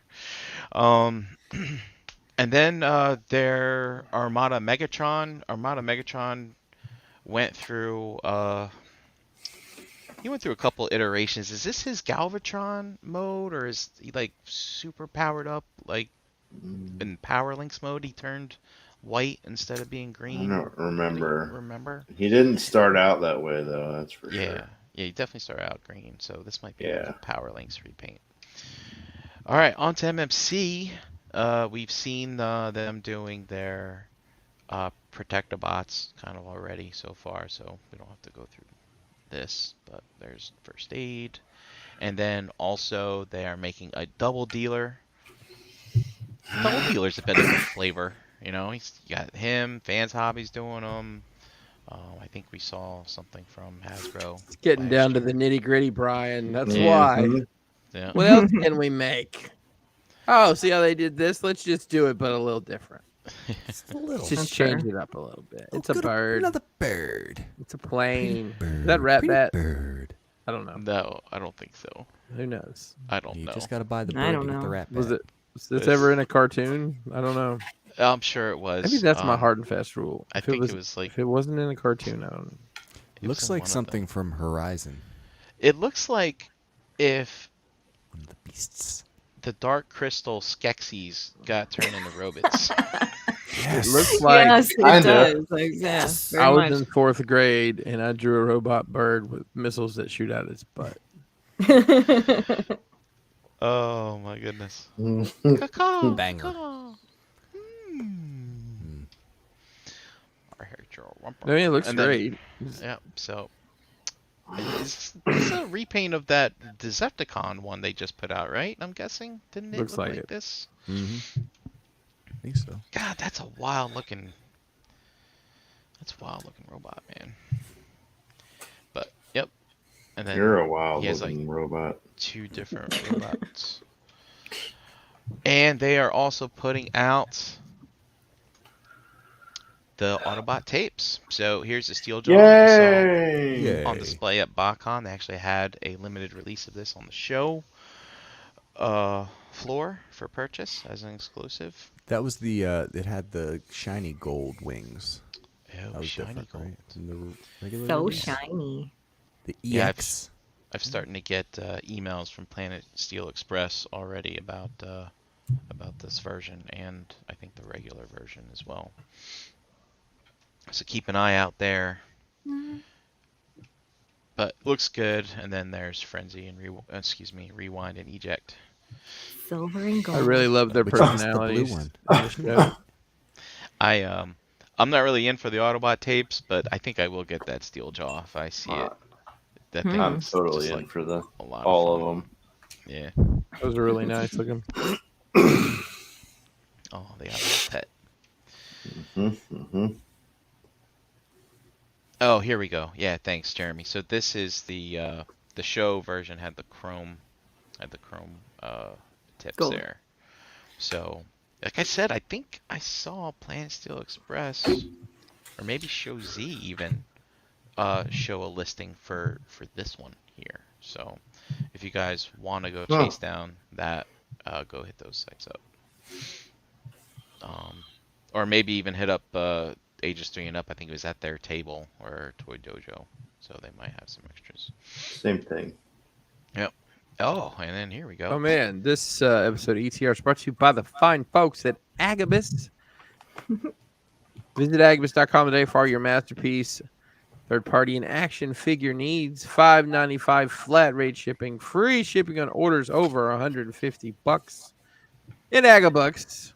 Speaker 5: And then their Armada Megatron went through he went through a couple iterations. Is this his Galvatron mode, or is he like super powered up, like in Power Links mode he turned white instead of being
Speaker 3: I
Speaker 5: green?
Speaker 3: don't remember.
Speaker 5: Remember?
Speaker 3: He didn't start out that way though. That's for
Speaker 5: Yeah.
Speaker 3: sure.
Speaker 5: Yeah, he definitely started out green, so this might be
Speaker 3: Yeah.
Speaker 5: a Power Links repaint. All right, on to MMC. We've seen them doing their Protectobots kind of already so far, so we don't have to go through this, but there's First Aid. And then also they are making a double dealer. Double dealer's a bit of a flavor, you got him, Fans Hobbies doing them. I think we saw something from Hasbro.
Speaker 1: It's getting
Speaker 5: last
Speaker 1: down to
Speaker 5: year.
Speaker 1: the nitty gritty, Brian. That's
Speaker 5: Yeah.
Speaker 1: why.
Speaker 5: Yeah.
Speaker 1: What else can we make? Oh, see how they did this? Let's just do it, but a little different.
Speaker 2: Just a little.
Speaker 1: Just
Speaker 4: That's
Speaker 1: change
Speaker 4: fair.
Speaker 1: it up a little bit.
Speaker 2: Oh,
Speaker 1: It's a
Speaker 2: good,
Speaker 1: bird.
Speaker 2: Another bird.
Speaker 1: It's a plane.
Speaker 2: Bird.
Speaker 1: Is that rat
Speaker 2: Pretty
Speaker 1: bat?
Speaker 2: bird.
Speaker 1: I don't know.
Speaker 5: No, I don't think so.
Speaker 1: Who knows?
Speaker 5: I don't
Speaker 2: You
Speaker 5: know.
Speaker 2: just got to buy the
Speaker 4: I
Speaker 2: bird
Speaker 4: don't
Speaker 2: to get the
Speaker 4: know.
Speaker 2: rat
Speaker 1: Was
Speaker 2: bat.
Speaker 1: was this ever in a cartoon? I don't know.
Speaker 5: I'm sure it was.
Speaker 1: Maybe that's my hard and fast rule.
Speaker 5: I
Speaker 1: If
Speaker 5: think
Speaker 1: it was,
Speaker 5: it was like
Speaker 1: if it wasn't in a cartoon, I don't know.
Speaker 5: it was
Speaker 2: Looks
Speaker 5: in
Speaker 2: like
Speaker 5: one of them.
Speaker 2: something from Horizon.
Speaker 5: It looks like if
Speaker 2: One of the beasts.
Speaker 5: the Dark Crystal Skeksis got turned into robots.
Speaker 2: Yes.
Speaker 1: It looks like
Speaker 4: Yes, it
Speaker 6: Kinda.
Speaker 4: does. Like, yeah,
Speaker 2: Yes.
Speaker 4: very
Speaker 1: I was
Speaker 4: much.
Speaker 1: in 4th grade and I drew a robot bird with missiles that shoot out its butt.
Speaker 5: Oh my goodness.
Speaker 6: Mhm.
Speaker 5: Caw-caw,
Speaker 2: Banger.
Speaker 5: caw. I hate your rumper.
Speaker 1: I mean, it looks
Speaker 5: And then-
Speaker 1: great.
Speaker 5: Yeah, so it's a repaint of that Decepticon one they just put out, right? I'm guessing. Didn't it
Speaker 1: Looks
Speaker 5: look
Speaker 1: like
Speaker 5: like
Speaker 1: it.
Speaker 5: this?
Speaker 2: Mm-hmm. I think so.
Speaker 5: God, that's a wild looking. That's a wild looking robot, man. But yep, and then
Speaker 3: You're a wild
Speaker 5: he has,
Speaker 3: looking robot.
Speaker 5: 2 different robots, and they are also putting out the Autobot tapes. So here's the steel jaw you saw
Speaker 3: Yay!
Speaker 2: Yay.
Speaker 5: on display at BotCon. They actually had a limited release of this on the show floor for purchase as an exclusive.
Speaker 2: That was the. It had the shiny gold wings. That
Speaker 5: Oh,
Speaker 2: was
Speaker 5: shiny
Speaker 2: different,
Speaker 5: gold.
Speaker 2: right? Than the regular
Speaker 4: So
Speaker 2: release?
Speaker 4: shiny.
Speaker 2: The
Speaker 5: Yeah,
Speaker 2: EX.
Speaker 5: I'm starting to get emails from Planet Steel Express already about this version, and I think the regular version as well. So keep an eye out there. But looks good. And then there's Frenzy and Rewind and Eject.
Speaker 4: Silver and gold.
Speaker 1: I really love their
Speaker 2: Which one's the blue
Speaker 1: personalities.
Speaker 2: one?
Speaker 1: in the show.
Speaker 5: I'm not really in for the Autobot tapes, but I think I will get that Steel Jaw if I see it. That thing
Speaker 3: I'm
Speaker 5: is
Speaker 3: totally
Speaker 5: just
Speaker 3: in
Speaker 5: like
Speaker 3: for the
Speaker 5: a lot
Speaker 3: all
Speaker 5: of
Speaker 3: of
Speaker 5: fun.
Speaker 3: them.
Speaker 5: Yeah.
Speaker 1: Those are really nice looking.
Speaker 5: Oh, they got a pet.
Speaker 3: Mm-hmm.
Speaker 5: Oh, here we go. Yeah, thanks, Jeremy. So this is the show version had the chrome tips
Speaker 4: Gold.
Speaker 5: there. So, like I said, I think I saw Planet Steel Express or maybe Show Z even show a listing for this one here. So, if you guys want to go chase down that, go hit those sites up. Or maybe even hit up Ages 3 and Up. I think it was at their table or Toy Dojo, so they might have some extras.
Speaker 3: Same thing.
Speaker 5: Oh, and then here we go.
Speaker 1: Oh man, this episode of ETR is brought to you by the fine folks at Agabus. Visit agabus.com today for all your masterpiece third party and action figure needs. $5.95 flat rate shipping, free shipping on orders over $150. In Agabucks,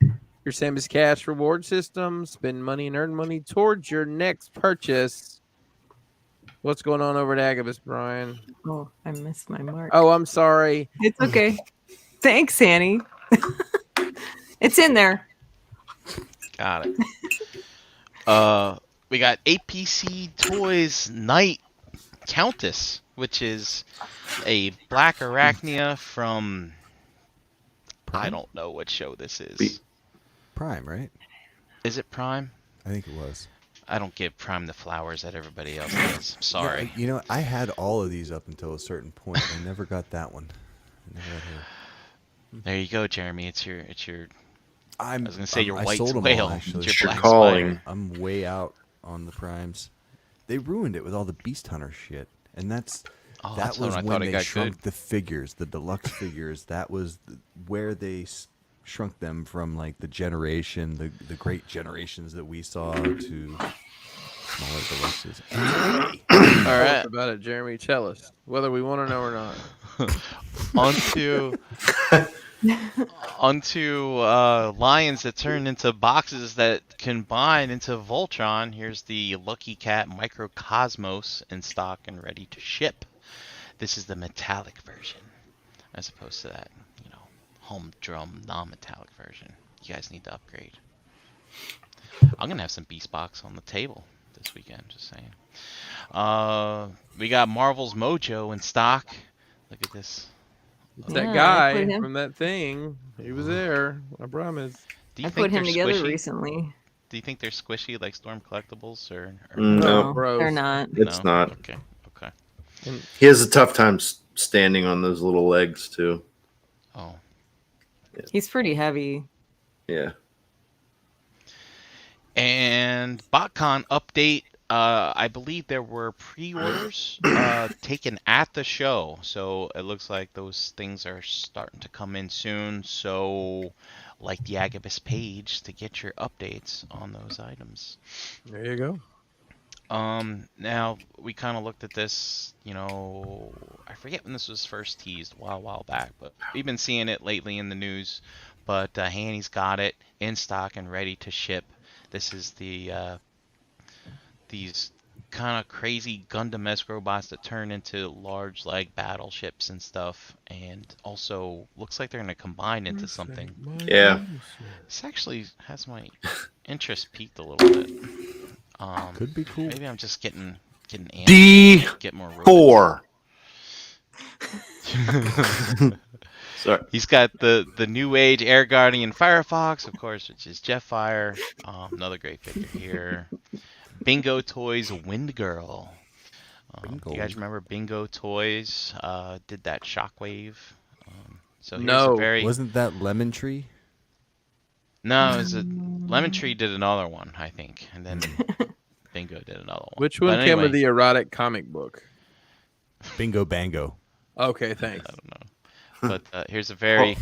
Speaker 1: your same as cash reward system. Spend money and earn money towards your next purchase. What's going on over at Agabus, Brian?
Speaker 4: Oh, I missed my mark.
Speaker 1: Oh, I'm sorry.
Speaker 4: It's okay. Thanks, Annie. It's in there.
Speaker 5: Got it. We got APC Toys Night Countess, which is a black arachnia from I don't know what show this is.
Speaker 2: Prime, right?
Speaker 5: Is it Prime?
Speaker 2: I think it was.
Speaker 5: I don't give Prime the flowers that everybody else does. I'm sorry.
Speaker 2: Yeah, you know, I had all of these up until a certain point. I never got that one. I never got her.
Speaker 5: There you go, Jeremy. It's your. I was gonna say your
Speaker 2: I
Speaker 5: white
Speaker 2: sold 'em all,
Speaker 5: whale.
Speaker 2: actually.
Speaker 5: It's your
Speaker 3: You're
Speaker 5: black
Speaker 3: calling.
Speaker 5: spider.
Speaker 2: I'm way out on the primes. They ruined it with all the Beast Hunter shit, and that
Speaker 5: That's
Speaker 2: was
Speaker 5: when I
Speaker 2: when
Speaker 5: thought it
Speaker 2: they
Speaker 5: got
Speaker 2: shrunk
Speaker 5: good.
Speaker 2: the figures, the deluxe figures. That was where they shrunk them from, like the generation, the great generations that we saw to smaller deluxes. Anyway,
Speaker 5: All
Speaker 1: Tell us
Speaker 5: right.
Speaker 1: about it, Jeremy. Tell us whether we want to know or not.
Speaker 5: onto lions that turn into boxes that combine into Voltron. Here's the Lucky Cat Microcosmos in stock and ready to ship. This is the metallic version, as opposed to that, humdrum non-metallic version. You guys need to upgrade. I'm gonna have some Beast Box on the table this weekend. Just saying. We got Marvel's Mojo in stock. Look at this.
Speaker 1: It's that
Speaker 4: Yeah, I
Speaker 1: guy
Speaker 4: put him-
Speaker 1: from that thing. He was there. I promise.
Speaker 5: Do you
Speaker 4: I
Speaker 5: think
Speaker 4: put him
Speaker 5: they're
Speaker 4: together
Speaker 5: squishy?
Speaker 4: recently.
Speaker 5: Do you think they're squishy like Storm Collectibles or
Speaker 3: No,
Speaker 4: No,
Speaker 1: gross.
Speaker 4: they're not.
Speaker 3: it's
Speaker 5: no?
Speaker 3: not.
Speaker 5: Okay. Okay.
Speaker 1: And
Speaker 3: He has a tough time standing on those little legs too.
Speaker 5: Oh.
Speaker 4: He's pretty heavy.
Speaker 3: Yeah.
Speaker 5: And BotCon update. I believe there were pre-orders taken at the show, so it looks like those things are starting to come in soon. So, like the Agabus page to get your updates on those items.
Speaker 1: there you go.
Speaker 5: Now we kind of looked at this. I forget when this was first teased, a while back, but we've been seeing it lately in the news. But Hanny's got it in stock and ready to ship. This is these kind of crazy Gundam-esque robots that turn into large like battleships and stuff, and also looks like they're going to combine into something.
Speaker 3: Yeah.
Speaker 5: This actually has my interest peaked a little bit.
Speaker 2: Could be cool.
Speaker 5: Maybe I'm just getting amped to get more robots.
Speaker 3: D4. Sorry.
Speaker 5: He's got the New Age Air Guardian Firefox, of course, which is Jetfire. Another great figure here. Bingo Toys Wind Girl. You guys remember Bingo Toys? Did that Shockwave? So here's
Speaker 1: No.
Speaker 5: a very
Speaker 2: Wasn't that Lemon Tree?
Speaker 5: no. It was Lemon Tree did another one, I think, and then Bingo did another one.
Speaker 1: Which one
Speaker 5: But
Speaker 1: came with
Speaker 5: anyway,
Speaker 1: the erotic comic book?
Speaker 2: Bingo Bango.
Speaker 1: Okay, thanks.
Speaker 5: I don't know. But here's a very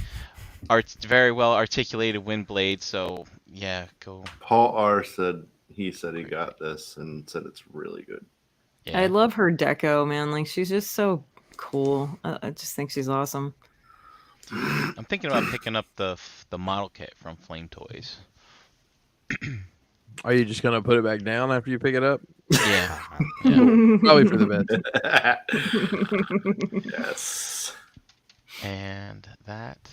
Speaker 5: very well articulated wind blade. So yeah, go.
Speaker 3: Paul R said he got this and said it's really good.
Speaker 5: Yeah.
Speaker 4: I love her deco, man. Like, she's just so cool. I just think she's awesome.
Speaker 5: I'm thinking about picking up the model kit from Flame Toys.
Speaker 1: Are you just gonna put it back down after you pick it up?
Speaker 5: Yeah.
Speaker 1: Probably for the best.
Speaker 3: Yes.
Speaker 5: And that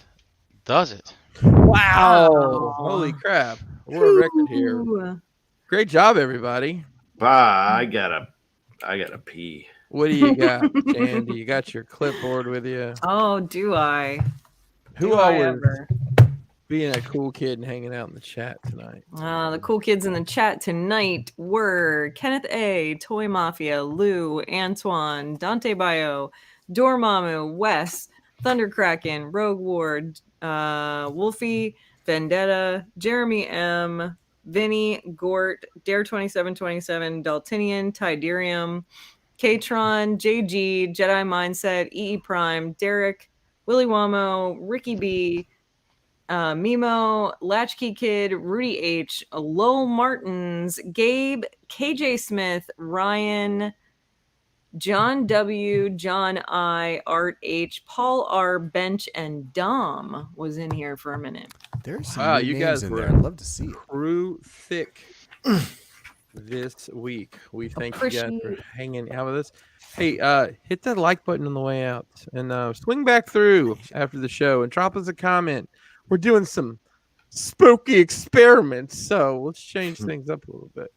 Speaker 5: does it.
Speaker 1: Wow! Holy crap! We're a record here.
Speaker 4: Ooh.
Speaker 1: Great job, everybody.
Speaker 3: I gotta pee.
Speaker 1: What do you got, Sandy? You got your clipboard with you.
Speaker 4: Oh, do I?
Speaker 1: Who
Speaker 4: Do
Speaker 1: all
Speaker 4: I
Speaker 1: was
Speaker 4: ever?
Speaker 1: being a cool kid and hanging out in the chat tonight?
Speaker 4: The cool kids in the chat tonight were Kenneth A, Toy Mafia, Lou, Antoine, Dante Bio, Dormammu, Wes, Thunderkraken, Rogue Ward, Wolfie, Vendetta, Jeremy M, Vinny, Gort, Dare2727, Daltinian, Tiderium, Katron, JG, Jedi Mindset, EE Prime, Derek, Willy Wamo, Ricky B, Mimo, Latchkey Kid, Rudy H, Lowell Martins, Gabe, KJ Smith, Ryan, John W, John I, Art H, Paul R, Bench, and Dom was in here for a minute.
Speaker 2: There's some
Speaker 1: Wow,
Speaker 2: new
Speaker 1: you
Speaker 2: names
Speaker 1: guys
Speaker 2: in
Speaker 1: were
Speaker 2: there. I'd love to see it.
Speaker 1: Crew thick this week. We thank you guys for hanging out with us. Hey, hit that like button on the way out and swing back through after the show and drop us a comment. We're doing some spooky experiments, so let's change things up a little bit.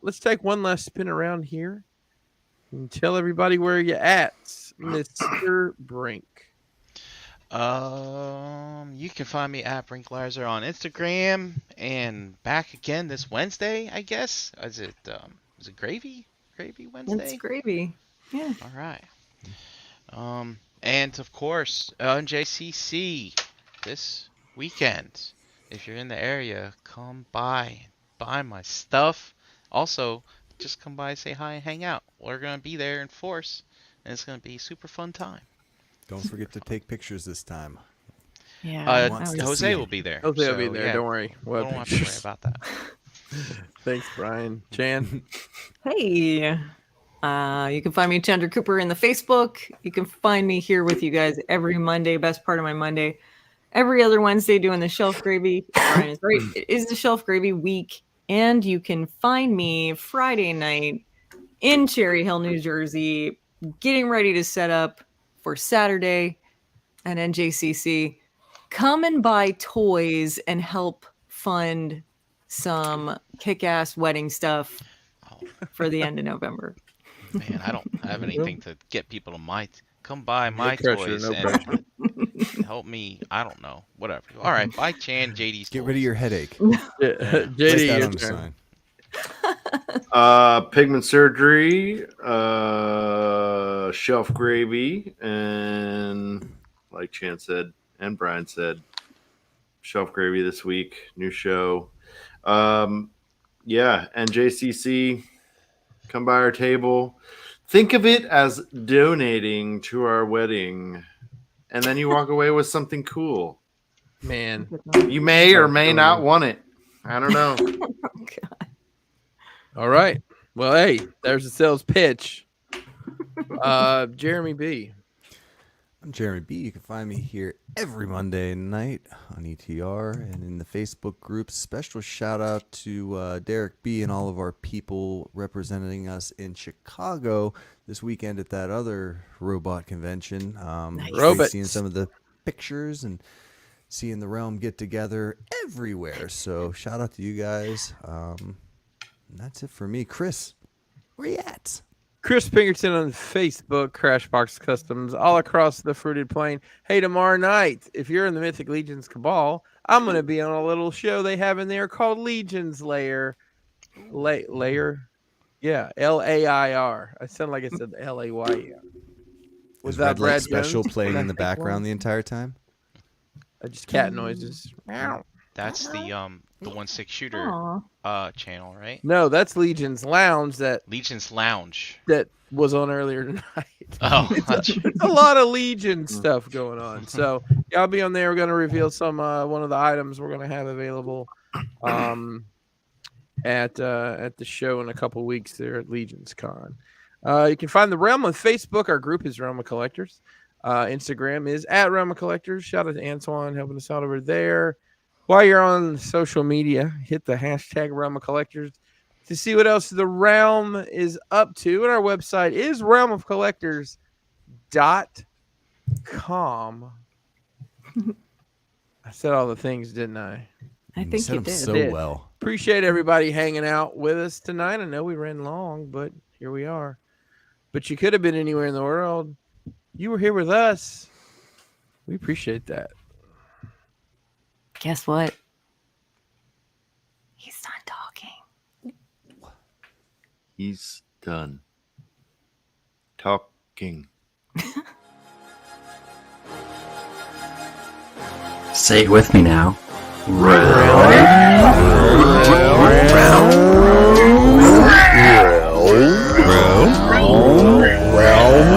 Speaker 1: Let's take one last spin around here and tell everybody where you're at, Mr. Brink.
Speaker 5: You can find me at Brinklizer on Instagram and back again this Wednesday, I guess. Is it Gravy? Gravy Wednesday?
Speaker 4: It's gravy. Yeah.
Speaker 5: All right. And of course, NJCC this weekend. If you're in the area, come by, buy my stuff. Also, just come by, say hi, and hang out. We're gonna be there in force, and it's gonna be a super fun time.
Speaker 2: Don't forget to take pictures this time.
Speaker 4: Yeah.
Speaker 5: Jose will be there.
Speaker 1: Jose will be
Speaker 5: so,
Speaker 1: there.
Speaker 5: yeah,
Speaker 1: Don't worry. We'll
Speaker 5: don't
Speaker 1: have
Speaker 5: have to worry
Speaker 1: pictures.
Speaker 5: about that.
Speaker 1: Thanks, Brian. Chan.
Speaker 4: Hey. You can find me, Chandra Cooper, in the Facebook. You can find me here with you guys every Monday, best part of my Monday. Every other Wednesday doing the Shelf Gravy. Brian is right. It is the Shelf Gravy week. And you can find me Friday night in Cherry Hill, New Jersey, getting ready to set up for Saturday at NJCC. Come and buy toys and help fund some kick-ass wedding stuff for the end of November.
Speaker 5: Man, I don't have anything to get people to come buy my
Speaker 1: pressure,
Speaker 5: toys.
Speaker 1: no
Speaker 5: and
Speaker 1: pressure.
Speaker 5: Help me. I don't know. Whatever. All right. Buy Chan JD's
Speaker 2: Get rid of your headache.
Speaker 1: JD,
Speaker 2: Write that
Speaker 1: your
Speaker 2: on the
Speaker 1: turn.
Speaker 2: sign.
Speaker 3: Pigment surgery, shelf gravy, and like Chan said and Brian said, shelf gravy this week. New show. Yeah, and JCC, come by our table. Think of it as donating to our wedding, and then you walk away with something cool.
Speaker 1: Man,
Speaker 3: You may or may not want it. I don't know.
Speaker 1: all right. Well, hey, there's the sales pitch. Jeremy B.
Speaker 2: I'm Jeremy B. You can find me here every Monday night on ETR and in the Facebook group. Special shout out to Derek B. and all of our people representing us in Chicago this weekend at that other robot convention.
Speaker 4: Nice.
Speaker 2: Great
Speaker 1: Robots.
Speaker 2: seeing some of the pictures and seeing the realm get together everywhere. So shout out to you guys. And that's it for me. Chris, where you at?
Speaker 1: Chris Pinkerton on Facebook, Crashbox Customs, all across the fruited plain. Hey, tomorrow night, if you're in the Mythic Legions Cabal, I'm going to be on a little show they have in there called Legion's Lair. Lair? Yeah, Lair. I sound like I said Layer.
Speaker 2: Was
Speaker 1: With
Speaker 2: Red Light
Speaker 1: Brad
Speaker 2: Special
Speaker 1: Jones.
Speaker 2: playing in the background the entire time?
Speaker 1: Just cat noises.
Speaker 5: That's the 1/6 shooter
Speaker 4: Aw.
Speaker 5: channel, right?
Speaker 1: No, that's Legion's Lounge that
Speaker 5: Legion's Lounge.
Speaker 1: was on earlier tonight.
Speaker 5: Oh,
Speaker 1: It's a lot of Legion stuff going on. So yeah, I'll be on there. We're going to reveal some one of the items we're going to have available at the show in a couple weeks there at Legion's Con. You can find the Realm on Facebook. Our group is Realm of Collectors. Instagram is at Realm of Collectors. Shout out to Antoine helping us out over there. While you're on social media, hit the hashtag Realm of Collectors to see what else the Realm is up to. And our website is realmofcollectors.com. I said all the things, didn't I?
Speaker 4: I
Speaker 2: You
Speaker 4: think
Speaker 2: said
Speaker 4: you
Speaker 2: them
Speaker 4: did.
Speaker 2: so
Speaker 1: Did.
Speaker 2: well.
Speaker 1: Appreciate everybody hanging out with us tonight. I know we ran long, but here we are. But you could have been anywhere in the world. You were here with us. We appreciate that.
Speaker 4: Guess what? He's not talking.
Speaker 3: He's done talking.
Speaker 7: Say it with me now.
Speaker 1: Round.